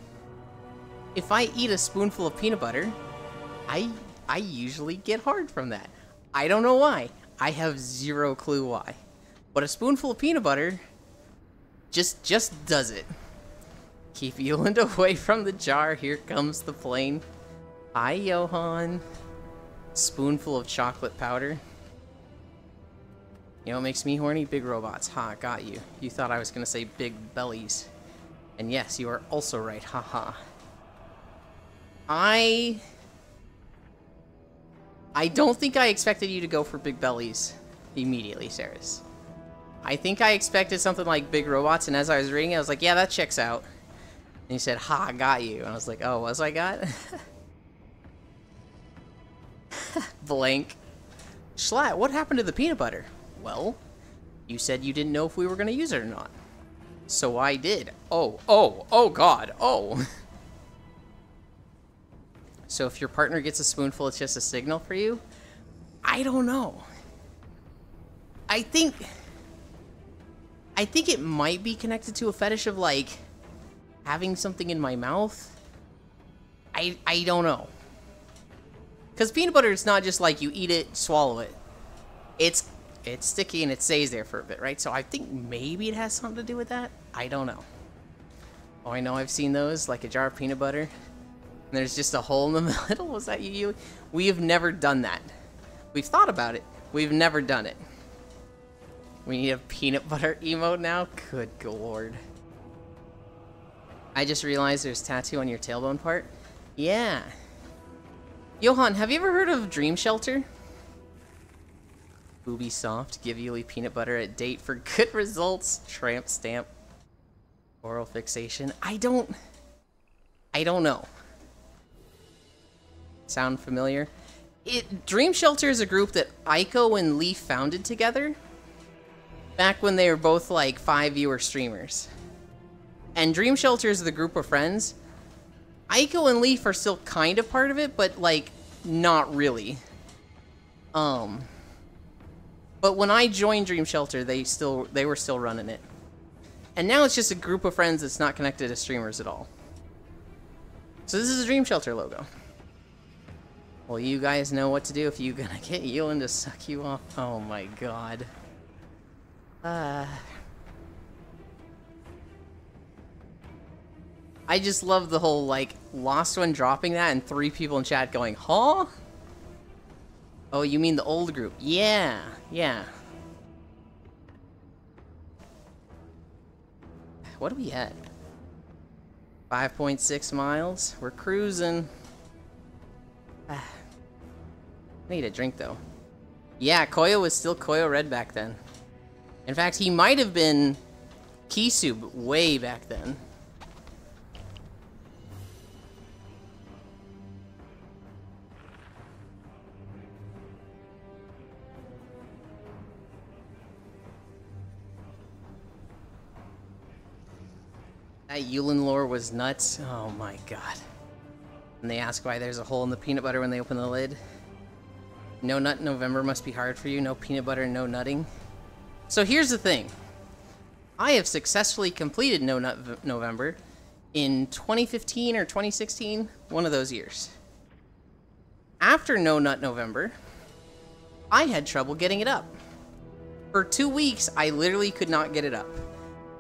if I eat a spoonful of peanut butter, I usually get hard from that. I don't know why. I have zero clue why. But a spoonful of peanut butter just does it. Keep Yuland away from the jar. Here comes the plane. Hi, Johan. Spoonful of chocolate powder. You know what makes me horny? Big robots. Ha, got you. You thought I was gonna say big bellies. And yes, you are also right. Haha. I don't think I expected you to go for big bellies immediately, Saris. I think I expected something like big robots, and as I was reading it, I was like, yeah, that checks out. And he said, ha, got you. And I was like, oh, was I got? Blank. Schlatt, what happened to the peanut butter? Well, you said you didn't know if we were going to use it or not. So I did. Oh, God, oh. So if your partner gets a spoonful, it's just a signal for you? I don't know. I think it might be connected to a fetish of, like, having something in my mouth. I don't know. Because peanut butter is not just like you eat it, swallow it. It's sticky and it stays there for a bit, right? So I think maybe it has something to do with that. I don't know. Oh, I know I've seen those, like a jar of peanut butter. And there's just a hole in the middle. Was that you? We have never done that. We've thought about it. We've never done it. We need a peanut butter emote now? Good lord. I just realized there's tattoo on your tailbone part. Yeah. Johan, have you ever heard of Dream Shelter? Ubisoft, give Yuli peanut butter at date for good results. Tramp stamp. Oral fixation. I don't know. Sound familiar? Dream Shelter is a group that Aiko and Leaf founded together back when they were both like 5-viewer streamers. And Dream Shelter is the group of friends. Aiko and Leaf are still kind of part of it, but like not really. But when I joined Dream Shelter, they were still running it. And now it's just a group of friends that's not connected to streamers at all. So this is a Dream Shelter logo. Well, you guys know what to do if you're gonna get Yulin to suck you off. Oh my god. I just love the whole, like, Lost One dropping that and 3 people in chat going, huh? Oh, you mean the old group? Yeah, yeah. What are we at? 5.6 miles? We're cruising. I need a drink, though. Yeah, Koyo was still Koyo Red back then. In fact, he might have been Kisu way back then. That Yulin lore was nuts. Oh my god. And they ask why there's a hole in the peanut butter when they open the lid. No Nut November must be hard for you. No peanut butter, no nutting. So here's the thing. I have successfully completed No Nut November in 2015 or 2016, one of those years. After No Nut November, I had trouble getting it up. For 2 weeks, I literally could not get it up.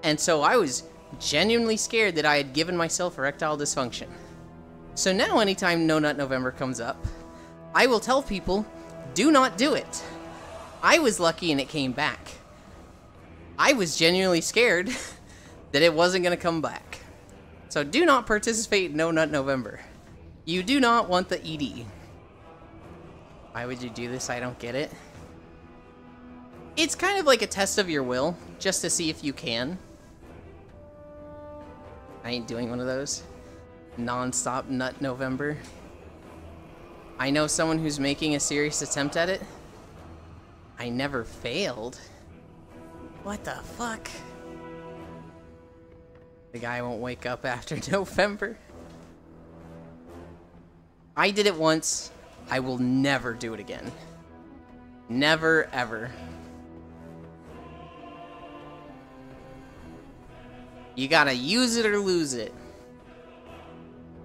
And so I was genuinely scared that I had given myself erectile dysfunction. So now anytime No Nut November comes up, I will tell people, do not do it. I was lucky and it came back. I was genuinely scared that it wasn't going to come back. So do not participate in No Nut November. You do not want the ED. Why would you do this? I don't get it. It's kind of like a test of your will, just to see if you can. I ain't doing one of those. Non-stop Nut November. I know someone who's making a serious attempt at it. I never failed. What the fuck? The guy won't wake up after November. I did it once. I will never do it again. Never, ever. You gotta use it or lose it.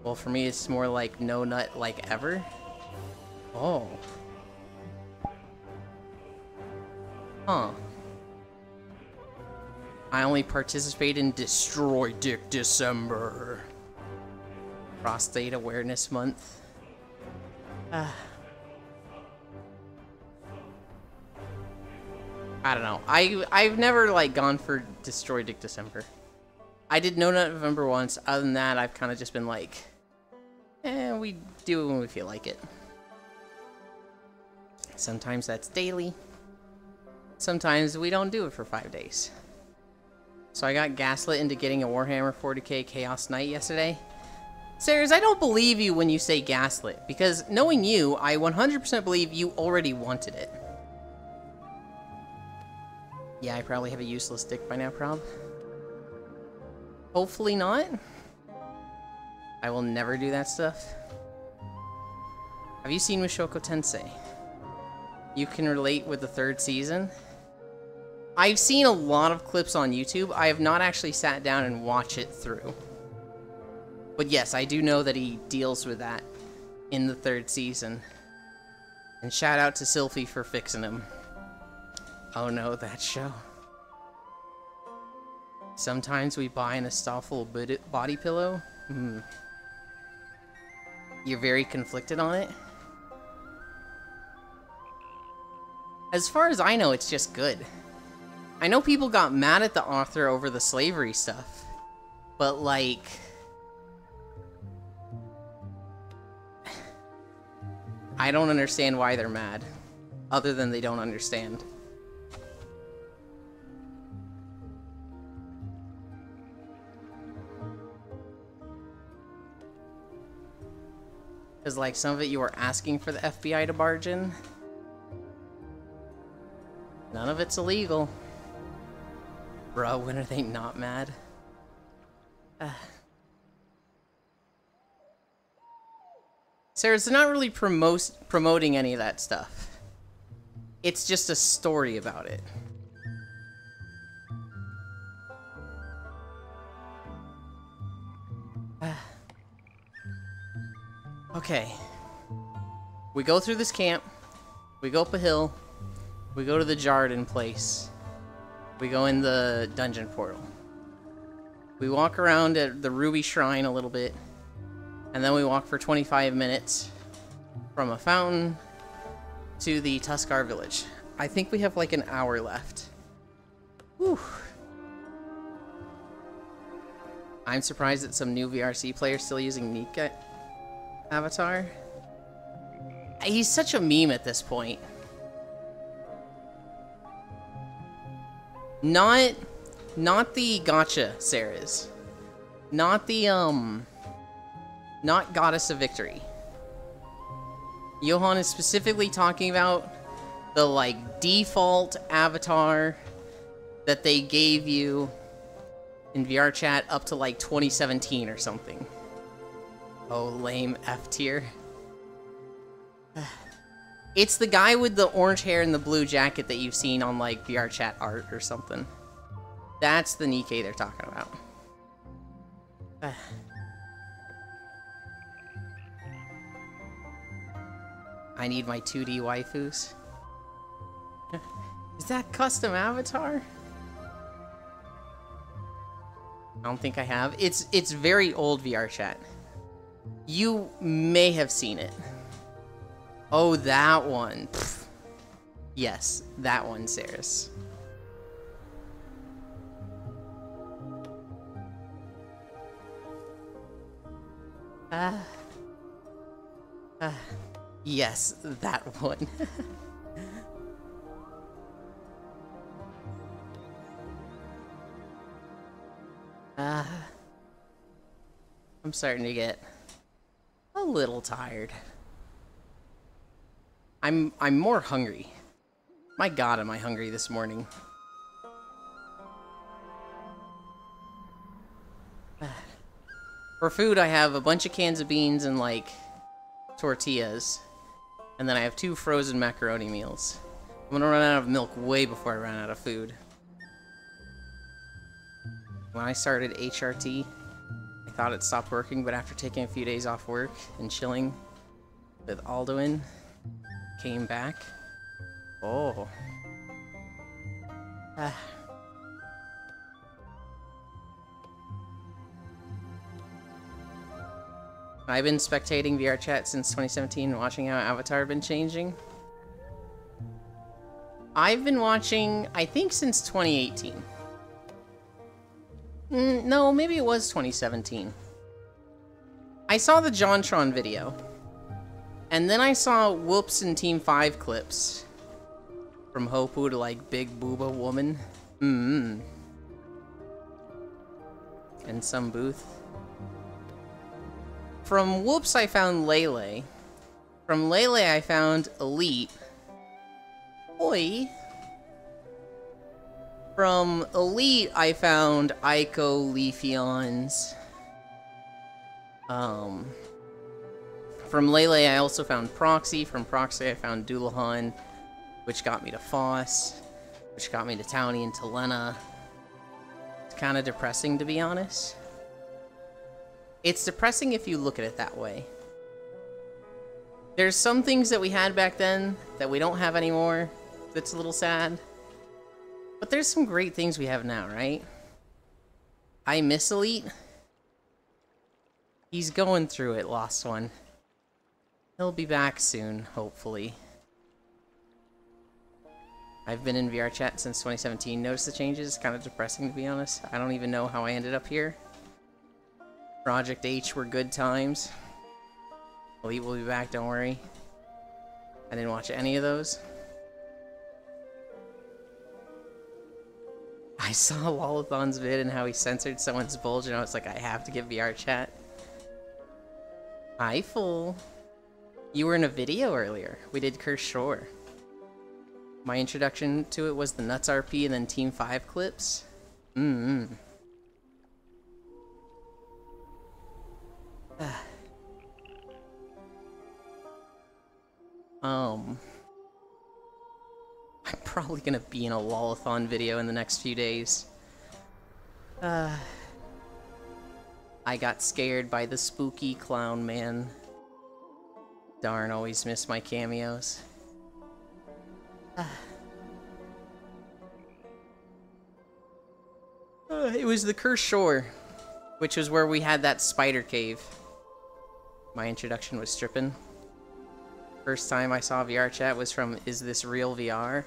Well, for me, it's more like no nut like ever. Oh. Huh. I only participate in Destroy Dick December. Prostate Awareness Month. I don't know. I've never, like, gone for Destroy Dick December. I did No Nut November once. Other than that, I've kind of just been like, we do it when we feel like it. Sometimes that's daily. Sometimes we don't do it for 5 days. So I got gaslit into getting a Warhammer 40k Chaos Knight yesterday. Sarahs, I don't believe you when you say gaslit, because knowing you, I 100% believe you already wanted it. Yeah, I probably have a useless dick by now, prob. Hopefully not. I will never do that stuff. Have you seen Mushoku Tensei? You can relate with the 3rd season? I've seen a lot of clips on YouTube. I have not actually sat down and watched it through. But yes, I do know that he deals with that in the 3rd season. And shout out to Sylphie for fixing him. Oh no, that show. Sometimes we buy an Astolfo body pillow. You're very conflicted on it. As far as I know, it's just good. I know people got mad at the author over the slavery stuff, but like, I don't understand why they're mad, other than they don't understand. Because, like, some of it you were asking for the FBI to barge in. None of it's illegal. Bro, when are they not mad? Sarah's not really promoting any of that stuff. It's just a story about it. Okay. We go through this camp. We go up a hill. We go to the Jarden place. We go in the dungeon portal. We walk around at the Ruby Shrine a little bit. And then we walk for 25 minutes from a fountain to the Tuskar village. I think we have like an hour left. Whew. I'm surprised that some new VRC players still using Nika avatar. He's such a meme at this point. Not the Gotcha Sarahs. Not the, not Goddess of Victory. Johan is specifically talking about the, like, default avatar that they gave you in VR chat up to, like, 2017 or something. Oh, lame F tier. It's the guy with the orange hair and the blue jacket that you've seen on, like, VR chat art or something. That's the Nikkei they're talking about. I need my 2D waifus. Is that custom avatar? I don't think I have. It's very old VR chat. You may have seen it. Oh, that one. Pfft. Yes, that one, Saris. Yes, that one. I'm starting to get a little tired. I'm more hungry. My God, am I hungry this morning. For food, I have a bunch of cans of beans and, like, tortillas. And then I have 2 frozen macaroni meals. I'm gonna run out of milk way before I run out of food. When I started HRT, I thought it stopped working, but after taking a few days off work and chilling with Alduin, came back. Oh. I've been spectating VR chat since 2017 and watching how Avatar have been changing. I've been watching, I think, since 2018. No, maybe it was 2017. I saw the JonTron video. And then I saw Whoops and Team 5 clips. From Hopu to, like, Big Booba Woman. And some booth. From Whoops, I found Lele. From Lele, I found Elite. Oi. From Elite, I found Aiko Leafeons. From Lele, I also found Proxy. From Proxy, I found Doulahan, which got me to Foss, which got me to Townie and Telena. It's kind of depressing, to be honest. It's depressing if you look at it that way. There's some things that we had back then that we don't have anymore. That's a little sad. But there's some great things we have now, right? I miss Elite. He's going through it, Lost One. He'll be back soon, hopefully. I've been in VR chat since 2017. Notice the changes? It's kind of depressing, to be honest. I don't even know how I ended up here. Project H were good times. Elite will be back, don't worry. I didn't watch any of those. I saw Lolathon's vid and how he censored someone's bulge, and I was like, I have to get VR chat. Hi, fool. You were in a video earlier. We did Curse Shore. My introduction to it was the Nuts RP and then Team 5 clips. I'm probably gonna be in a Lolathon video in the next few days. I got scared by the spooky clown man. Darn, always miss my cameos. It was the Cursed Shore, which was where we had that spider cave. My introduction was stripping. First time I saw VR chat was from Is This Real VR?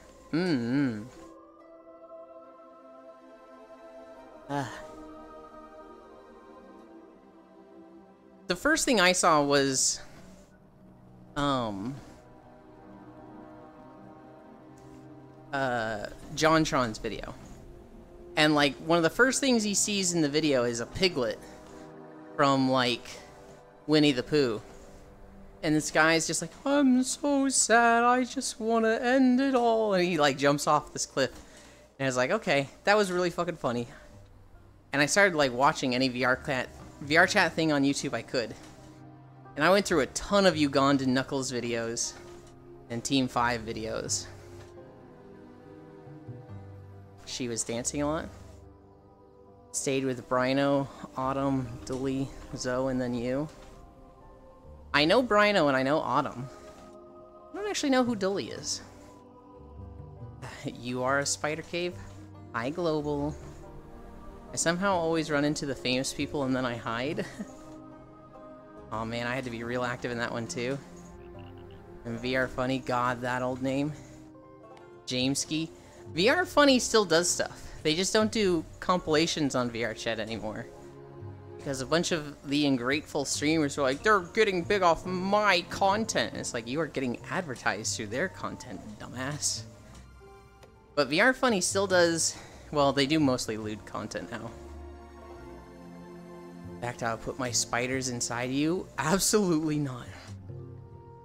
The first thing I saw was JonTron's video. And like one of the first things he sees in the video is a piglet from like Winnie the Pooh. And this guy's just like, I'm so sad, I just want to end it all. And he like jumps off this cliff. And I was like, okay, that was really fucking funny. And I started like watching any VR chat thing on YouTube I could. And I went through a ton of Ugandan Knuckles videos and Team 5 videos. She was dancing a lot. Stayed with Brino, Autumn, Dilly, Zoe, and then you. I know Brino and I know Autumn. I don't actually know who Dilly is. You are a spider cave? Hi, Global. I somehow always run into the famous people and then I hide. Oh man, I had to be real active in that one too. And VR Funny, God, that old name. Jameski. VR Funny still does stuff. They just don't do compilations on VR chat anymore. Because a bunch of the ungrateful streamers are like, they're getting big off my content. And it's like, you are getting advertised through their content, dumbass. But VR Funny still does, well, they do mostly lewd content now. In fact, I'll put my spiders inside you? Absolutely not.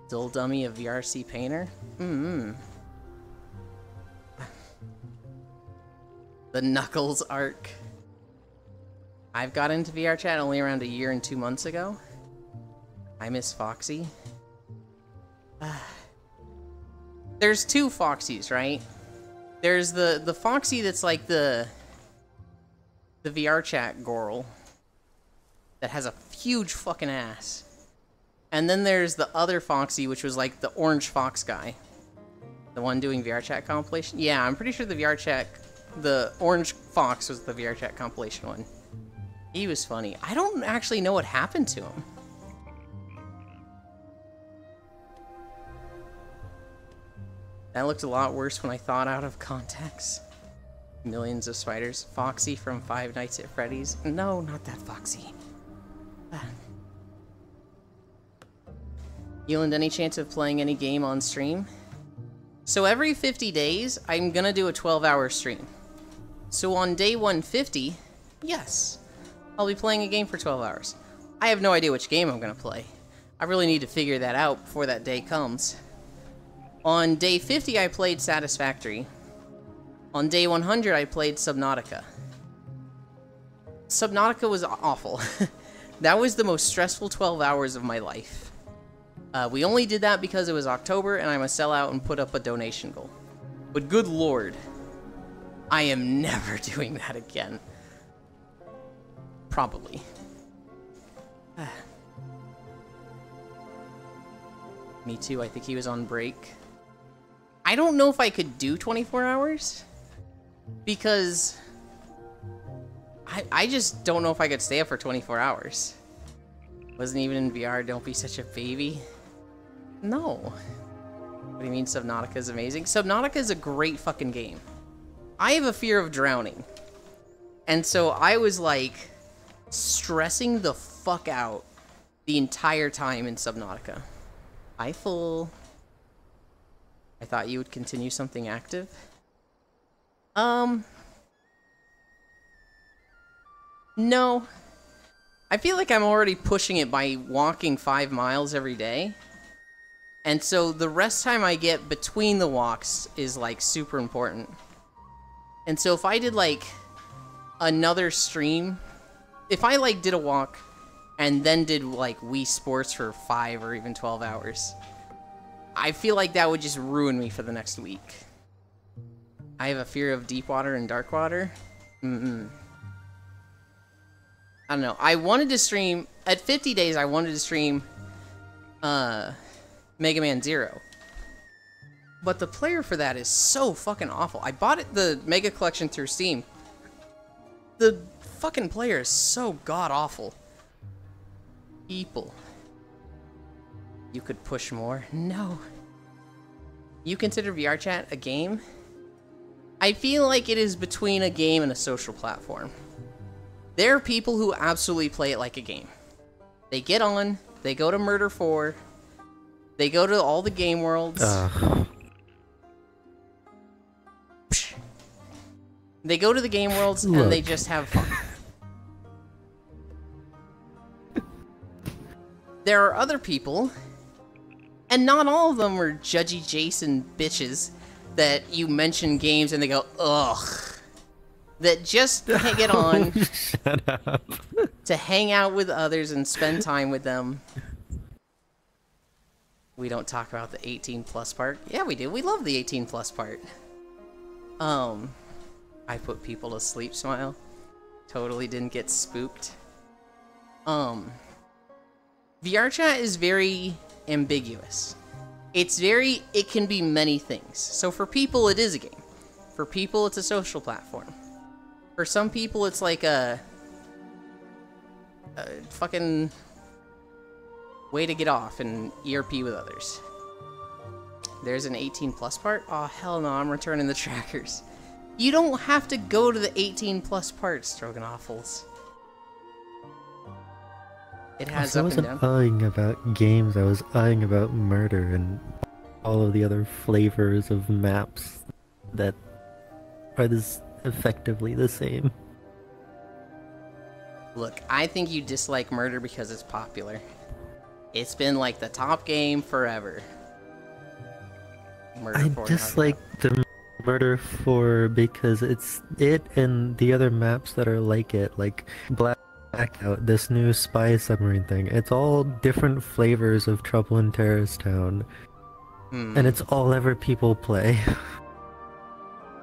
Dull dummy of VRC Painter? The Knuckles arc. I've got into VR chat only around a year and 2 months ago. I miss Foxy. There's two Foxies, right? There's the Foxy that's like the VR chat girl that has a huge fucking ass. And then there's the other Foxy, which was like the orange fox guy. The one doing VR chat compilation. Yeah, I'm pretty sure the orange fox was the VR chat compilation one. He was funny. I don't actually know what happened to him. That looked a lot worse when I thought out of context. Millions of spiders. Foxy from Five Nights at Freddy's. No, not that Foxy. Yulin, any chance of playing any game on stream? So every 50 days, I'm gonna do a 12-hour stream. So on day 150, yes, I'll be playing a game for 12 hours. I have no idea which game I'm gonna play. I really need to figure that out before that day comes. On day 50, I played Satisfactory. On day 100, I played Subnautica. Subnautica was awful. That was the most stressful 12 hours of my life. We only did that because it was October and I'm a sellout and put up a donation goal. But good lord, I am never doing that again. Probably. Me too, I think he was on break. I don't know if I could do 24 hours. Because I just don't know if I could stay up for 24 hours. Wasn't even in VR, don't be such a baby. No. What do you mean Subnautica is amazing? Subnautica is a great fucking game. I have a fear of drowning. And so I was like stressing the fuck out the entire time in Subnautica. Hi, Full. I thought you would continue something active. No. I feel like I'm already pushing it by walking 5 miles every day. And so the rest time I get between the walks is like super important. And so if I did like another stream, if I like did a walk and then did like Wii Sports for 5 or even 12 hours, I feel like that would just ruin me for the next week. I have a fear of deep water and dark water. I don't know. I wanted to stream at 50 days. I wanted to stream Mega Man Zero. But the player for that is so fucking awful. I bought it, the Mega Collection, through Steam. The fucking player is so god-awful. People. You could push more? No. You consider VRChat a game? I feel like it is between a game and a social platform. There are people who absolutely play it like a game. They get on, they go to Murder 4, they go to all the game worlds. They go to the game worlds and they just have fun. There are other people, and not all of them are judgy Jason bitches that you mention games and they go, ugh. That just get on Shut up. to hang out with others and spend time with them. We don't talk about the 18 plus part. Yeah, we do. We love the 18 plus part. I put people to sleep, smile. Totally didn't get spooked. VRChat is very ambiguous. It can be many things. So for people, it is a game. For people, it's a social platform. For some people, it's like a fucking way to get off and ERP with others. There's an 18 plus part? Oh, hell no, I'm returning the trackers. You don't have to go to the 18 plus part, Stroganoffles. It has I up and wasn't down. eyeing about games, I was eyeing about murder and all of the other flavors of maps that are this effectively the same. Look, I think you dislike Murder because it's popular. It's been like the top game forever. Murder I 4 dislike the Murder 4 because it's it and the other maps that are like it, like Blackout, this new spy submarine thing. It's all different flavors of Trouble in Terrorist Town. And it's all ever people play.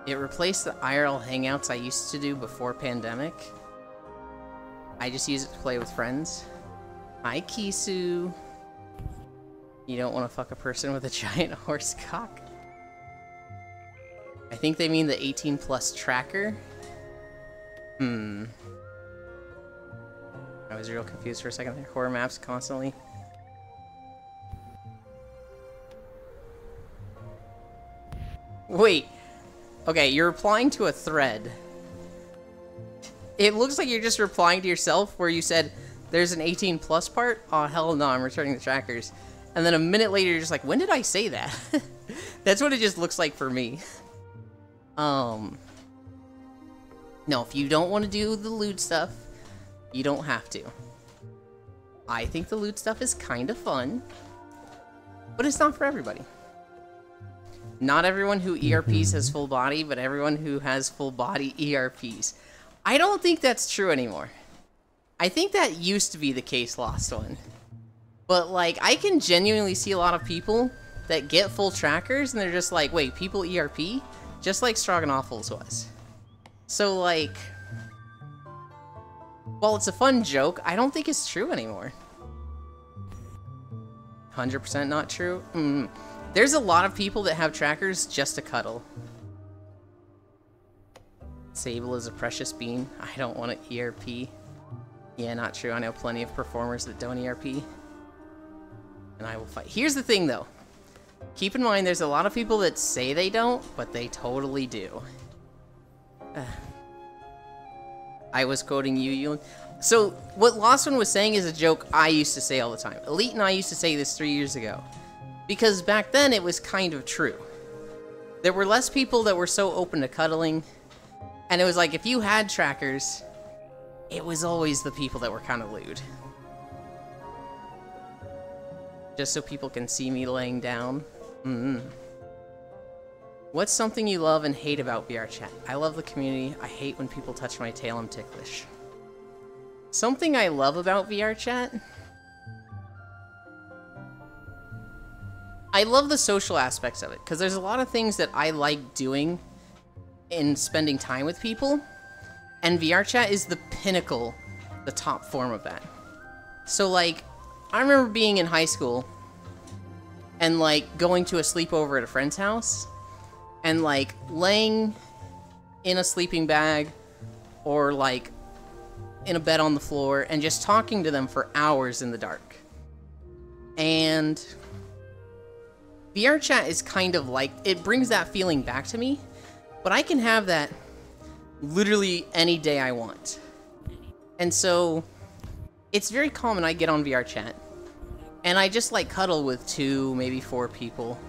It replaced the IRL hangouts I used to do before pandemic. I just use it to play with friends. Hi, Kisu. You don't want to fuck a person with a giant horse cock? I think they mean the 18 plus tracker. I was real confused for a second there. Horror maps constantly. Wait. Okay, you're replying to a thread. It looks like you're just replying to yourself where you said, there's an 18 plus part? Oh, hell no, I'm returning the trackers. And then a minute later, you're just like, when did I say that? That's what it just looks like for me. No, if you don't want to do the loot stuff, you don't have to. I think the loot stuff is kind of fun, but it's not for everybody. Not everyone who ERPs has full body, but everyone who has full body ERPs. I don't think that's true anymore. I think that used to be the case, Lost One. But, like, I can genuinely see a lot of people that get full trackers, and they're just like, wait, people ERP? Just like Stroganoffles was. So, like, while it's a fun joke, I don't think it's true anymore. 100% not true? There's a lot of people that have trackers just to cuddle. Sable is a precious bean. I don't want to ERP. Yeah, not true. I know plenty of performers that don't ERP. And I will fight. Here's the thing, though. Keep in mind, there's a lot of people that say they don't, but they totally do. I was quoting you. So, what Lost One was saying is a joke I used to say all the time. Elite and I used to say this 3 years ago. Because back then, it was kind of true. There were less people that were so open to cuddling. And it was like, if you had trackers, it was always the people that were kind of lewd. Just so people can see me laying down. What's something you love and hate about VRChat? I love the community. I hate when people touch my tail. I'm ticklish. Something I love about VRChat? I love the social aspects of it, because there's a lot of things that I like doing in spending time with people, and VRChat is the pinnacle, the top form of that. So, like, I remember being in high school, and like going to a sleepover at a friend's house and like laying in a sleeping bag or like in a bed on the floor and just talking to them for hours in the dark. And VR chat is kind of like, it brings that feeling back to me, but I can have that literally any day I want. And so it's very common I get on VR chat and I just like cuddle with 2, maybe 4 people.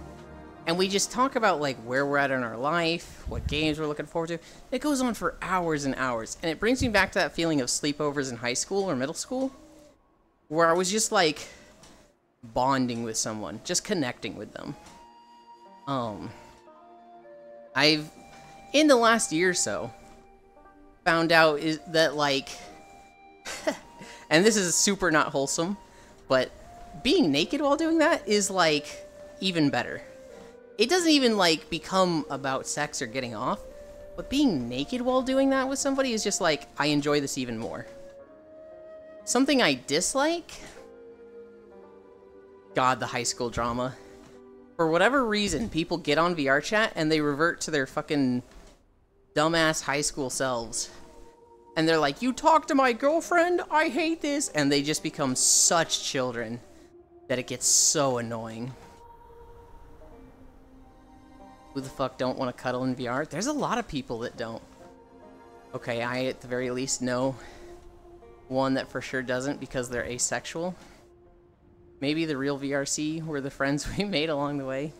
And we just talk about like where we're at in our life, what games we're looking forward to. It goes on for hours and hours. And it brings me back to that feeling of sleepovers in high school or middle school, where I was just like bonding with someone, just connecting with them. I've, in the last year or so, found out is that like, and this is super not wholesome, but being naked while doing that is like even better. It doesn't even like become about sex or getting off, but being naked while doing that with somebody is just like, I enjoy this even more. Something I dislike? God, the high school drama. For whatever reason, people get on VR chat and they revert to their fucking dumbass high school selves. And they're like, you talk to my girlfriend? I hate this. And they just become such children that it gets so annoying. Who the fuck don't want to cuddle in VR? There's a lot of people that don't. Okay, I at the very least know one that for sure doesn't because they're asexual. Maybe the real VRC were the friends we made along the way.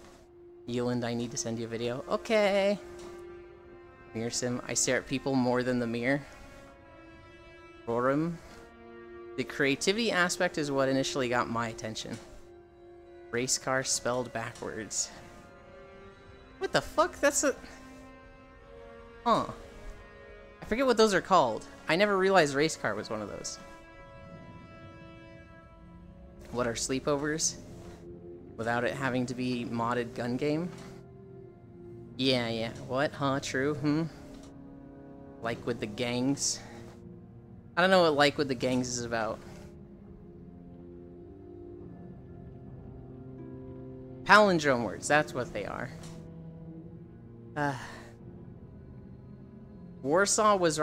Yeland, I need to send you a video. Okay. Mirror sim. I stare at people more than the mirror. Rorum. The creativity aspect is what initially got my attention. Race car spelled backwards. What the fuck? That's a... Huh. I forget what those are called. I never realized race car was one of those. What are sleepovers? Without it having to be modded gun game? Yeah. What? Huh? True? Like with the gangs? I don't know what like with the gangs is about. Palindrome words, that's what they are. Warsaw is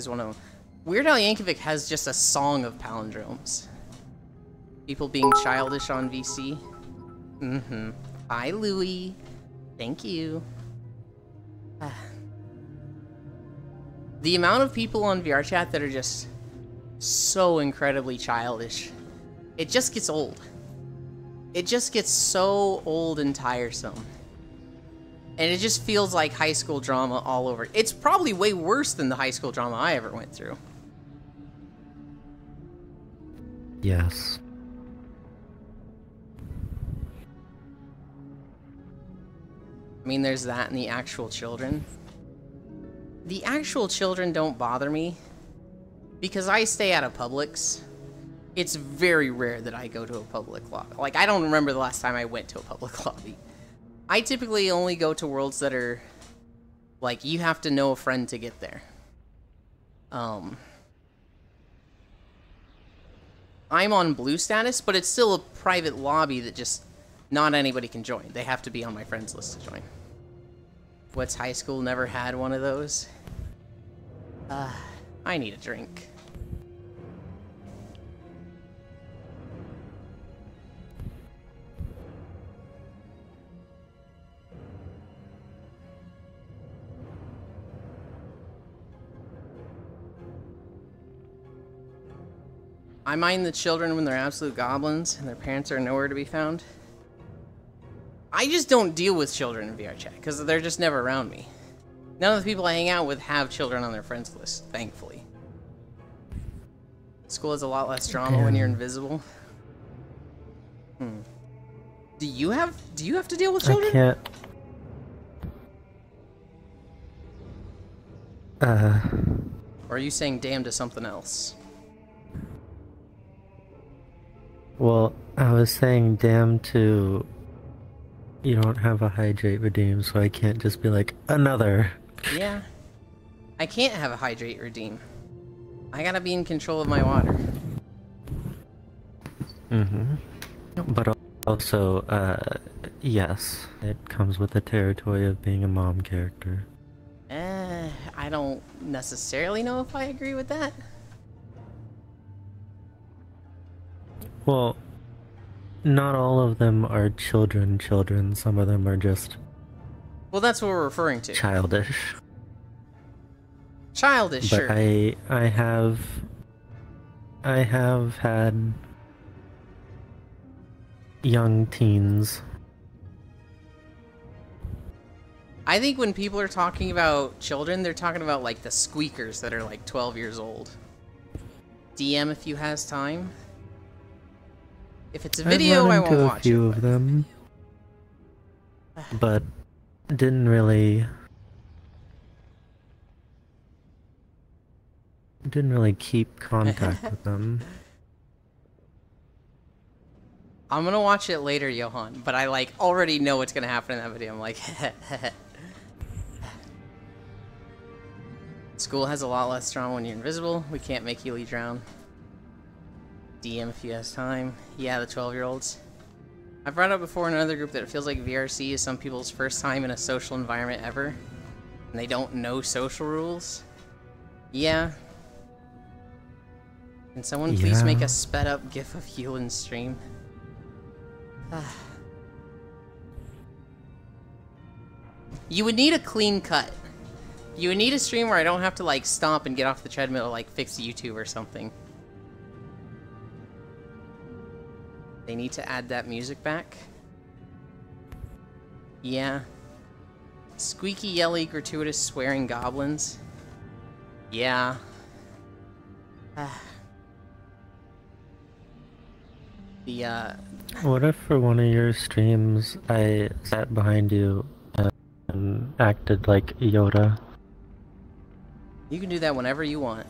one of them. Weird Al Yankovic has just a song of palindromes. People being childish on VC. Hi, Louie. Thank you. The amount of people on VR chat that are just so incredibly childish, it just gets old. It just gets so old and tiresome. And it just feels like high school drama all over. It's probably way worse than the high school drama I ever went through. Yes. I mean, there's that and the actual children. The actual children don't bother me because I stay out of Publix. It's very rare that I go to a public lobby. Like, I don't remember the last time I went to a public lobby. I typically only go to worlds that are, like, you have to know a friend to get there. I'm on blue status, but it's still a private lobby that just not anybody can join. They have to be on my friends list to join. What's high school? Never had one of those. I need a drink. I mind the children when they're absolute goblins and their parents are nowhere to be found. I just don't deal with children in VR chat because they're just never around me. None of the people I hang out with have children on their friends list, thankfully. School has a lot less drama when you're invisible. Do you have to deal with children? I can't. Or are you saying damn to something else? Well, I was saying damn to... You don't have a hydrate redeem, so I can't just be like, another. Yeah. I can't have a hydrate redeem. I gotta be in control of my water. But Also, yes, it comes with the territory of being a mom character. I don't necessarily know if I agree with that. Well, not all of them are children. Some of them are just Well, that's what we're referring to. childish. Childish, But sure. I have had young teens. I think when people are talking about children, they're talking about like the squeakers that are like 12 years old. DM if you has time. If it's a video, I I've won't run into a watch few it. of them, but didn't really keep contact with them. I'm gonna watch it later, Johan, but I like already know what's gonna happen in that video. I'm like, school has a lot less drama when you're invisible. We can't make Healy drown. DM if you has time. Yeah, the 12-year-olds. I've brought up before in another group that it feels like VRC is some people's first time in a social environment ever, and they don't know social rules. Yeah. Can someone please make a sped up gif of Hewlin's stream? You would need a clean cut. You would need a stream where I don't have to like stomp and get off the treadmill to like fix YouTube or something. They need to add that music back. Yeah. Squeaky, yelly, gratuitous, swearing goblins. Yeah. What if for one of your streams I sat behind you and acted like Yoda? You can do that whenever you want.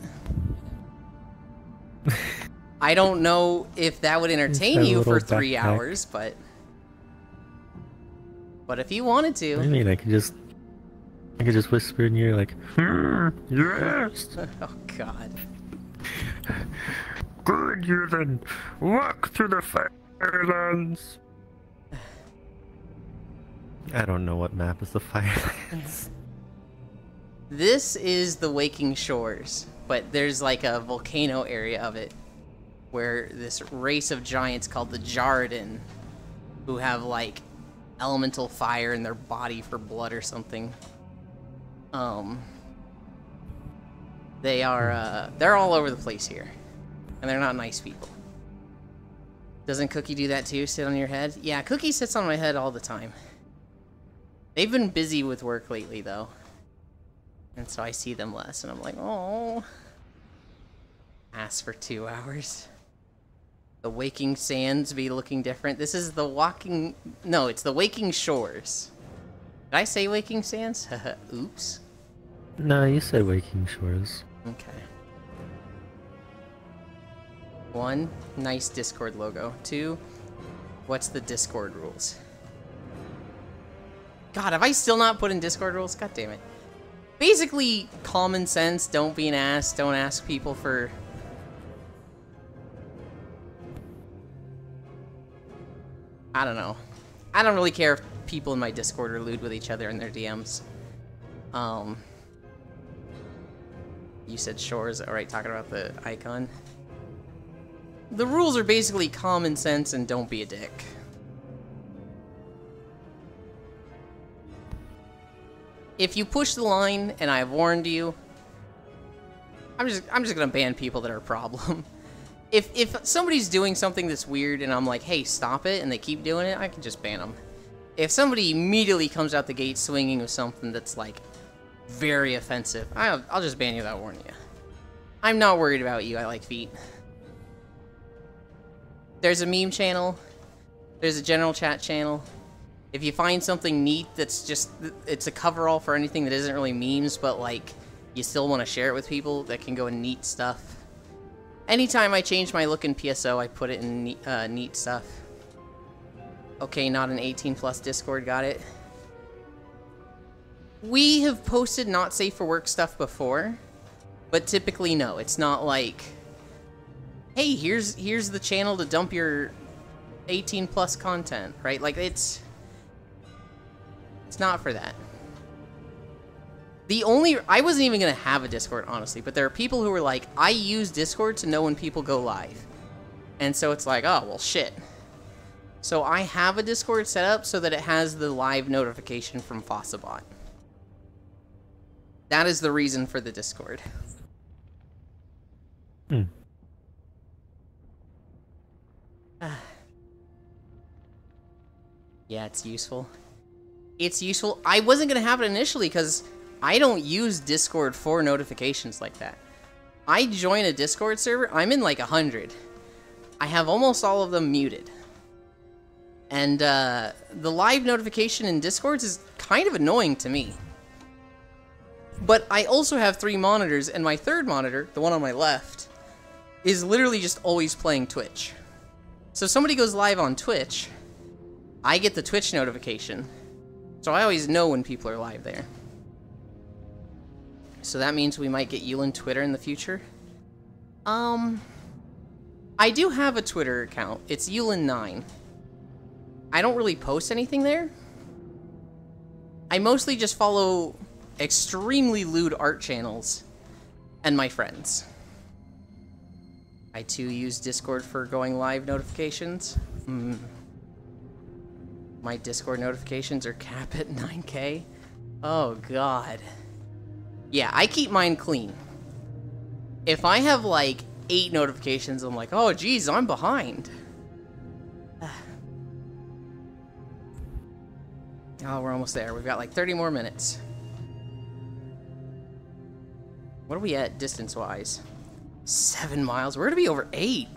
I don't know if that would entertain you for 3 hours, but if you wanted to. I mean, I could just whisper in your ear like, yes. Oh God. Good, you then walk through the Firelands. I don't know what map is the Firelands. This is the Waking Shores, but there's like a volcano area of it where this race of giants called the Jarden, who have like elemental fire in their body for blood or something. They're all over the place here, and they're not nice people. Doesn't Cookie do that too? Sit on your head? Yeah, Cookie sits on my head all the time. They've been busy with work lately, though. And so I see them less, and I'm like, oh. Ask for 2 hours. The Waking Sands be looking different. This is the walking... No, it's the Waking Shores. Did I say Waking Sands? Oops. No, you said Waking Shores. Okay. 1, nice Discord logo. 2, what's the Discord rules? God, have I still not put in Discord rules? God damn it. Basically, common sense, don't be an ass, don't ask people for... I don't know. I don't really care if people in my Discord are lewd with each other in their DMs. You said Shores, alright, talking about the icon. The rules are basically common sense and don't be a dick. If you push the line, and I've warned you, I'm just gonna ban people that are a problem. If somebody's doing something that's weird and I'm like, hey, stop it, and they keep doing it, I can just ban them. If somebody immediately comes out the gate swinging with something that's like very offensive, I'll just ban you without warning you. I'm not worried about you. I like feet. There's a meme channel. There's a general chat channel. If you find something neat that's just, it's a coverall for anything that isn't really memes, but like, you still want to share it with people, that can go in neat stuff. Anytime I change my look in PSO, I put it in neat stuff. Okay, not an 18+ Discord, got it. We have posted not safe for work stuff before, but typically no. It's not like, hey, here's the channel to dump your 18 plus content, right? Like it's not for that. I wasn't even gonna have a Discord, honestly, but there are people who are like, I use Discord to know when people go live. And so it's like, oh, well, shit. So I have a Discord set up so that it has the live notification from Fossabot. That is the reason for the Discord. Yeah, it's useful. It's useful. I wasn't gonna have it initially because I don't use Discord for notifications like that. I join a Discord server, I'm in like 100. I have almost all of them muted. And the live notification in Discords is kind of annoying to me. But I also have 3 monitors, and my third monitor, the one on my left, is literally just always playing Twitch. So if somebody goes live on Twitch, I get the Twitch notification. So I always know when people are live there. So that means we might get Yulin Twitter in the future. I do have a Twitter account. It's Yulin9. I don't really post anything there. I mostly just follow extremely lewd art channels and my friends. I too use Discord for going live notifications. My Discord notifications are capped at 9K. Oh god. Yeah, I keep mine clean. If I have like 8 notifications, I'm like, oh geez, I'm behind. Oh, we're almost there. We've got like 30 more minutes. What are we at distance-wise? 7 miles. We're gonna be over 8.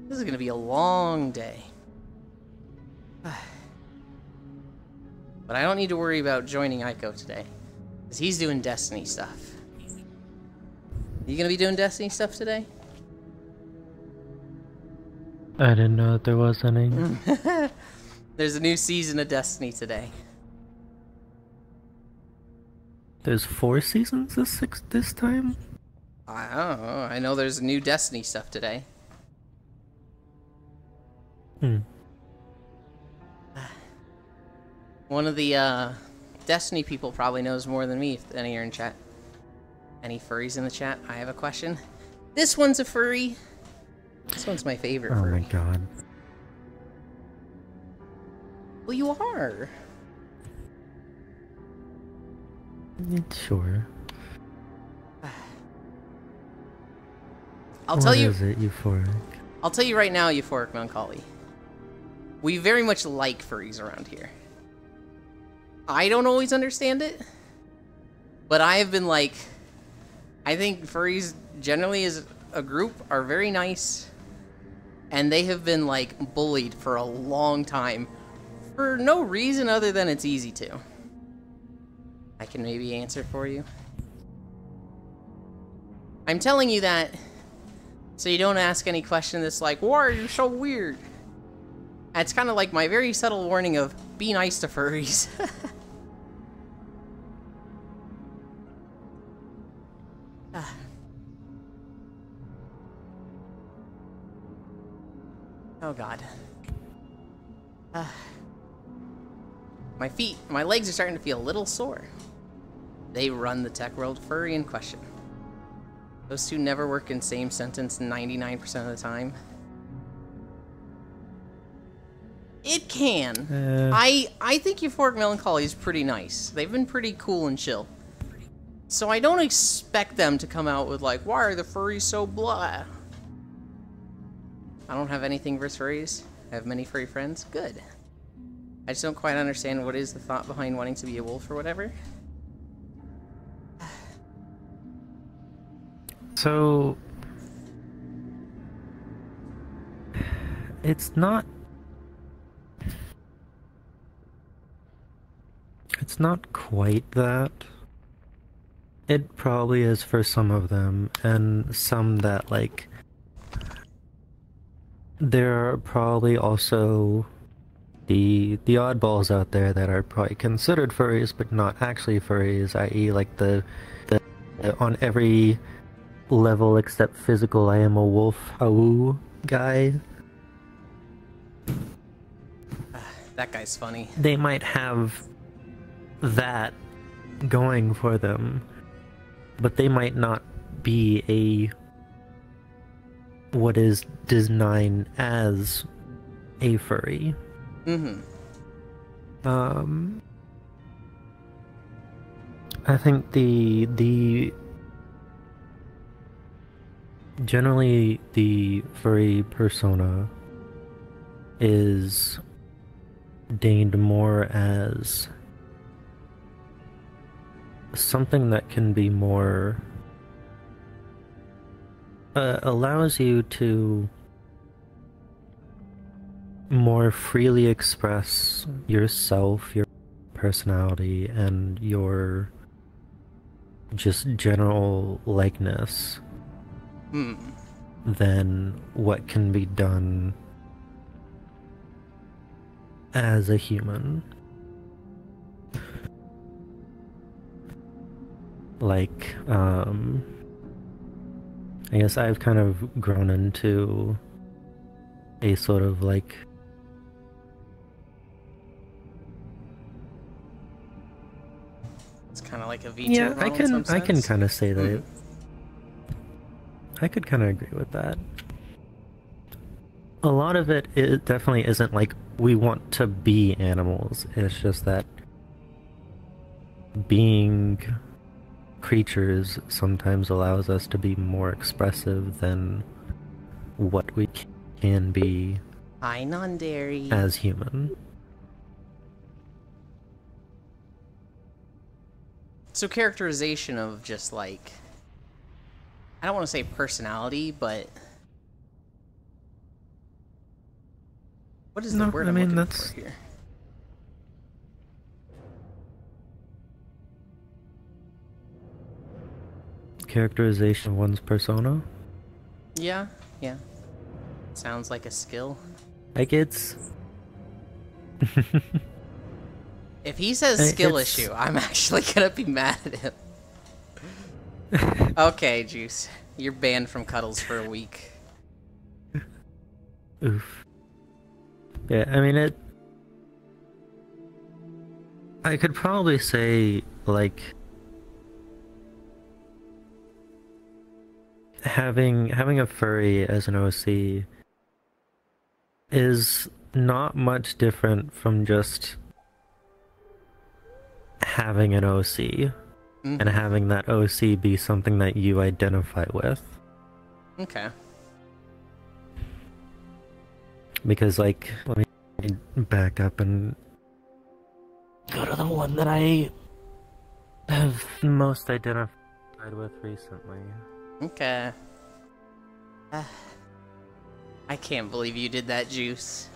This is gonna be a long day. But I don't need to worry about joining Aiko today, because he's doing Destiny stuff. You gonna be doing Destiny stuff today? I didn't know that there was any. There's a new season of Destiny today. There's 4 seasons this time? I don't know. I know there's new Destiny stuff today. One of the Destiny people probably knows more than me, if any are in chat. Any furries in the chat? I have a question. This one's a furry. This one's my favorite furry. Oh my god. Well, you are. Sure. I'll tell you. What is it, euphoric? I'll tell you right now, Euphoric Melancholy. We very much like furries around here. I don't always understand it, but I have been like, I think furries generally as a group are very nice, and they have been like bullied for a long time for no reason other than it's easy to. I can maybe answer for you. I'm telling you that so you don't ask any question that's like, why are you so weird? That's kind of like my very subtle warning of, be nice to furries. Oh god. My legs are starting to feel a little sore. They run the tech world, furry in question. Those two never work in same sentence 99% of the time. It can. I think Euphoric Melancholy is pretty nice. They've been pretty cool and chill. So I don't expect them to come out with like, why are the furries so blah? I don't have anything versus furries. I have many furry friends. Good. I just don't quite understand what is the thought behind wanting to be a wolf or whatever. So it's not quite that. It probably is for some of them, and some that like there are probably also the oddballs out there that are probably considered furries but not actually furries, i.e. like the on every level except physical I am a wolf awoo guy. That guy's funny. they might have that going for them, but they might not be what is designed as a furry. Mm-hmm. I think generally the furry persona is deemed more as something that can be more allows you to more freely express yourself, your personality, and your just general likeness than what can be done as a human. Like, I guess I've kind of grown into a sort of like It's kind of like a veto. yeah, role in some I can sense. kind of say that I could kind of agree with that. A lot of it definitely isn't like we want to be animals. It's just that being creatures sometimes allows us to be more expressive than what we can be Hi, non-dairy. as human. So characterization of just like, I don't want to say personality, but what is the No, word I I'm mean, looking that's- for here? Characterization of one's persona. Yeah, yeah. Sounds like a skill. Like it's If he says skill It's- issue, I'm actually gonna be mad at him. Okay, Juice. You're banned from Cuddles for a week. oof. Yeah, I mean I could probably say like having a furry as an OC is not much different from just having an OC and having that OC be something that you identify with. Okay. Because like, let me back up and go to the one that I have most identified with recently. Okay. I can't believe you did that, Juice.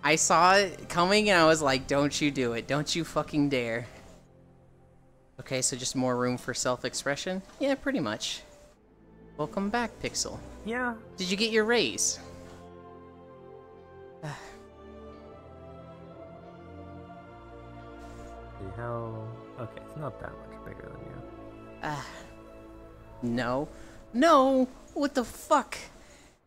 I saw it coming and I was like, don't you do it. Don't you fucking dare. Okay, so just more room for self-expression? Yeah, pretty much. Welcome back, Pixel. Yeah. Did you get your raise? See how... Okay, it's not that much bigger than you. No. No! What the fuck?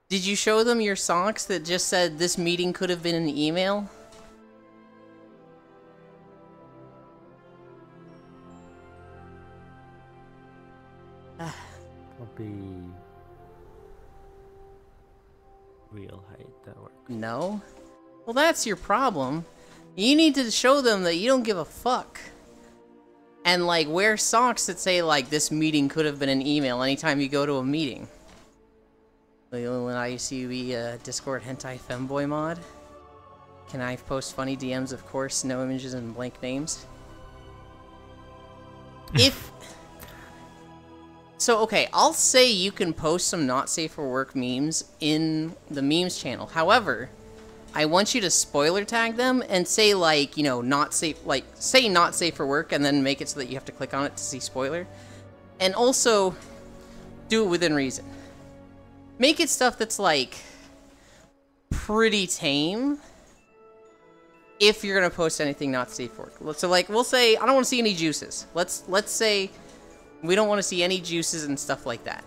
Did you show them your socks that just said this meeting could have been an email? I'll be... real height, that works. No? Well, that's your problem. You need to show them that you don't give a fuck. And, like, wear socks that say, like, this meeting could have been an email anytime you go to a meeting. When I used to be a Discord hentai femboy mod. Can I post funny DMs? Of course, no images and blank names. If... So, okay, I'll say you can post some not safe for work memes in the memes channel. However, I want you to spoiler tag them and say, like, you know, not safe, like, say not safe for work and then make it so that you have to click on it to see spoiler. And also, do it within reason. Make it stuff that's, like, pretty tame if you're gonna post anything not safe for work. So, like, we'll say, I don't want to see any juices. Let's say we don't want to see any juices and stuff like that.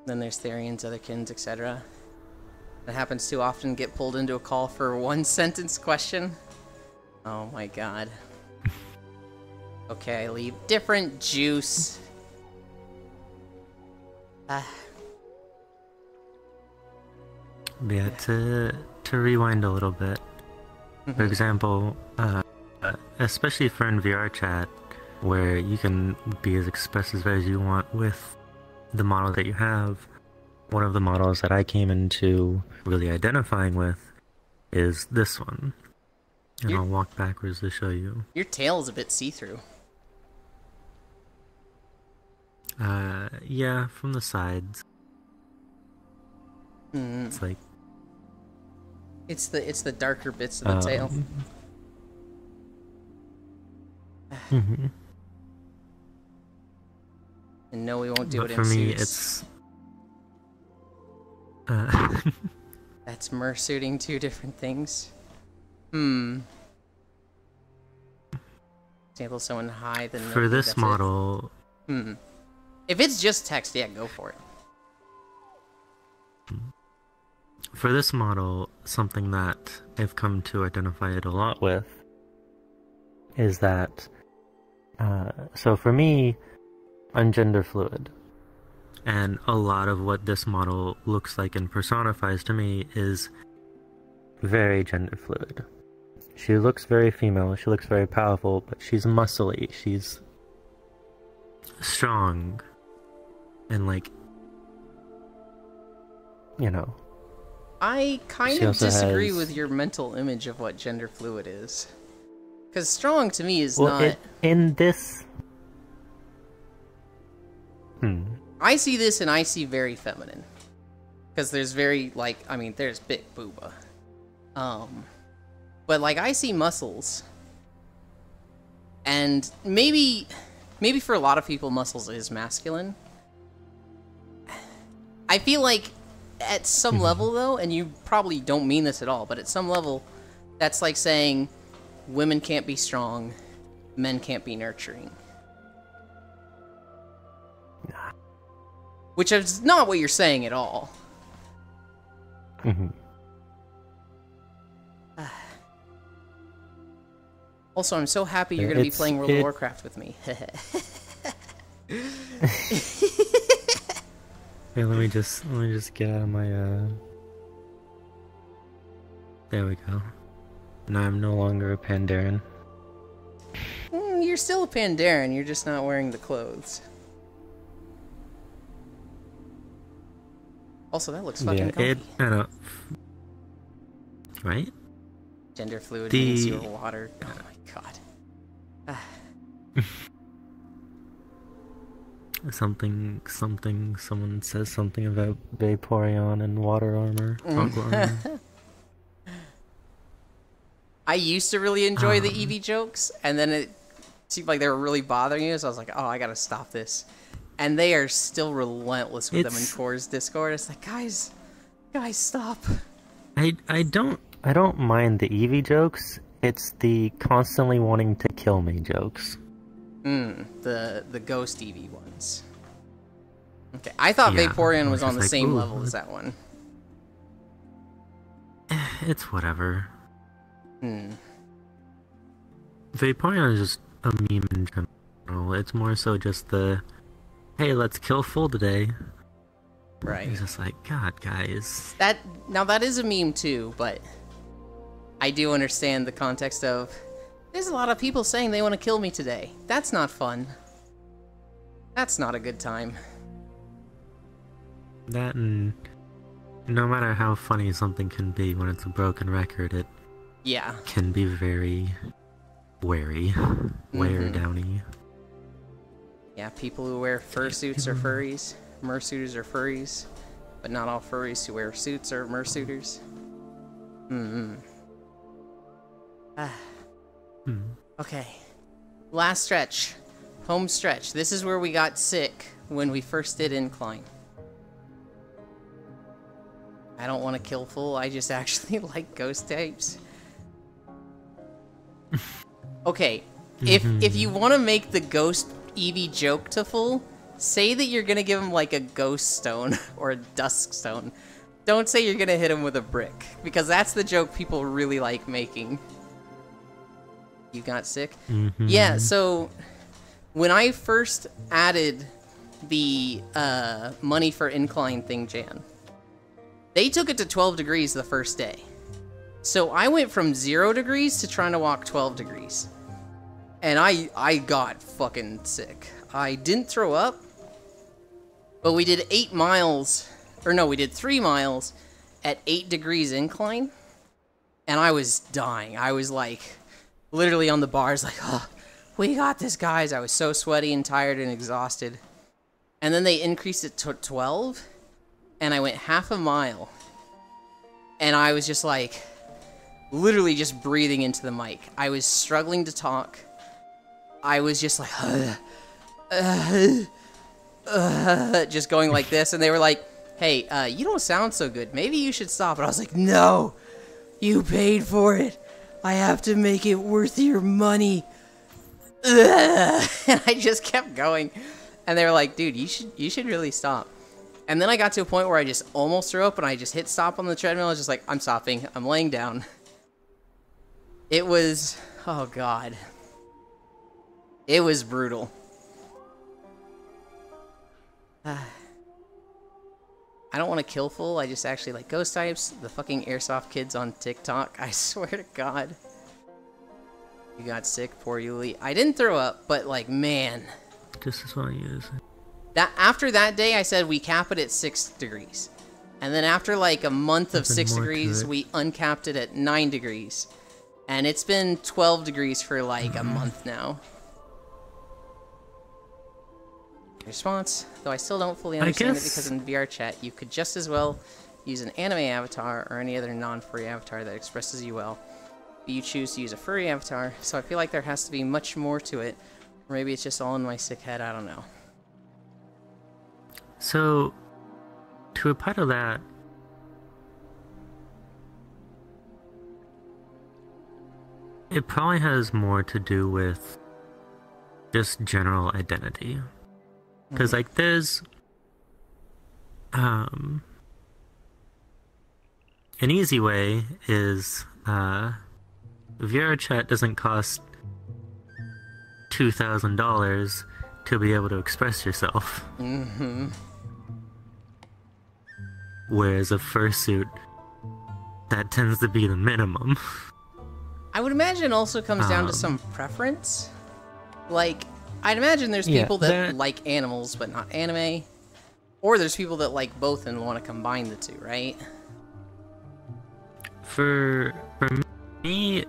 Then there's Therians, Otherkins, etc. That happens too often, get pulled into a call for a one-sentence question. Oh my god. Okay, leave different juice. Yeah, to rewind a little bit. For example, especially for in VR chat, where you can be as expressive as you want with the model that you have, one of the models that I came into really identifying with is this one. And I'll walk backwards to show you. Your tail is a bit see-through. Yeah, from the sides. It's like... It's the darker bits of the tail. Mm-hmm. And no, we won't do But it for in me, suits. it's... That's mersuiting two different things. Example, someone high, then For this model... If it's just text, yeah, go for it. For this model, something that I've come to identify it a lot with is that, so for me, I'm gender fluid. And a lot of what this model looks like and personifies to me is very gender fluid. She looks very female, she looks very powerful, but she's muscly, she's strong, and like, you know. I kind She of also disagree has- with your mental image of what gender fluid is. Because strong to me is Well, not... in this... I see this and I see very feminine. Because there's very, like, I mean, there's big booba. But, like, I see muscles. And maybe for a lot of people, muscles is masculine. I feel like at some level, though, and you probably don't mean this at all, but at some level, that's like saying women can't be strong, men can't be nurturing. Which is not what you're saying at all. Also, I'm so happy you're going to be playing World of Warcraft with me. Here, let me just get out of my There we go. Now I'm no longer a Pandaren. You're still a Pandaren, you're just not wearing the clothes. Also, that looks fucking comfy. I know. Right? Gender fluid means you're water. Oh my god. Someone says something about Vaporeon and water armor. Armor. I used to really enjoy the Eevee jokes, and then it seemed like they were really bothering you, so I was like, oh, I gotta stop this. And they are still relentless with them in Core's Discord. It's like, guys, stop. I don't mind the Eevee jokes. It's the constantly wanting to kill me jokes. The ghost Eevee ones. Okay, I thought Vaporeon was on the same level as that one. It's whatever. Vaporeon is just a meme in general. It's more so just the, hey, let's kill Full today. Right. It's just like, God, guys. Now that is a meme too, but I do understand the context of, there's a lot of people saying they want to kill me today. That's not fun. That's not a good time. That, and no matter how funny something can be when it's a broken record, it can be very wary. Wear-downy. Yeah, people who wear fursuits are furries. Mersuiters are furries. But not all furries who wear suits are mersuiters. Okay. Last stretch. Home stretch. This is where we got sick when we first did Incline. I don't want to kill Full, I just actually like ghost types. Okay, if you want to make the ghost Eevee joke to Full, say that you're gonna give him like a ghost stone or a dusk stone, Don't say you're gonna hit him with a brick, because that's the joke people really like making. You got sick? Mm-hmm. Yeah, so when I first added the money for incline thing, Jan, they took it to 12 degrees the first day. So I went from 0 degrees to trying to walk 12 degrees. And I got fucking sick. I didn't throw up, but we did 8 miles, or no, we did 3 miles at 8 degrees incline, and I was dying. I was like, literally on the bars, like, oh, we got this, guys. I was so sweaty and tired and exhausted. And then they increased it to 12, and I went half a mile, and I was just like, literally just breathing into the mic. I was struggling to talk. I was just like, just going like this, and they were like, hey, you don't sound so good. Maybe you should stop. And I was like, no, you paid for it. I have to make it worth your money. And I just kept going. And they were like, dude, you should really stop. And then I got to a point where I just almost threw up, and I just hit stop on the treadmill. I was just like, I'm stopping. I'm laying down. It was, oh God. It was brutal. I don't want to kill full. I just actually like Ghost Types, the fucking Airsoft kids on TikTok. I swear to God. You got sick, poor Yuli. I didn't throw up, but like, man. This is what I use. After that day, I said we cap it at 6 degrees. And then after like a month of 6 degrees, we uncapped it at 9 degrees. And it's been 12 degrees for like a month now. Response, though I still don't fully understand it because in VR chat, you could just as well use an anime avatar or any other non-furry avatar that expresses you well. But you choose to use a furry avatar, so I feel like there has to be much more to it. Or maybe it's just all in my sick head, I don't know. So, to a part of that, it probably has more to do with just general identity. Because, like, there's an easy way is VR chat doesn't cost $2,000 to be able to express yourself. Mm-hmm. Whereas a fursuit, that tends to be the minimum. I would imagine it also comes down to some preference. Like, I'd imagine there's people that like animals but not anime. Or there's people that like both and want to combine the two, right? For me,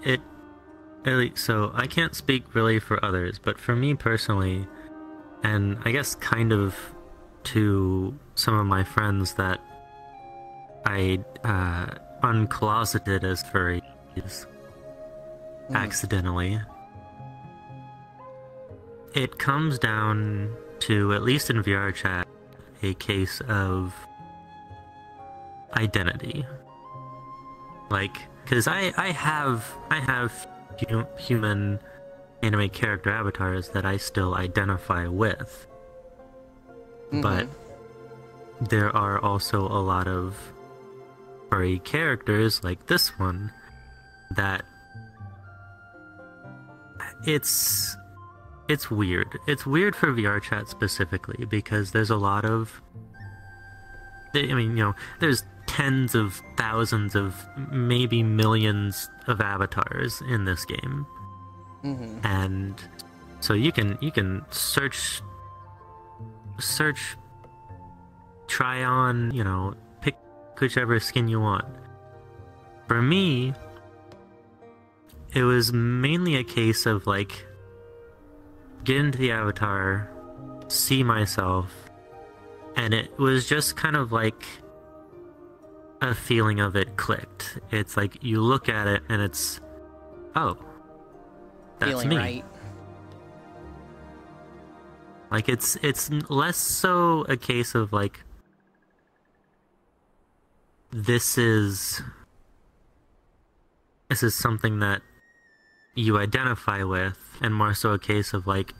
so I can't speak really for others, but for me personally, and I guess kind of to some of my friends that I uncloseted as furries accidentally, it comes down to, at least in VR chat, a case of identity. Like, because I have human anime character avatars that I still identify with. But there are also a lot of furry characters, like this one, that it's weird. It's weird for VR chat specifically, because there's a lot of... I mean, you know, there's tens of thousands of, maybe millions of avatars in this game. And so you can search, try on, you know, pick whichever skin you want. For me, it was mainly a case of, like, get into the avatar, see myself, and it was just kind of like a feeling of it clicked. It's like you look at it and it's, oh, that's feeling me. Right. Like it's less so a case of like, this is something that you identify with, and more so a case of like,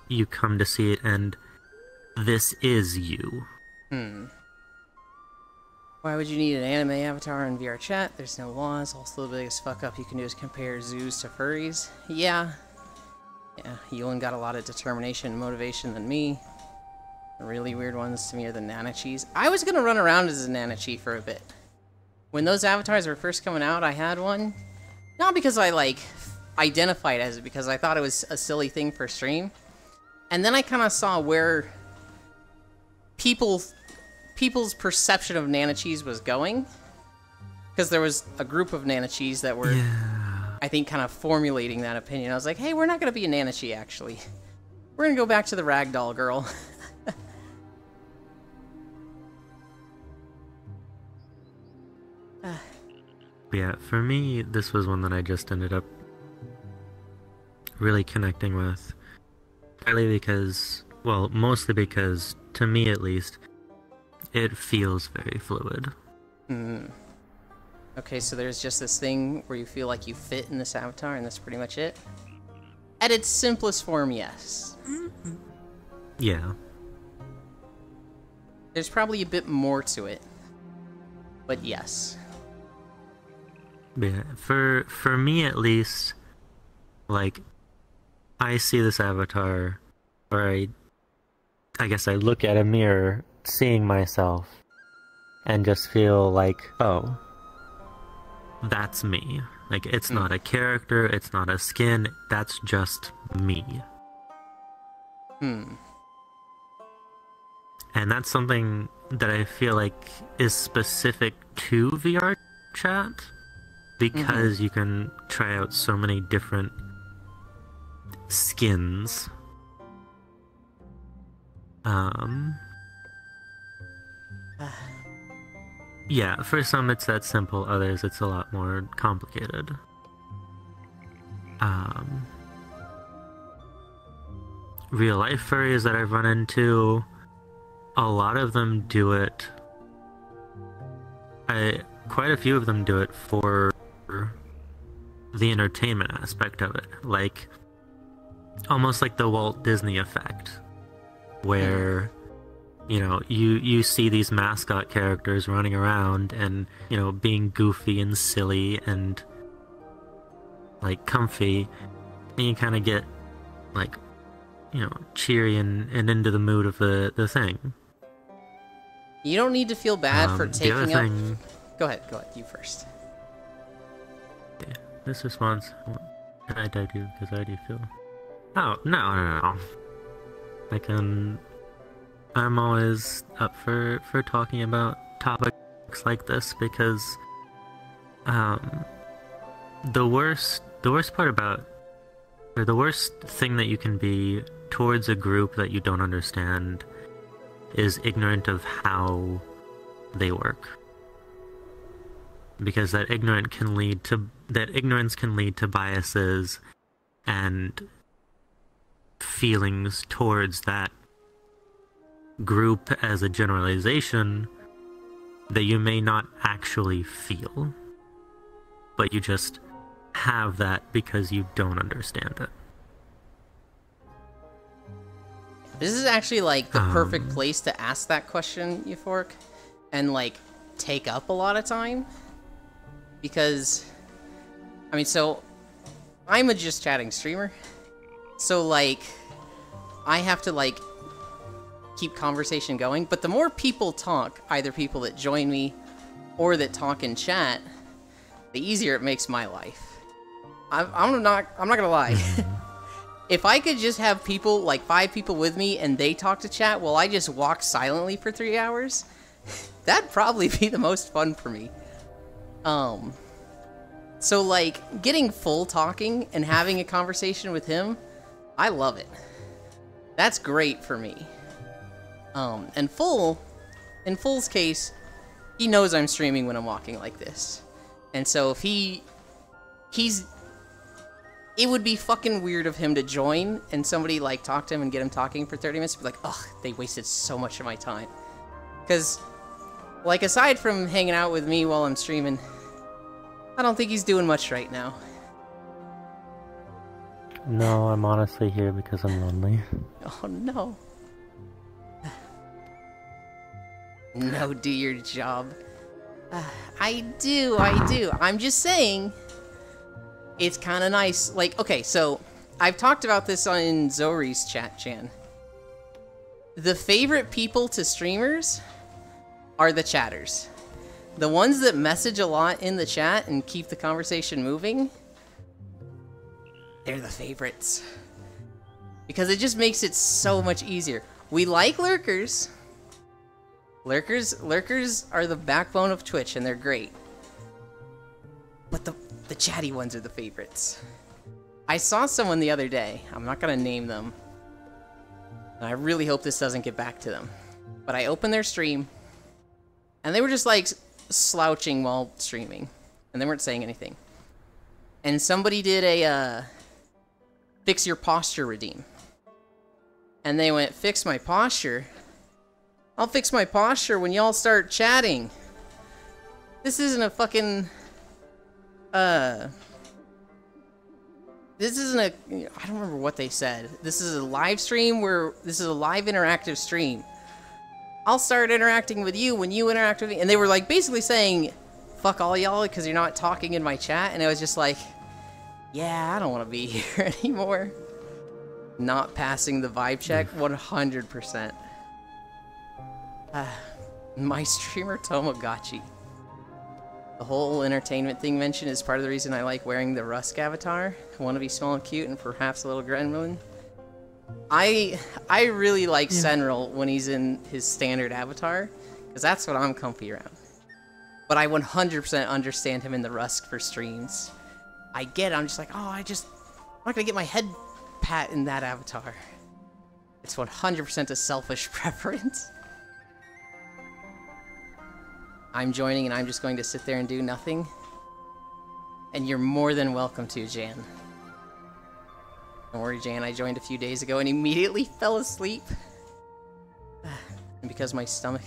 you come to see it and this is you. Why would you need an anime avatar in VR chat? There's no laws. Also, the biggest fuck up you can do is compare zoos to furries. Yeah. Yeah, Ewan got a lot of determination and motivation than me. The really weird ones to me are the Nanochis. I was gonna run around as a Nanochi for a bit. When those avatars were first coming out, I had one. Not because I, like, identified as it, because I thought it was a silly thing for stream. And then I kind of saw where people's perception of Nanochis was going. Because there was a group of Nanochis that were, I think, kind of formulating that opinion. I was like, hey, we're not going to be a Nanochi, actually. We're going to go back to the Ragdoll girl. Yeah, for me, this was one that I just ended up really connecting with. Partly because, well, mostly because, to me at least, it feels very fluid. Okay, so there's just this thing where you feel like you fit in this avatar, and that's pretty much it? At its simplest form, yes. Yeah. There's probably a bit more to it, but yes. Yeah, for me at least, like, I see this avatar, or I guess I look at a mirror, seeing myself, and just feel like, oh, that's me. Like, it's not a character, it's not a skin, that's just me. And that's something that I feel like is specific to VR chat, because you can try out so many different skins. Yeah, for some it's that simple, others it's a lot more complicated. Real life furries that I've run into, a lot of them do it. Quite a few of them do it for the entertainment aspect of it, like almost like the Walt Disney effect, where you know you see these mascot characters running around and, you know, being goofy and silly and like comfy, and you kind of get like, you know, cheery and into the mood of the thing. You don't need to feel bad for taking up... thing... Go ahead, you first. Yeah, this response... I do because I do feel... Oh, no. I'm always up for talking about topics like this, because the worst part about, or the worst thing that you can be towards a group that you don't understand is ignorant of how they work. Because that ignorance can lead to biases and feelings towards that group as a generalization that you may not actually feel, but you just have that because you don't understand it. This is actually like the perfect place to ask that question, Euphoric, and like take up a lot of time, because I mean, so I'm a just chatting streamer, so like I have to like keep conversation going, but the more people talk, either people that join me or that talk in chat, the easier it makes my life. I'm not gonna lie. If I could just have people, like 5 people with me, and they talk to chat while I just walk silently for 3 hours, that'd probably be the most fun for me. So like, getting full talking and having a conversation with him, I love it. That's great for me. And in Full's case, he knows I'm streaming when I'm walking like this. And so if it would be fucking weird of him to join and somebody like talk to him and get him talking for 30 minutes and be like, ugh, they wasted so much of my time. Because, like, aside from hanging out with me while I'm streaming, I don't think he's doing much right now. No, I'm honestly here because I'm lonely. Oh no. No, do your job. I do. I'm just saying, it's kind of nice. Like, okay, so I've talked about this on Zori's chat, Chan. The favorite people to streamers are the chatters. The ones that message a lot in the chat and keep the conversation moving, they're the favorites. Because it just makes it so much easier. We like lurkers. Lurkers are the backbone of Twitch, and they're great. But the chatty ones are the favorites. I saw someone the other day. I'm not gonna name them. And I really hope this doesn't get back to them. But I opened their stream, and they were just like slouching while streaming, and they weren't saying anything. And somebody did a fix your posture redeem. And they went, fix my posture? I'll fix my posture when y'all start chatting. This isn't a fucking... This isn't a... I don't remember what they said. This is a live stream where... This is a live interactive stream. I'll start interacting with you when you interact with me. And they were like basically saying, fuck all y'all because you're not talking in my chat. And I was just like, yeah, I don't want to be here anymore. Not passing the vibe check, 100%. My streamer Tomogachi. The whole entertainment thing mentioned is part of the reason I like wearing the Rusk avatar. I want to be small and cute and perhaps a little gremlin. I really like Senril when he's in his standard avatar, because that's what I'm comfy around. But I 100% understand him in the Rusk for streams. I get it, I'm just like, oh, I'm not gonna get my head pat in that avatar. It's 100% a selfish preference. I'm joining and I'm just going to sit there and do nothing. And you're more than welcome to, Jan. Don't worry, Jan, I joined a few days ago and immediately fell asleep. And because my stomach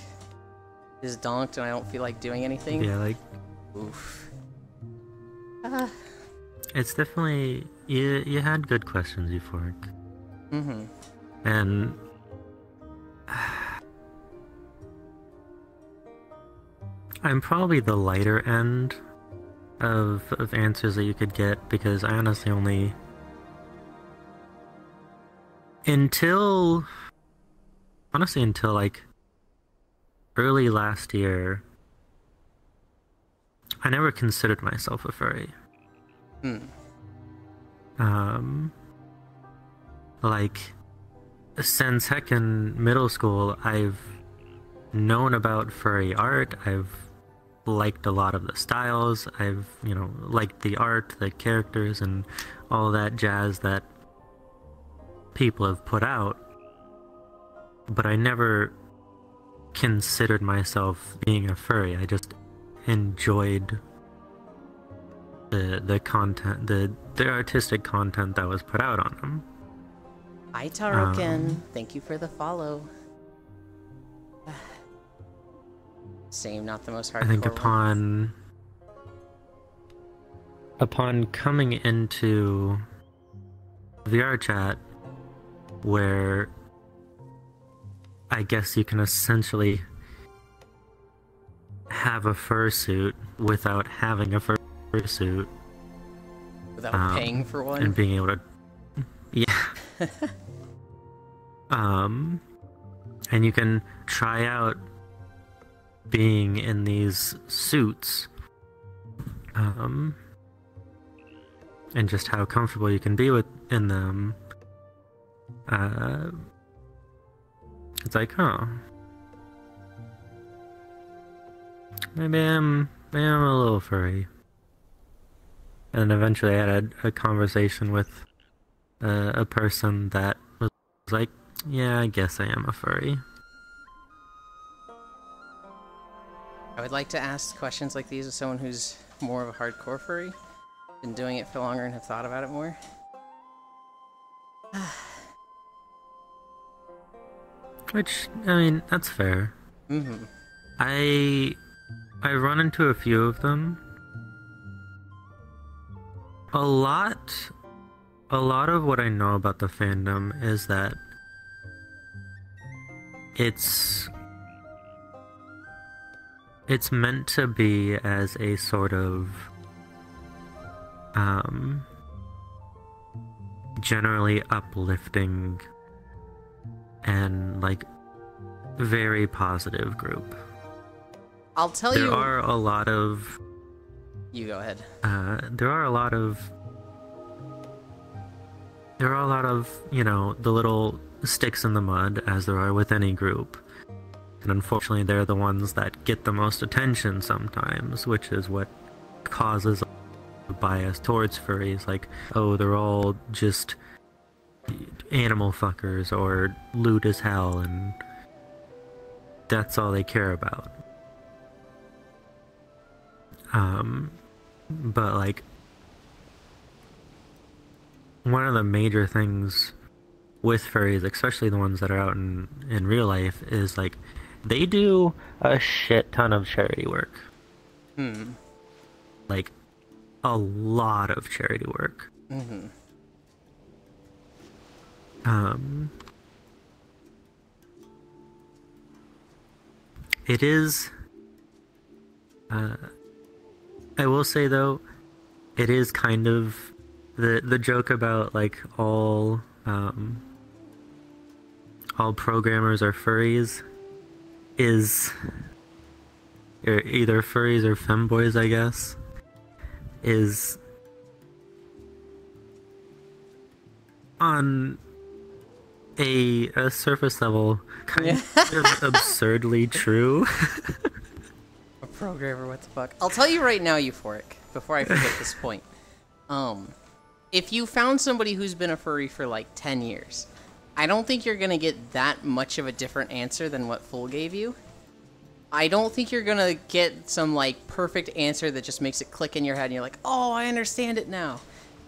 is donked and I don't feel like doing anything. Yeah, like... Oof. It's definitely... You had good questions, Euphoric. Mm-hmm. And... I'm probably the lighter end of answers that you could get, because I honestly only... Until like early last year, I never considered myself a furry. Like, since heck in middle school, I've known about furry art, I've liked a lot of the styles, I've, liked the art, the characters, and all that jazz that people have put out, but I never considered myself being a furry. I just enjoyed the content, the artistic content that was put out on them. Hi, Taroken. Thank you for the follow. Same, not the most hardcore. I think upon coming into VR chat, where I guess you can essentially have a fursuit without having a fursuit. Without paying for one? And being able to... Yeah. And you can try out being in these suits. And just how comfortable you can be in them. It's like, oh, maybe I'm a little furry. And eventually I had a conversation with a person that was like, yeah, I guess I am a furry. I would like to ask questions like these of someone who's more of a hardcore furry, been doing it for longer and have thought about it more. Which, I mean, that's fair. Mm-hmm. I run into a few of them. A lot of what I know about the fandom is that it's meant to be as a sort of generally uplifting and like very positive group. I'll tell you. There are a lot of. You go ahead. There are a lot of, you know, the little sticks in the mud, as there are with any group. And unfortunately, they're the ones that get the most attention sometimes, which is what causes a bias towards furries. Like, oh, they're all just animal fuckers or lewd as hell, and that's all they care about. But like, one of the major things with furries, especially the ones that are out in real life, is like, they do a shit ton of charity work. Like, a lot of charity work. It is, I will say though, it is kind of the joke about like all programmers are furries is, or either furries or femboys, I guess, is on a surface level kind of absurdly true. A programmer, what the fuck? I'll tell you right now, Euphoric, before I forget this point. If you found somebody who's been a furry for like 10 years, I don't think you're gonna get that much of a different answer than what Full gave you. I don't think you're gonna get some like perfect answer that just makes it click in your head and you're like, oh, I understand it now.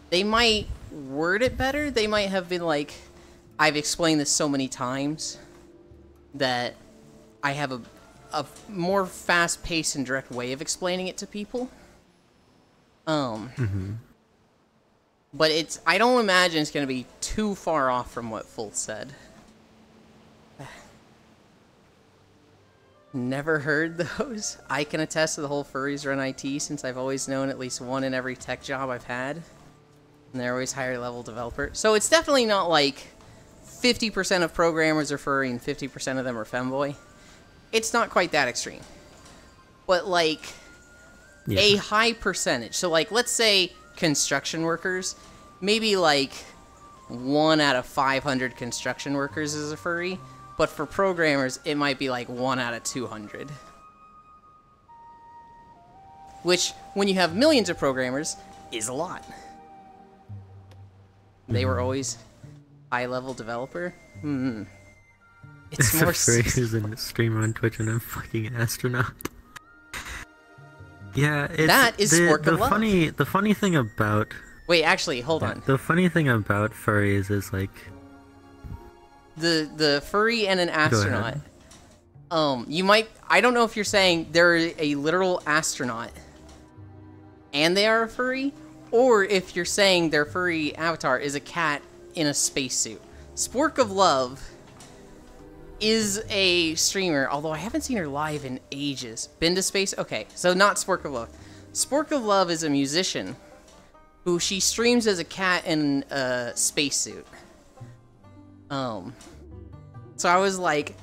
They might word it better. They might have been like, I've explained this so many times that I have a more fast-paced and direct way of explaining it to people. But I don't imagine it's going to be too far off from what Full said. Never heard those. I can attest to the whole furries run IT, since I've always known at least one in every tech job I've had. And they're always higher level developer. So it's definitely not like 50% of programmers are furry and 50% of them are femboy. It's not quite that extreme. But like a high percentage. So like, let's say construction workers, maybe like 1 out of 500 construction workers is a furry. But for programmers, it might be like 1 out of 200. Which, when you have millions of programmers, is a lot. They were always high-level developer? It's more... Who's a streamer on Twitch and a fucking astronaut. Yeah, it's... That is Spork of Love. The funny thing about... Wait, actually, hold on. The funny thing about furries is, like... The furry and an astronaut. You might... I don't know if you're saying they're a literal astronaut and they are a furry, or if you're saying their furry avatar is a cat in a spacesuit. Spork of Love is a streamer, although I haven't seen her live in ages. Been to space? Okay, so not Spork of Love. Spork of Love is a musician who she streams as a cat in a spacesuit. So I was like,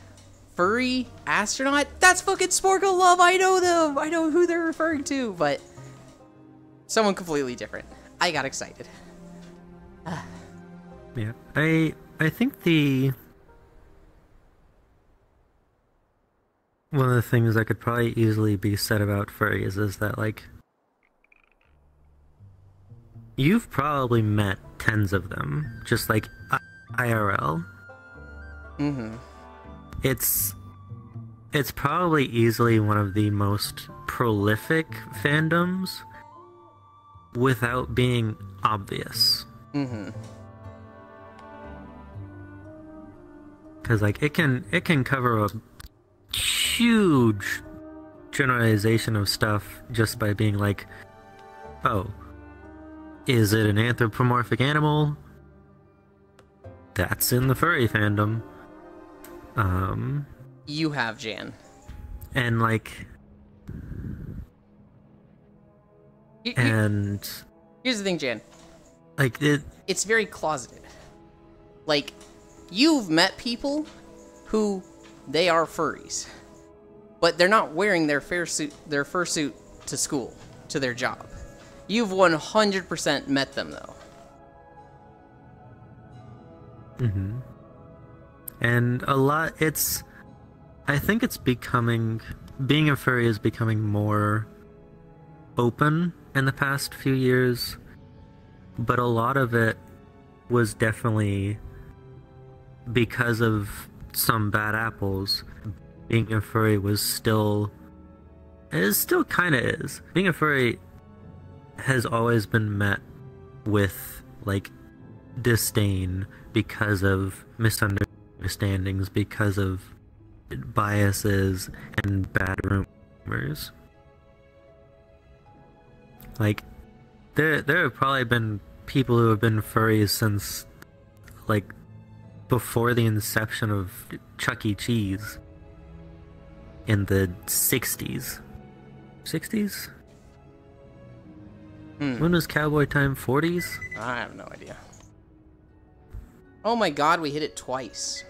furry astronaut? That's fucking Spork of Love! I know them! I know who they're referring to, but someone completely different. I got excited. Yeah, I think one of the things that could probably easily be said about furries is that, like, you've probably met tens of them, just like IRL. It's probably easily one of the most prolific fandoms without being obvious. Because like it can cover a huge generalization of stuff just by being like, oh, is it an anthropomorphic animal? That's in the furry fandom. You have, Jan. And like, And Here's the thing, Jan. like It's very closeted. Like, you've met people who they are furries, but they're not wearing their fursuit to school, to their job. You've 100% met them though. Mm-hmm. And a lot, I think it's being a furry is becoming more open in the past few years, but a lot of it was definitely because of some bad apples. Being a furry kind of is. Being a furry has always been met with, like, disdain because of misunderstandings, because of biases and bad rumors. Like, there have probably been people who have been furries since, like, before the inception of Chuck E. Cheese in the 60s. 60s? When was Cowboy Time? 40s? I have no idea. Oh my god, we hit it twice.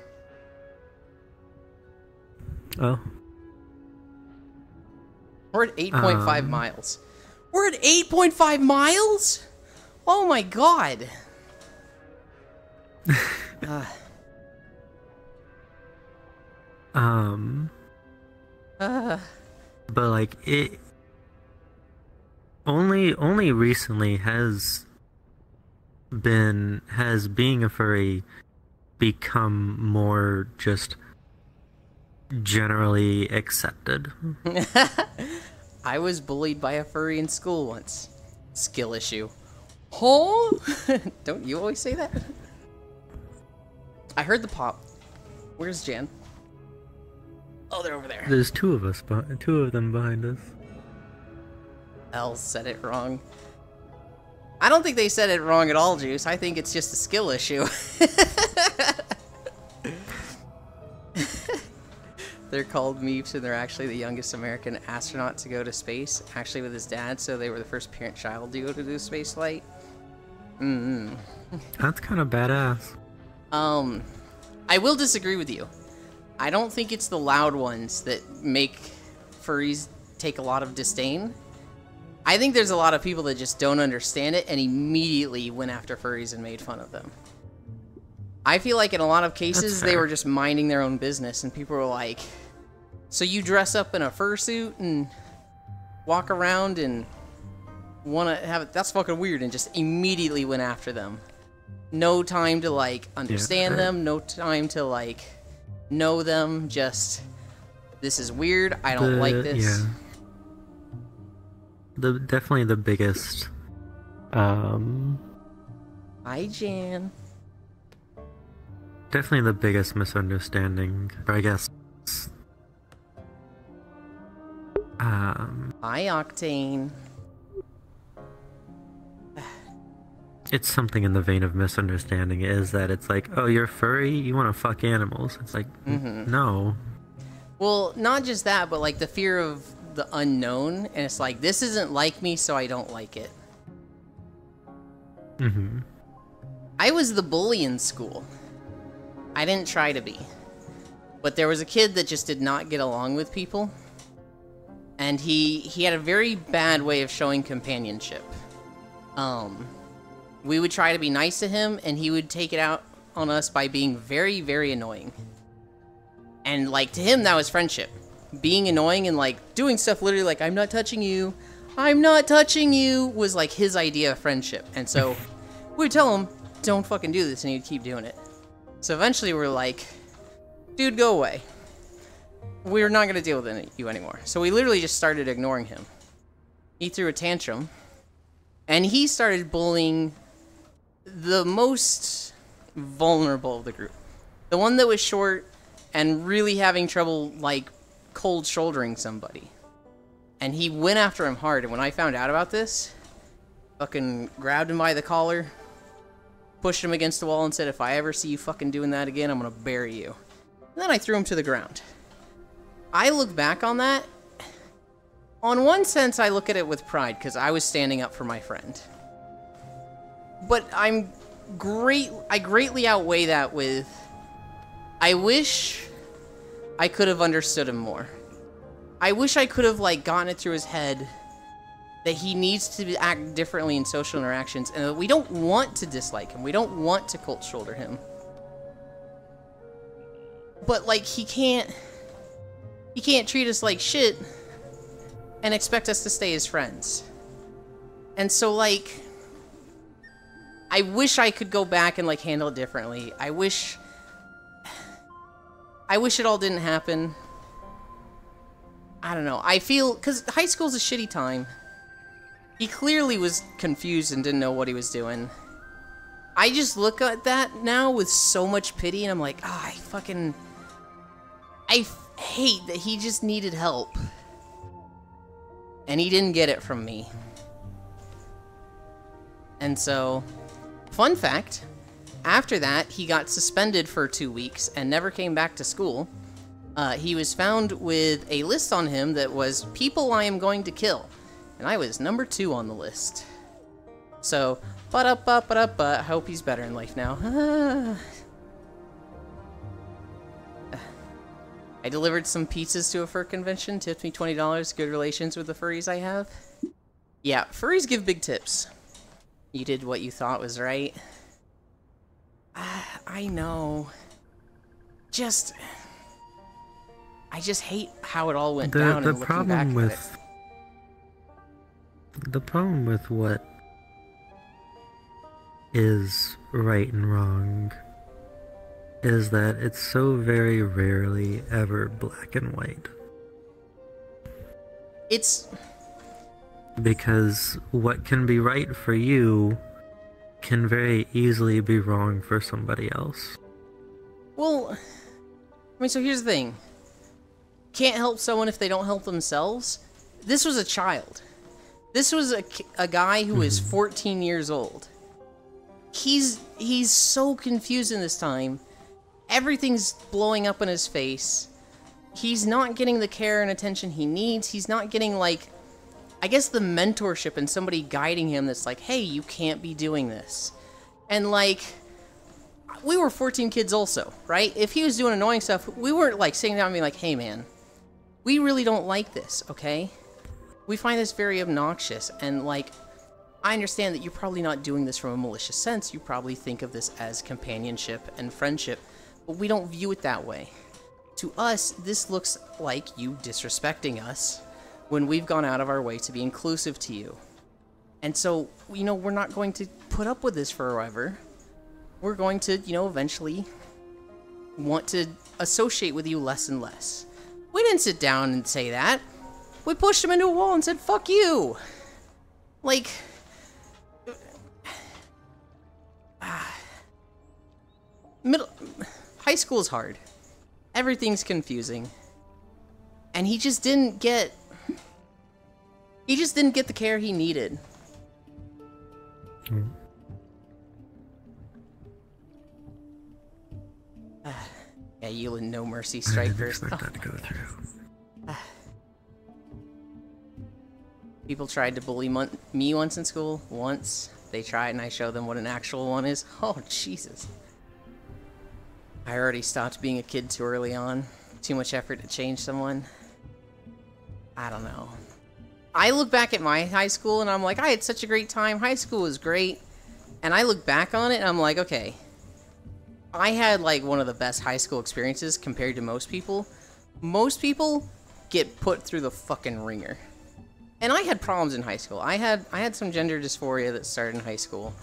Oh. We're at 8.5 miles. We're at 8.5 miles? Oh my god. But like it only recently has being a furry become more just generally accepted. I was bullied by a furry in school once. Skill issue. Huh? Don't you always say that? I heard the pop. Where's Jan? Oh, they're over there. There's two of them behind us. Elle said it wrong. I don't think they said it wrong at all, Juice. I think it's just a skill issue. They're called Meeps, and they're actually the youngest American astronaut to go to space, actually with his dad, so they were the first parent-child duo to do space flight. That's kind of badass. I will disagree with you. I don't think it's the loud ones that make furries take a lot of disdain. I think there's a lot of people that just don't understand it and immediately went after furries and made fun of them. I feel like in a lot of cases they were just minding their own business and people were like, so you dress up in a fursuit and walk around and want to have it, that's fucking weird, and just immediately went after them. No time to like understand them, no time to like know them, just this is weird, I don't like this. Yeah. Definitely the biggest Hi, Jan. Definitely the biggest misunderstanding, I guess. Hi, Octane. It's something in the vein of misunderstanding is that it's like, oh, you're furry? You want to fuck animals? It's like, no. Well, not just that, but like the fear of the unknown, and it's like, this isn't like me, so I don't like it. I was the bully in school. I didn't try to be. But there was a kid that just did not get along with people. And he had a very bad way of showing companionship. We would try to be nice to him, and he would take it out on us by being very, very annoying. And, like, to him, that was friendship. Being annoying and, like, doing stuff literally like, I'm not touching you, was, like, his idea of friendship. And so, we would tell him, don't fucking do this, and he'd keep doing it. So eventually we're like, dude, go away. We're not going to deal with you anymore. So we literally just started ignoring him. He threw a tantrum, and he started bullying the most vulnerable of the group. The one that was short and really having trouble, like, cold shouldering somebody. And he went after him hard, and when I found out about this, fucking grabbed him by the collar, pushed him against the wall, and said, if I ever see you fucking doing that again, I'm gonna bury you. And then I threw him to the ground. I look back on that, On one sense, I look at it with pride, because I was standing up for my friend. But I greatly outweigh that with, I wish I could have understood him more. I wish I could have, like, gotten it through his head that he needs to act differently in social interactions, and that we don't want to dislike him. We don't want to cold shoulder him. But, like, he can't treat us like shit and expect us to stay his friends. And so, like, I wish I could go back and, like, handle it differently. I wish it all didn't happen. I don't know. I feel, because high school's a shitty time. He clearly was confused and didn't know what he was doing. I just look at that now with so much pity, and I'm like, I hate that he just needed help. And he didn't get it from me. And so, fun fact, after that, he got suspended for 2 weeks and never came back to school. He was found with a list on him that was people I am going to kill. And I was number 2 on the list. So, I hope he's better in life now. I delivered some pizzas to a fur convention, tipped me $20, good relations with the furries I have. Yeah, furries give big tips. You did what you thought was right. I know. I just hate how it all went down and looking back at it. The problem with what is right and wrong is that it's so very rarely ever black and white. It's... Because what can be right for you can very easily be wrong for somebody else. Well, I mean, so here's the thing. Can't help someone if they don't help themselves. This was a child. This was a guy who is 14 years old. He's so confused in this time. Everything's blowing up in his face. He's not getting the care and attention he needs. He's not getting, like, I guess the mentorship and somebody guiding him that's like, hey, you can't be doing this. And, like, we were 14 kids also, right? If he was doing annoying stuff, we weren't, like, sitting down and being like, hey, man, we really don't like this, okay? We find this very obnoxious, and, like, I understand that you're probably not doing this from a malicious sense. You probably think of this as companionship and friendship, but we don't view it that way. To us, this looks like you disrespecting us when we've gone out of our way to be inclusive to you. And so, you know, we're not going to put up with this forever. We're going to, you know, eventually want to associate with you less and less. We didn't sit down and say that. We pushed him into a wall and said, fuck you. Like... High school is hard. Everything's confusing. And he just didn't get... the care he needed. Yeah, you and No Mercy Strikers. I didn't expect that to go through. People tried to bully me once in school. Once. They tried and I showed them what an actual one is. Oh, Jesus. I already stopped being a kid too early on. Too much effort to change someone. I don't know. I look back at my high school and I'm like, I had such a great time. High school was great. And I look back on it and I'm like, okay. I had like one of the best high school experiences compared to most people. Most people get put through the fucking ringer. And I had problems in high school. I had some gender dysphoria that started in high school.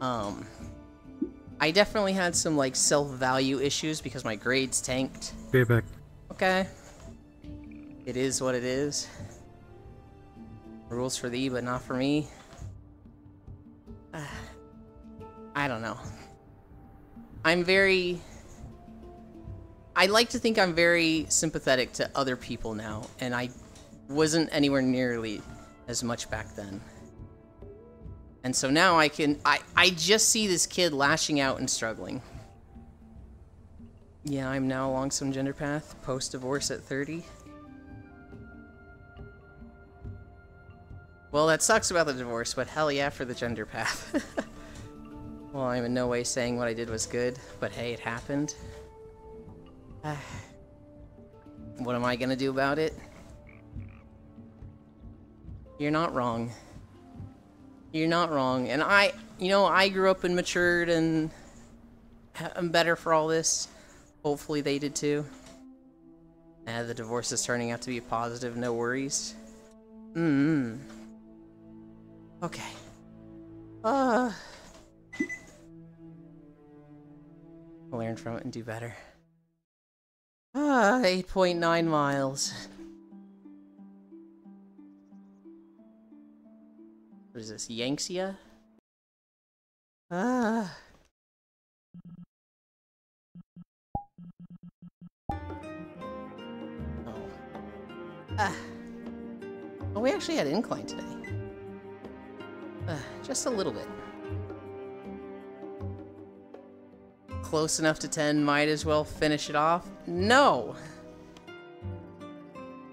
I definitely had some like self-value issues because my grades tanked. Be back. Okay. It is what it is. Rules for thee, but not for me. I don't know. I like to think I'm very sympathetic to other people now, and I wasn't anywhere nearly as much back then. And so now I just see this kid lashing out and struggling. Yeah, I'm now along some gender path, post-divorce at 30. Well, that sucks about the divorce, but hell yeah for the gender path. Well, I'm in no way saying what I did was good, but hey, it happened. What am I gonna do about it? You're not wrong. You're not wrong. And I grew up and matured and I'm better for all this. Hopefully they did too. The divorce is turning out to be positive, no worries. Okay. I'll learn from it and do better. 8.9 miles. What is this, Yangtze? Oh. Oh, we actually had incline today. Just a little bit. Close enough to 10, might as well finish it off. No!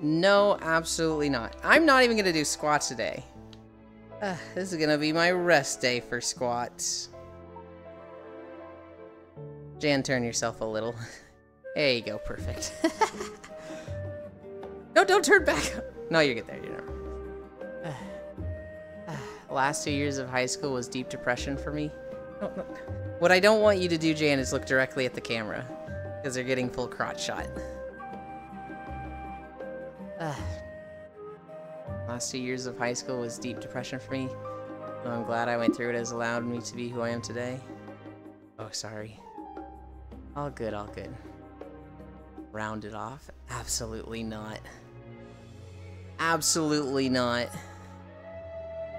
No, absolutely not. I'm not even gonna do squats today. This is gonna be my rest day for squats. Jan, turn yourself a little. There you go, perfect. No, don't turn back! No, you're good there, you know. Last 2 years of high school was deep depression for me. No. What I don't want you to do, Jan, is look directly at the camera. Because they're getting full crotch shot. Last 2 years of high school was deep depression for me. So I'm glad I went through it. As allowed me to be who I am today. Oh, sorry. All good, all good. Round it off? Absolutely not. Absolutely not.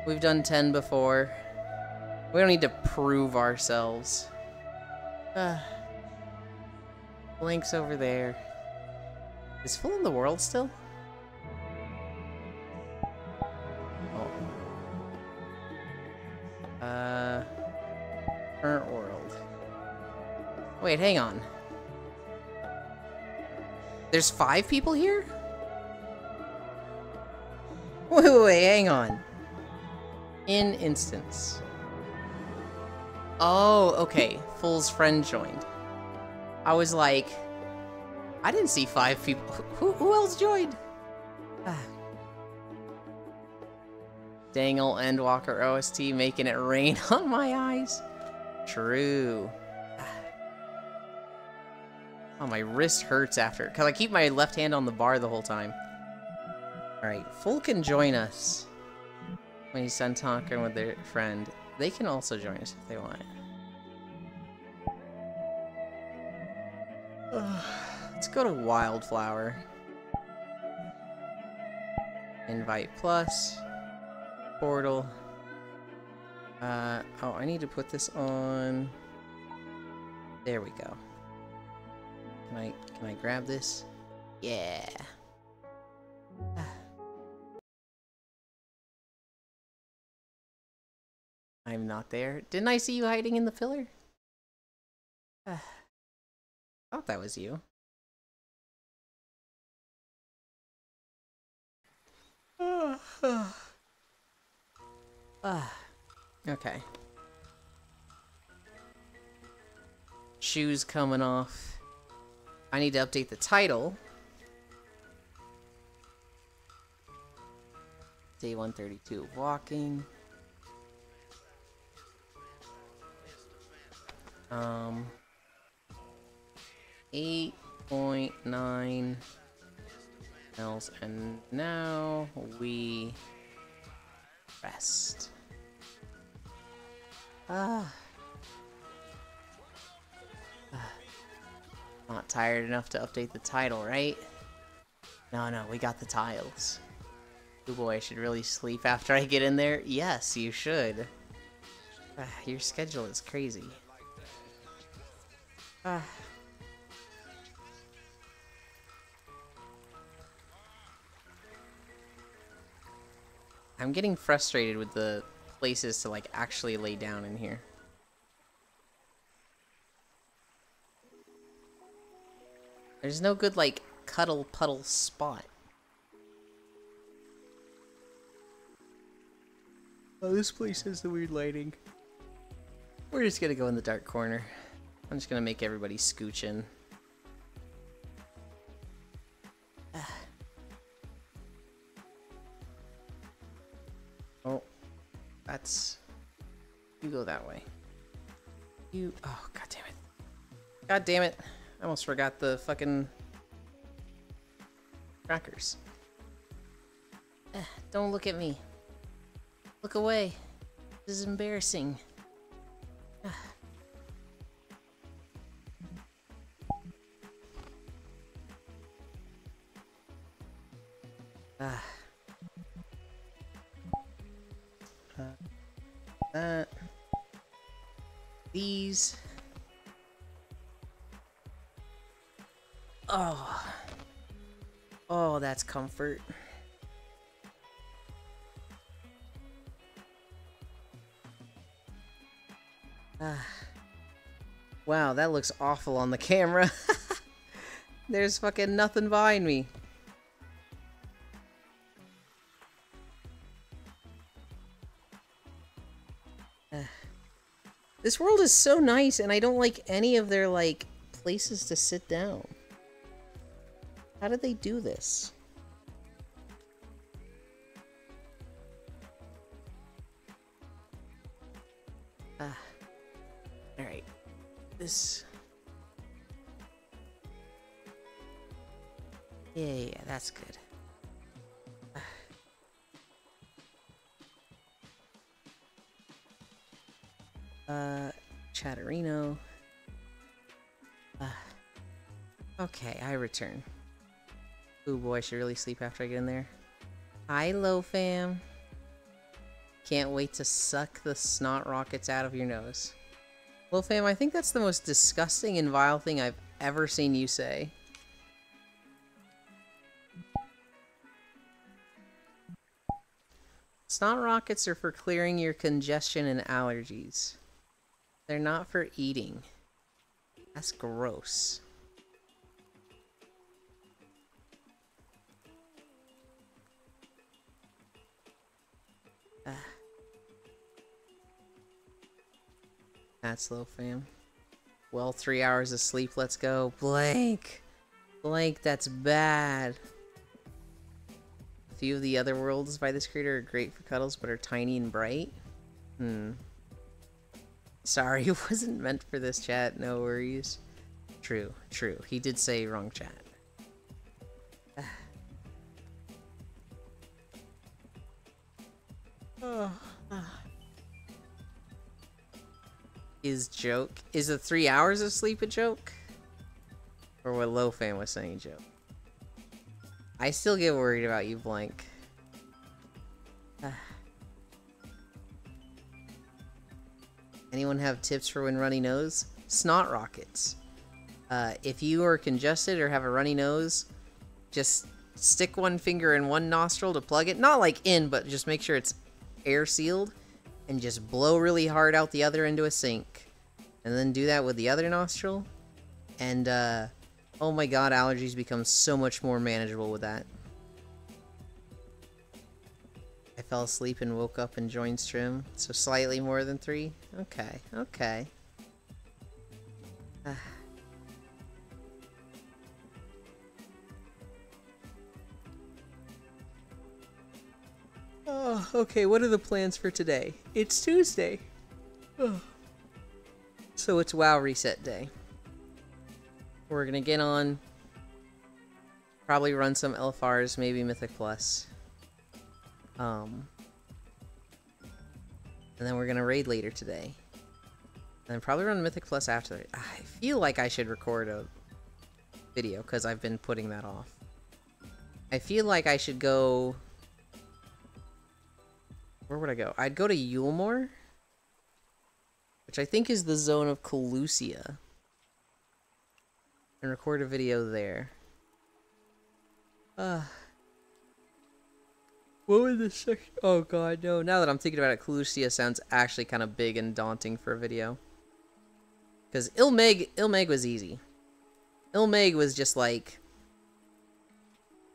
We've done 10 before. We don't need to prove ourselves. Link's over there. Is Full in the World still? Oh. Current world. Wait, hang on. There's 5 people here? Wait, hang on. In instance. Oh, okay. Full's friend joined. I was like, I didn't see 5 people. Who else joined? Dangle Endwalker OST making it rain on my eyes. True. Oh, my wrist hurts after, because I keep my left hand on the bar the whole time. Alright, Full can join us when he's done talking with their friend. They can also join us if they want. Let's go to Wildflower. Invite plus. Portal. Oh, I need to put this on. There we go. Can I grab this? Yeah. I'm not there. Didn't I see you hiding in the filler? Thought that was you. Okay. Shoes coming off. I need to update the title. Day 132 of walking. 8.9 miles, and now we rest. Not tired enough to update the title, right? No, we got the tiles. Oh boy, I should really sleep after I get in there? Yes, you should. Your schedule is crazy. I'm getting frustrated with the places to, like, actually lay down in here. There's no good, like, cuddle puddle spot. Oh, this place has the weird lighting. We're just gonna go in the dark corner. I'm just gonna make everybody scooch in. Oh, that's... You go that way. You... Oh, god damn it. God damn it. I almost forgot the fucking... crackers. Don't look at me. Look away. This is embarrassing. These. Oh. Oh, that's comfort. Wow, that looks awful on the camera. There's fucking nothing behind me. This world is so nice, and I don't like any of their, like, places to sit down. How did they do this? Alright. This... Yeah, that's good. Chatterino. Okay, I return. Ooh boy, I should really sleep after I get in there. Hi, Low Fam. Can't wait to suck the snot rockets out of your nose. Low Fam, I think that's the most disgusting and vile thing I've ever seen you say. Snot rockets are for clearing your congestion and allergies. They're not for eating. That's gross. That's Low Fam. Well, 3 hours of sleep, let's go. Blank! Blank, that's bad. A few of the other worlds by this creator are great for cuddles, but are tiny and bright. Sorry, it wasn't meant for this chat, no worries. True, true. He did say wrong chat. Is the 3 hours of sleep a joke? Or what Low Fam was saying a joke? I still get worried about you, Blank. Anyone have tips for when runny nose? Snot rockets. If you are congested or have a runny nose, just stick one finger in one nostril to plug it. Not like in, but just make sure it's air sealed. And just blow really hard out the other into a sink. And then do that with the other nostril. And, oh my god, allergies become so much more manageable with that. I fell asleep and woke up and joined stream, so slightly more than 3? Okay, okay. Oh, okay, what are the plans for today? It's Tuesday. Oh. So it's WoW reset day. We're gonna get on, probably run some LFRs, maybe Mythic Plus. And then we're gonna raid later today. And then probably run Mythic Plus after that. I feel like I should record a video, because I've been putting that off. I feel like I should go... Where would I go? I'd go to Eulmore, which I think is the zone of Calusia, and record a video there. What was this section? Oh god, no. Now that I'm thinking about it, Calusia sounds actually kind of big and daunting for a video. Because Ilmeg was easy. Ilmeg was just like,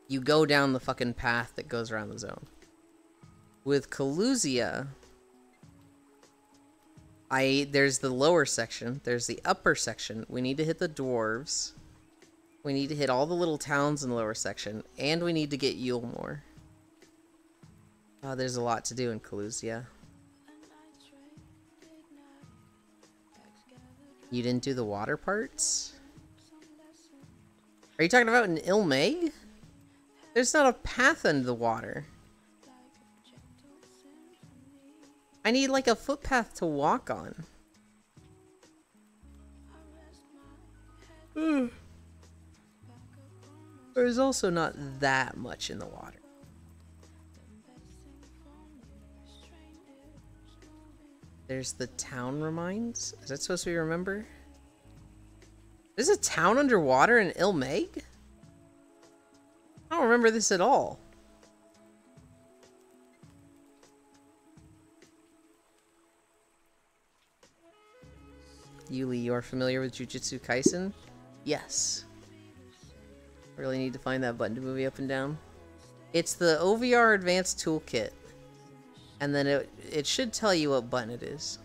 you go down the fucking path that goes around the zone. With Calusia, There's the lower section. There's the upper section. We need to hit the dwarves. We need to hit all the little towns in the lower section. And we need to get Yulemore. Oh, there's a lot to do in Kalusia. You didn't do the water parts? Are you talking about in Ilmeg? There's not a path under the water. I need like a footpath to walk on. There's also not that much in the water. There's the town reminds. Is that supposed to be remember? There's a town underwater in Ilmeg? I don't remember this at all. Yuli, you are familiar with Jujutsu Kaisen? Yes. Really need to find that button to move you up and down. It's the OVR Advanced Toolkit. And then it should tell you what button it is.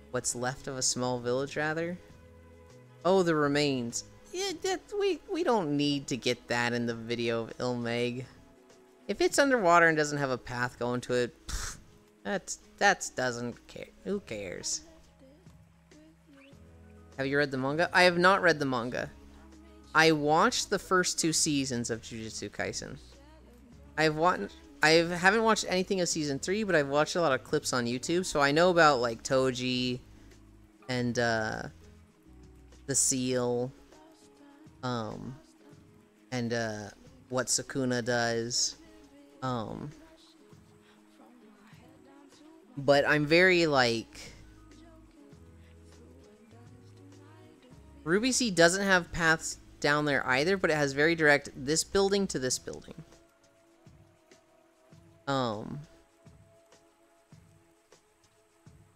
What's left of a small village, rather? Oh, the remains. Yeah, we don't need to get that in the video of Ilmeg. If it's underwater and doesn't have a path going to it, pff, that doesn't care. Who cares? Have you read the manga? I have not read the manga. I watched the first 2 seasons of Jujutsu Kaisen. I haven't watched anything of season 3, but I've watched a lot of clips on YouTube, so I know about like Toji and the seal, and what Sukuna does. But I'm very like Ruby Sea doesn't have paths down there either, but it has very direct this building to this building.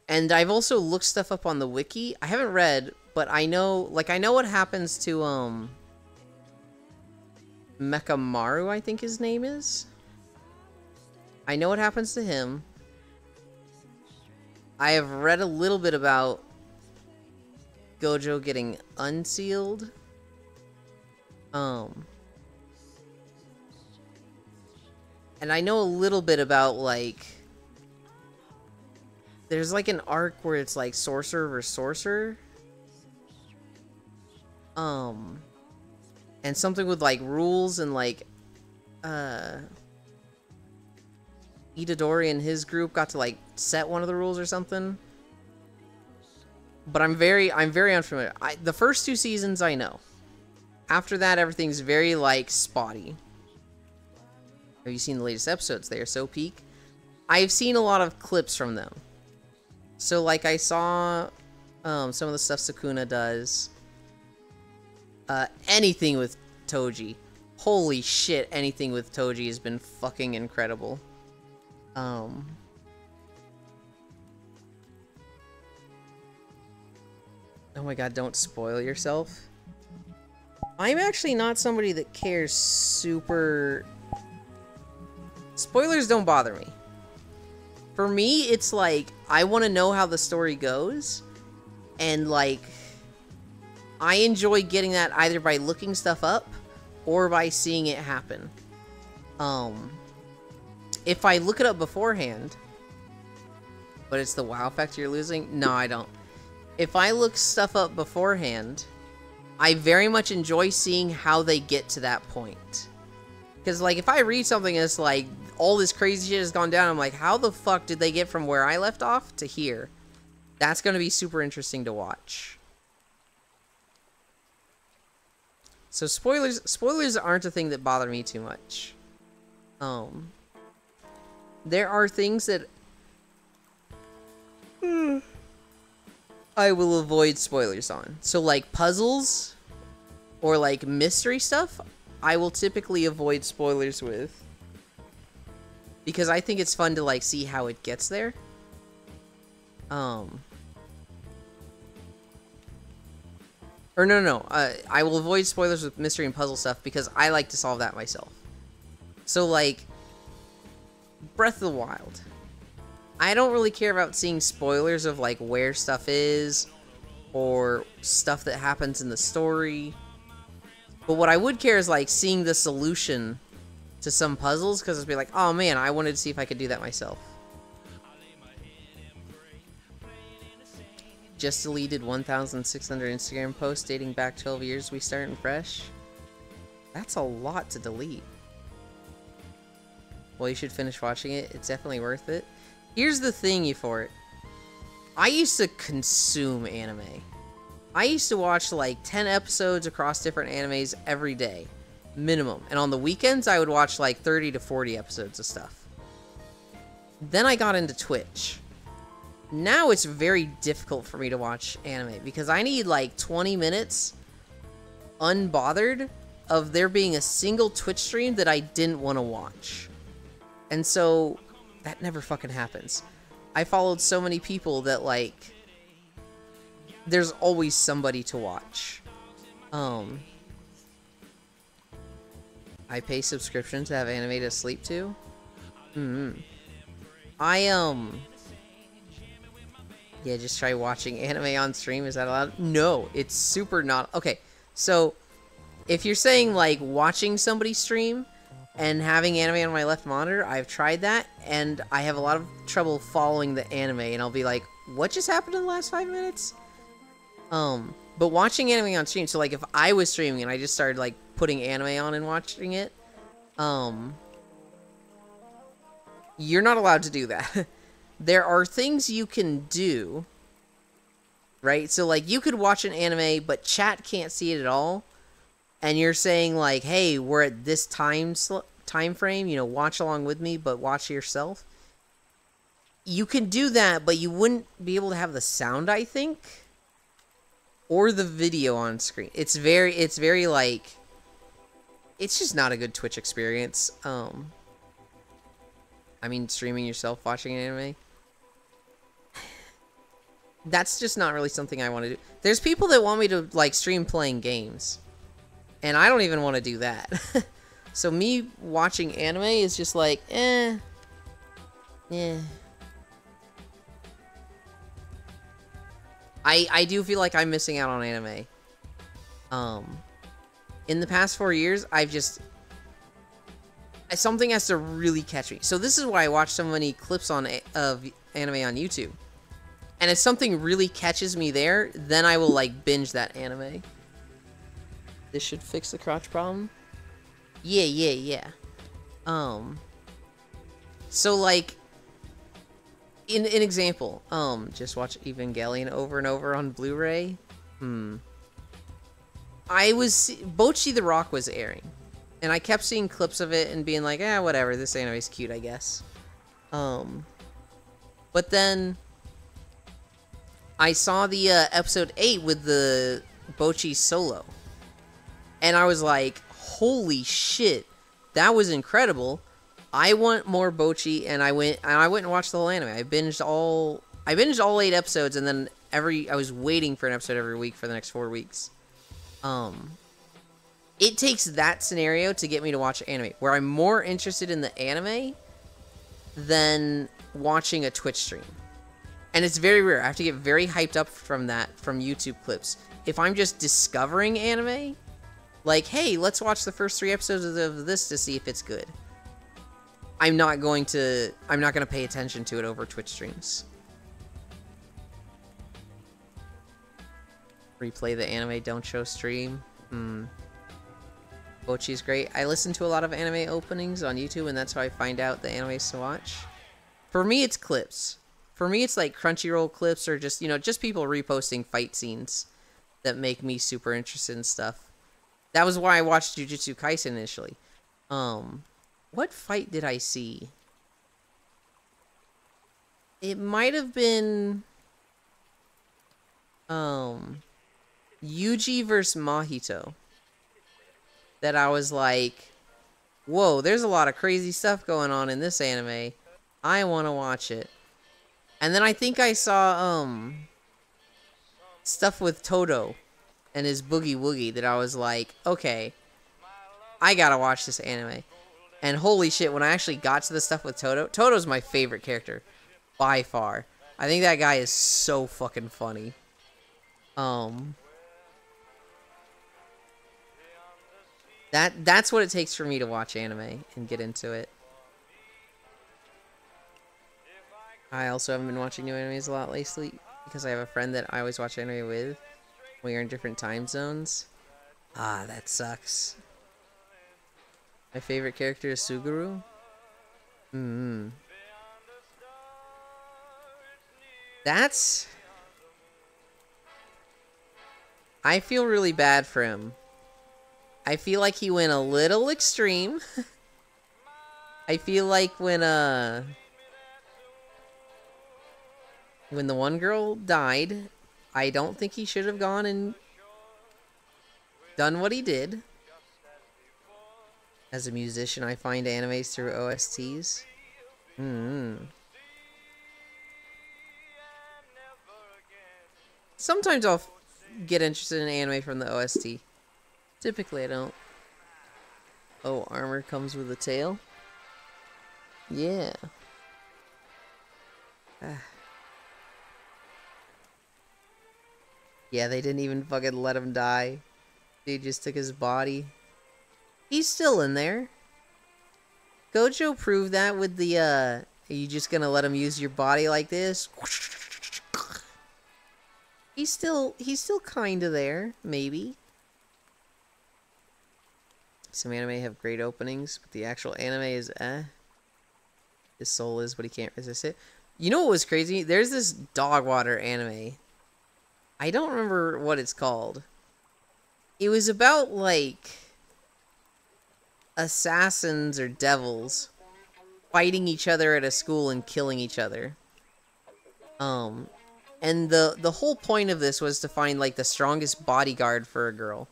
And I've also looked stuff up on the wiki. I haven't read, but I know what happens to Mekamaru, I think his name is. I know what happens to him. I have read a little bit about Gojo getting unsealed. And I know a little bit about, like, there's like an arc where it's like sorcerer versus sorcerer. And something with like rules and like Itadori and his group got to like set one of the rules or something. But I'm very unfamiliar. The first 2 seasons I know. After that, everything's very like spotty. Have you seen the latest episodes? They are so peak. I've seen a lot of clips from them. So like I saw some of the stuff Sukuna does. Anything with Toji. Holy shit, anything with Toji has been fucking incredible. Oh my god, don't spoil yourself. I'm actually not somebody that cares super... Spoilers don't bother me. For me, it's like, I want to know how the story goes. And like, I enjoy getting that either by looking stuff up or by seeing it happen. If I look it up beforehand, but it's the wow factor you're losing? No, I don't. If I look stuff up beforehand, I very much enjoy seeing how they get to that point. Because, like, if I read something that's like, all this crazy shit has gone down, I'm like, how the fuck did they get from where I left off to here? That's going to be super interesting to watch. So spoilers aren't a thing that bother me too much. There are things that I will avoid spoilers on. So like puzzles or like mystery stuff, I will typically avoid spoilers with. Because I think it's fun to like see how it gets there. Or no. I will avoid spoilers with mystery and puzzle stuff because I like to solve that myself. So like Breath of the Wild. I don't really care about seeing spoilers of like where stuff is or stuff that happens in the story. But what I would care is like seeing the solution to some puzzles, because it'd be like, oh man, I wanted to see if I could do that myself. Just deleted 1,600 Instagram posts dating back 12 years. We starting fresh. That's a lot to delete. Well, you should finish watching it. It's definitely worth it. Here's the thing, Euphoric. I used to consume anime. I used to watch like 10 episodes across different animes every day. Minimum. And on the weekends, I would watch like 30 to 40 episodes of stuff. Then I got into Twitch. Now it's very difficult for me to watch anime because I need like 20 minutes unbothered of there being a single Twitch stream that I didn't want to watch. And so that never fucking happens. I followed so many people that like there's always somebody to watch. I pay subscription to have anime to sleep to. Yeah, just try watching anime on stream. Is that allowed? No, it's super not. Okay, so if you're saying like watching somebody stream and having anime on my left monitor, I've tried that and I have a lot of trouble following the anime, and I'll be like, what just happened in the last 5 minutes? But watching anime on stream, so like if I was streaming and I just started like putting anime on and watching it, you're not allowed to do that. There are things you can do, right? So, like, you could watch an anime, but chat can't see it at all. And you're saying, like, hey, we're at this time frame, you know, watch along with me, but watch yourself. You can do that, but you wouldn't be able to have the sound, I think. Or the video on screen. It's very, like, it's just not a good Twitch experience. I mean, streaming yourself watching an anime. That's just not really something I want to do. There's people that want me to, like, stream playing games. And I don't even want to do that. So me watching anime is just like, eh. I do feel like I'm missing out on anime. In the past 4 years, I've just... Something has to really catch me. So this is why I watch so many clips of anime on YouTube. And if something really catches me there, then I will, like, binge that anime. This should fix the crotch problem? Yeah. So, like, in an example, just watch Evangelion over and over on Blu-ray. Bocchi the Rock was airing. And I kept seeing clips of it and being like, whatever, this anime's cute, I guess. But then I saw the episode 8 with the Bocchi solo. And I was like, holy shit, that was incredible. I want more Bocchi, and I went and watched the whole anime. I binged all 8 episodes, and then I was waiting for an episode every week for the next 4 weeks. It takes that scenario to get me to watch anime, where I'm more interested in the anime than watching a Twitch stream. And it's very rare. I have to get very hyped up from YouTube clips. If I'm just discovering anime, like, hey, let's watch the first 3 episodes of this to see if it's good. I'm not going to pay attention to it over Twitch streams. Replay the anime, don't show stream. Bocchi's great. I listen to a lot of anime openings on YouTube, and that's how I find out the animes to watch. For me, it's clips. For me, it's like Crunchyroll clips, or just, just people reposting fight scenes that make me super interested in stuff. That was why I watched Jujutsu Kaisen initially. What fight did I see? It might have been Yuji versus Mahito. That I was like, whoa, there's a lot of crazy stuff going on in this anime. I want to watch it. And then I think I saw stuff with Todo and his Boogie Woogie that I was like, okay, I gotta watch this anime. And holy shit, when I actually got to the stuff with Todo, Todo's my favorite character. by far. I think that guy is so fucking funny. That's what it takes for me to watch anime and get into it. I also haven't been watching new animes a lot lately because I have a friend that I always watch anime with. We are in different time zones. Ah, that sucks. My favorite character is Suguru. That's... I feel really bad for him. I feel like he went a little extreme. I feel like when the one girl died, I don't think he should have gone and done what he did. As a musician, I find animes through OSTs. Sometimes I'll get interested in anime from the OST. Typically, I don't. Oh, armor comes with a tail? Yeah. Yeah, they didn't even fucking let him die. They just took his body. He's still in there. Gojo proved that with the, are you just gonna let him use your body like this? He's still kinda there, maybe. Some anime have great openings, but the actual anime is His soul is, but he can't resist it. You know what was crazy? There's this dog water anime. I don't remember what it's called. It was about, like, assassins or devils fighting each other at a school and killing each other. And the whole point of this was to find, like, the strongest bodyguard for a girl.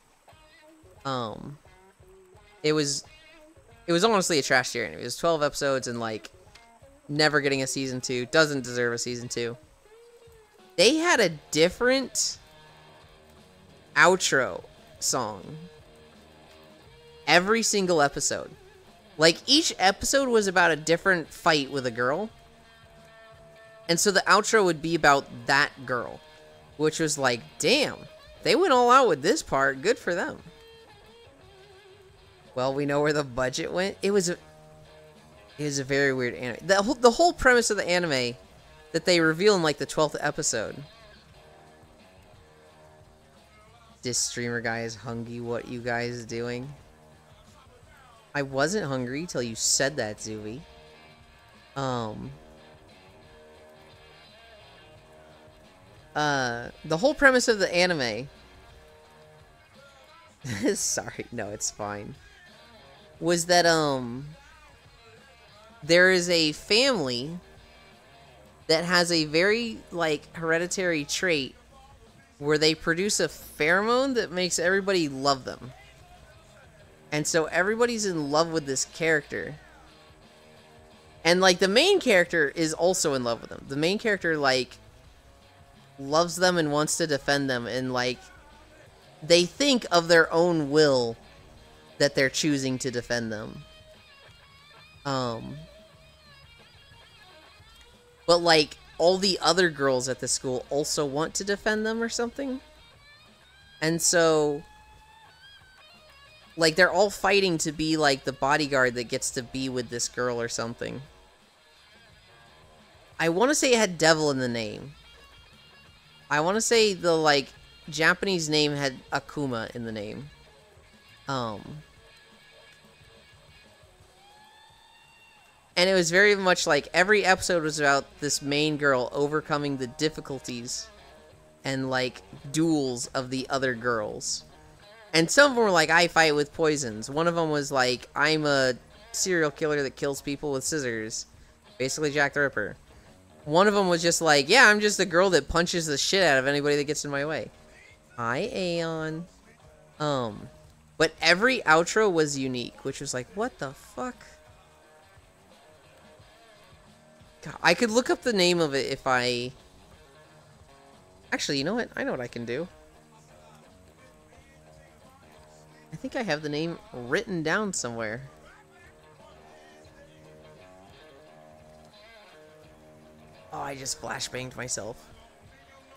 It was honestly a trash tier anime. It was 12 episodes and, like, never getting a season 2. Doesn't deserve a season 2. They had a different outro song every single episode. Like, each episode was about a different fight with a girl. And so the outro would be about that girl. Which was like, damn. They went all out with this part. Good for them. Well, we know where the budget went. It was a very weird anime. The whole premise of the anime that they reveal in, like, the 12th episode. This streamer guy is hungry. What you guys doing? I wasn't hungry till you said that, Zuvi. The whole premise of the anime... Sorry, no, it's fine. Was that, there is a family that has a very, like, hereditary trait where they produce a pheromone that makes everybody love them. And so everybody's in love with this character. And, like, the main character is also in love with them. The main character, like, loves them and wants to defend them. And, like, they think of their own will that they're choosing to defend them. But, like, all the other girls at the school also want to defend them or something. And so, like, they're all fighting to be, like, the bodyguard that gets to be with this girl or something. I want to say it had devil in the name. I want to say the, like, Japanese name had Akuma in the name. And it was very much like every episode was about this main girl overcoming the difficulties and, like, duels of the other girls. And some of them were like, I fight with poisons. One of them was like, I'm a serial killer that kills people with scissors. Basically Jack the Ripper. One of them was just like, yeah, I'm just a girl that punches the shit out of anybody that gets in my way. Hi, Aeon. But every outro was unique, which was like, what the fuck? God, I could look up the name of it if I... Actually, you know what? I know what I can do. I think I have the name written down somewhere. Oh, I just flashbanged myself.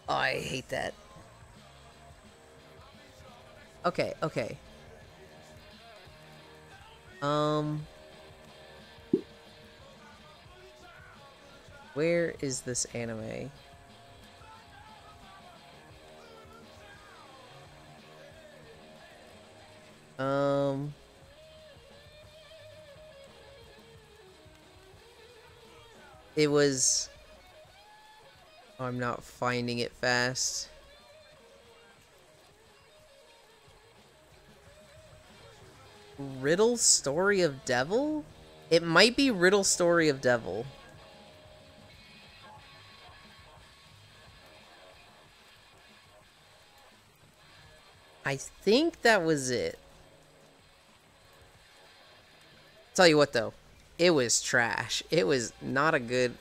Oh, I hate that. Okay, okay. Where is this anime? It was... Oh, I'm not finding it fast. Riddle Story of Devil? It might be Riddle Story of Devil. I think that was it. Tell you what though, it was trash. It was not a good...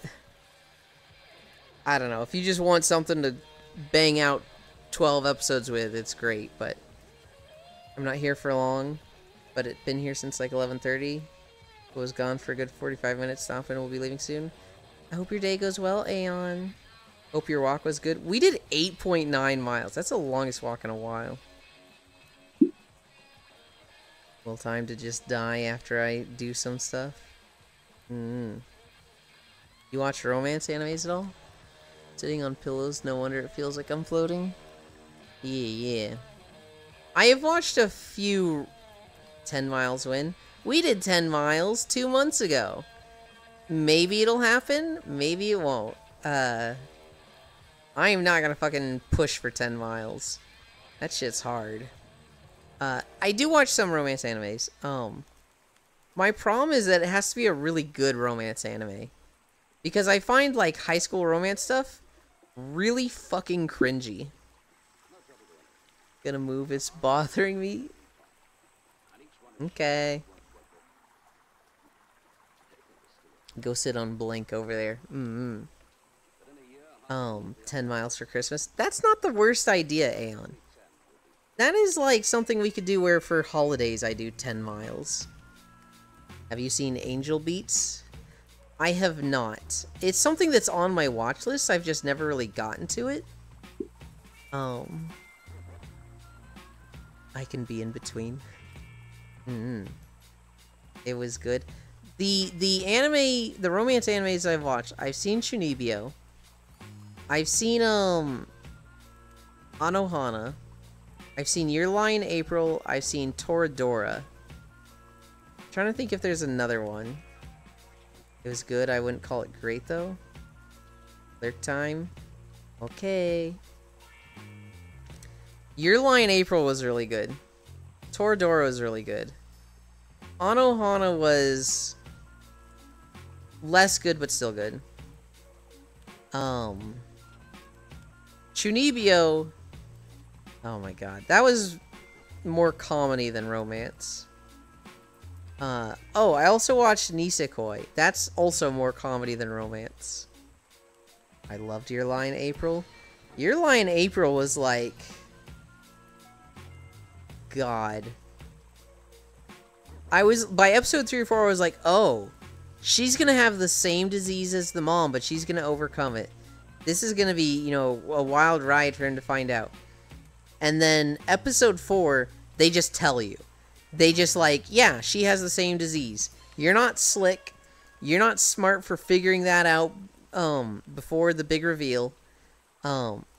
I don't know, if you just want something to bang out 12 episodes with, it's great, but I'm not here for long, but it's been here since like 11:30. Was gone for a good 45 minutes, stopping, we'll be leaving soon. I hope your day goes well, Aeon. Hope your walk was good. We did 8.9 miles. That's the longest walk in a while. Little time to just die after I do some stuff. You watch romance animes at all? Sitting on pillows, no wonder it feels like I'm floating. Yeah. I have watched a few 10 miles win. We did 10 miles 2 months ago. Maybe it'll happen, maybe it won't. I am not gonna fucking push for 10 miles. That shit's hard. I do watch some romance animes. My problem is that it has to be a really good romance anime. Because I find, like, high school romance stuff really fucking cringy. Gonna move, it's bothering me. Okay. Go sit on Blink over there. 10 miles for Christmas. That's not the worst idea, Aeon. That is like something we could do where for holidays I do 10 miles. Have you seen Angel Beats? I have not. It's something that's on my watch list. I've just never really gotten to it. I can be in between. It was good. The anime, the romance animes I've watched, I've seen Chunibyo. I've seen Anohana. I've seen Your Lie in April. I've seen Toradora. I'm trying to think if there's another one. It was good. I wouldn't call it great though. Clerk Time. Okay. Your Lie in April was really good. Toradora was really good. Anohana was less good but still good. Chunibyo. Oh my god. That was more comedy than romance. Oh, I also watched Nisekoi. That's also more comedy than romance. I loved Your Lie in April. Your Lie in April was like... God. I was... By episode 3 or 4, I was like, oh, she's gonna have the same disease as the mom, but she's gonna overcome it. This is gonna be, you know, a wild ride for him to find out. And then episode 4, they just tell you. They just like, yeah, she has the same disease. You're not slick. You're not smart for figuring that out before the big reveal.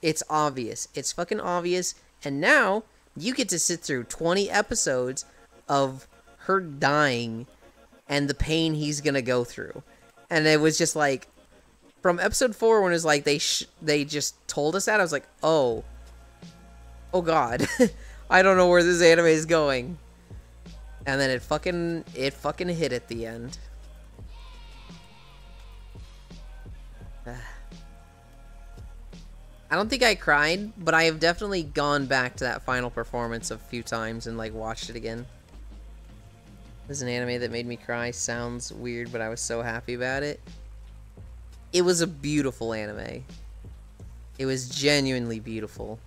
It's obvious. It's fucking obvious. And now you get to sit through 20 episodes of her dying and the pain he's gonna go through. And it was just like, from episode 4 when it was like they just told us that, I was like, oh god. I don't know where this anime is going. And then it fucking hit at the end. I don't think I cried, but I have definitely gone back to that final performance a few times and like watched it again. There's an anime that made me cry. Sounds weird, but I was so happy about it. It was a beautiful anime. It was genuinely beautiful.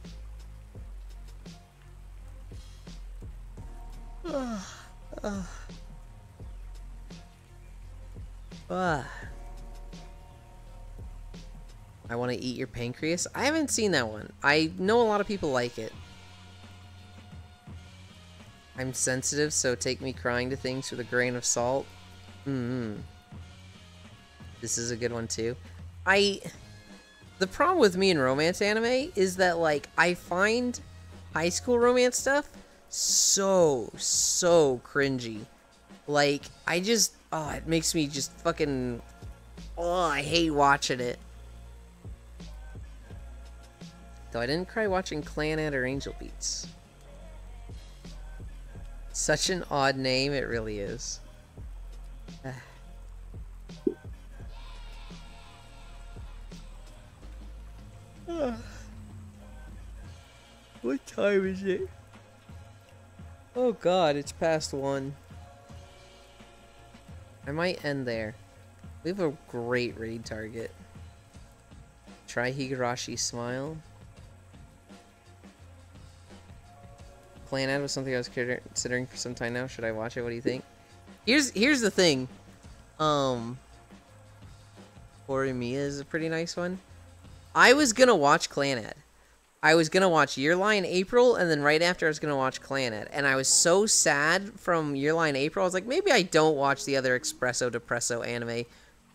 I Want to Eat Your Pancreas. I haven't seen that one. I know a lot of people like it. I'm sensitive, so take me crying to things with a grain of salt. This is a good one too. The problem with me in romance anime is that, like, I find high school romance stuff so cringy. Like, it makes me just fucking, I hate watching it. Though I didn't cry watching Clannad or Angel Beats. Such an odd name, it really is. What time is it? Oh god, it's past 1. I might end there. We have a great raid target. Try Higurashi Smile. Clannad was something I was considering for some time now. Should I watch it? What do you think? Here's the thing. Horimiya is a pretty nice one. I was gonna watch Clannad. I was gonna watch Your Lie in April, and then right after I was gonna watch Clannad. And I was so sad from Your Lie in April, I was like, maybe I don't watch the other Espresso Depresso anime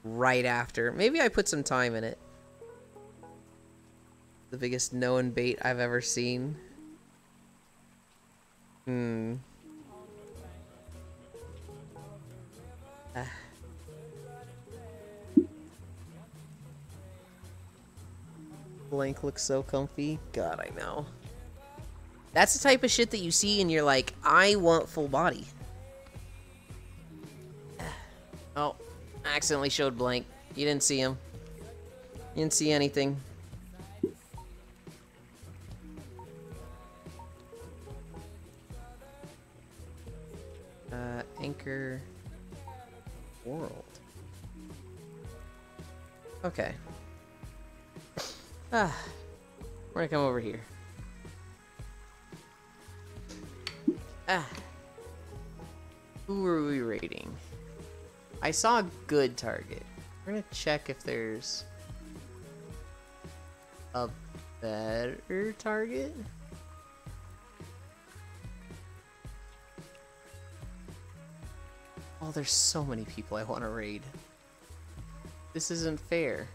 right after. Maybe I put some time in it. The biggest known bait I've ever seen. Blank looks so comfy. God, I know. That's the type of shit that you see and you're like, I want full body. Oh, I accidentally showed Blank. You didn't see him. You didn't see anything. Anchor World. Okay. We're gonna come over here. Who are we rating? I saw a good target. We're gonna check if there's a better target. Oh, there's so many people I want to raid. This isn't fair.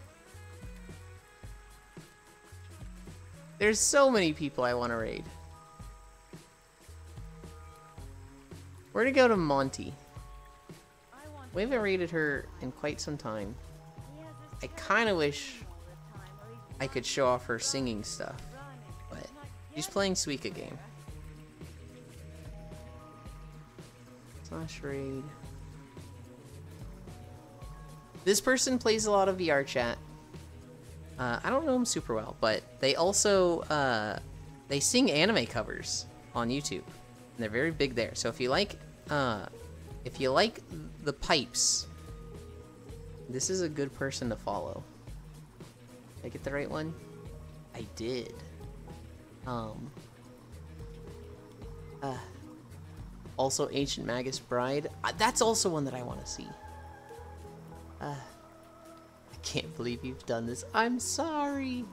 There's so many people I want to raid. We're gonna go to Monty. We haven't raided her in quite some time. I kind of wish I could show off her singing stuff, but she's playing Suika game. Slash raid. This person plays a lot of VR chat. I don't know them super well, but they also they sing anime covers on YouTube, and they're very big there. So if you like the pipes, this is a good person to follow. Did I get the right one? I did. Also Ancient Magus Bride. That's also one that I want to see. I can't believe you've done this. I'm sorry.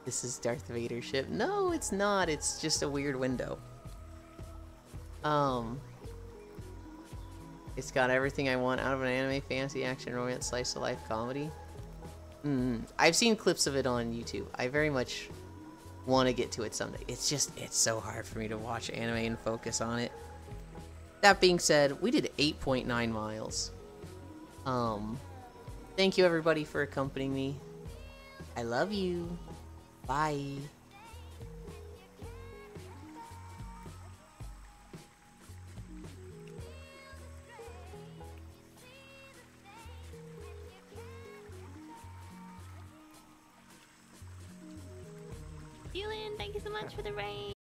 This is Darth Vader ship. No, it's not. It's just a weird window. It's got everything I want out of an anime, fantasy, action, romance, slice of life, comedy. I've seen clips of it on YouTube. I very much want to get to it someday. It's so hard for me to watch anime and focus on it. That being said, we did 8.9 miles. Thank you everybody for accompanying me. I love you. Bye. Dylan, thank you so much for the raid.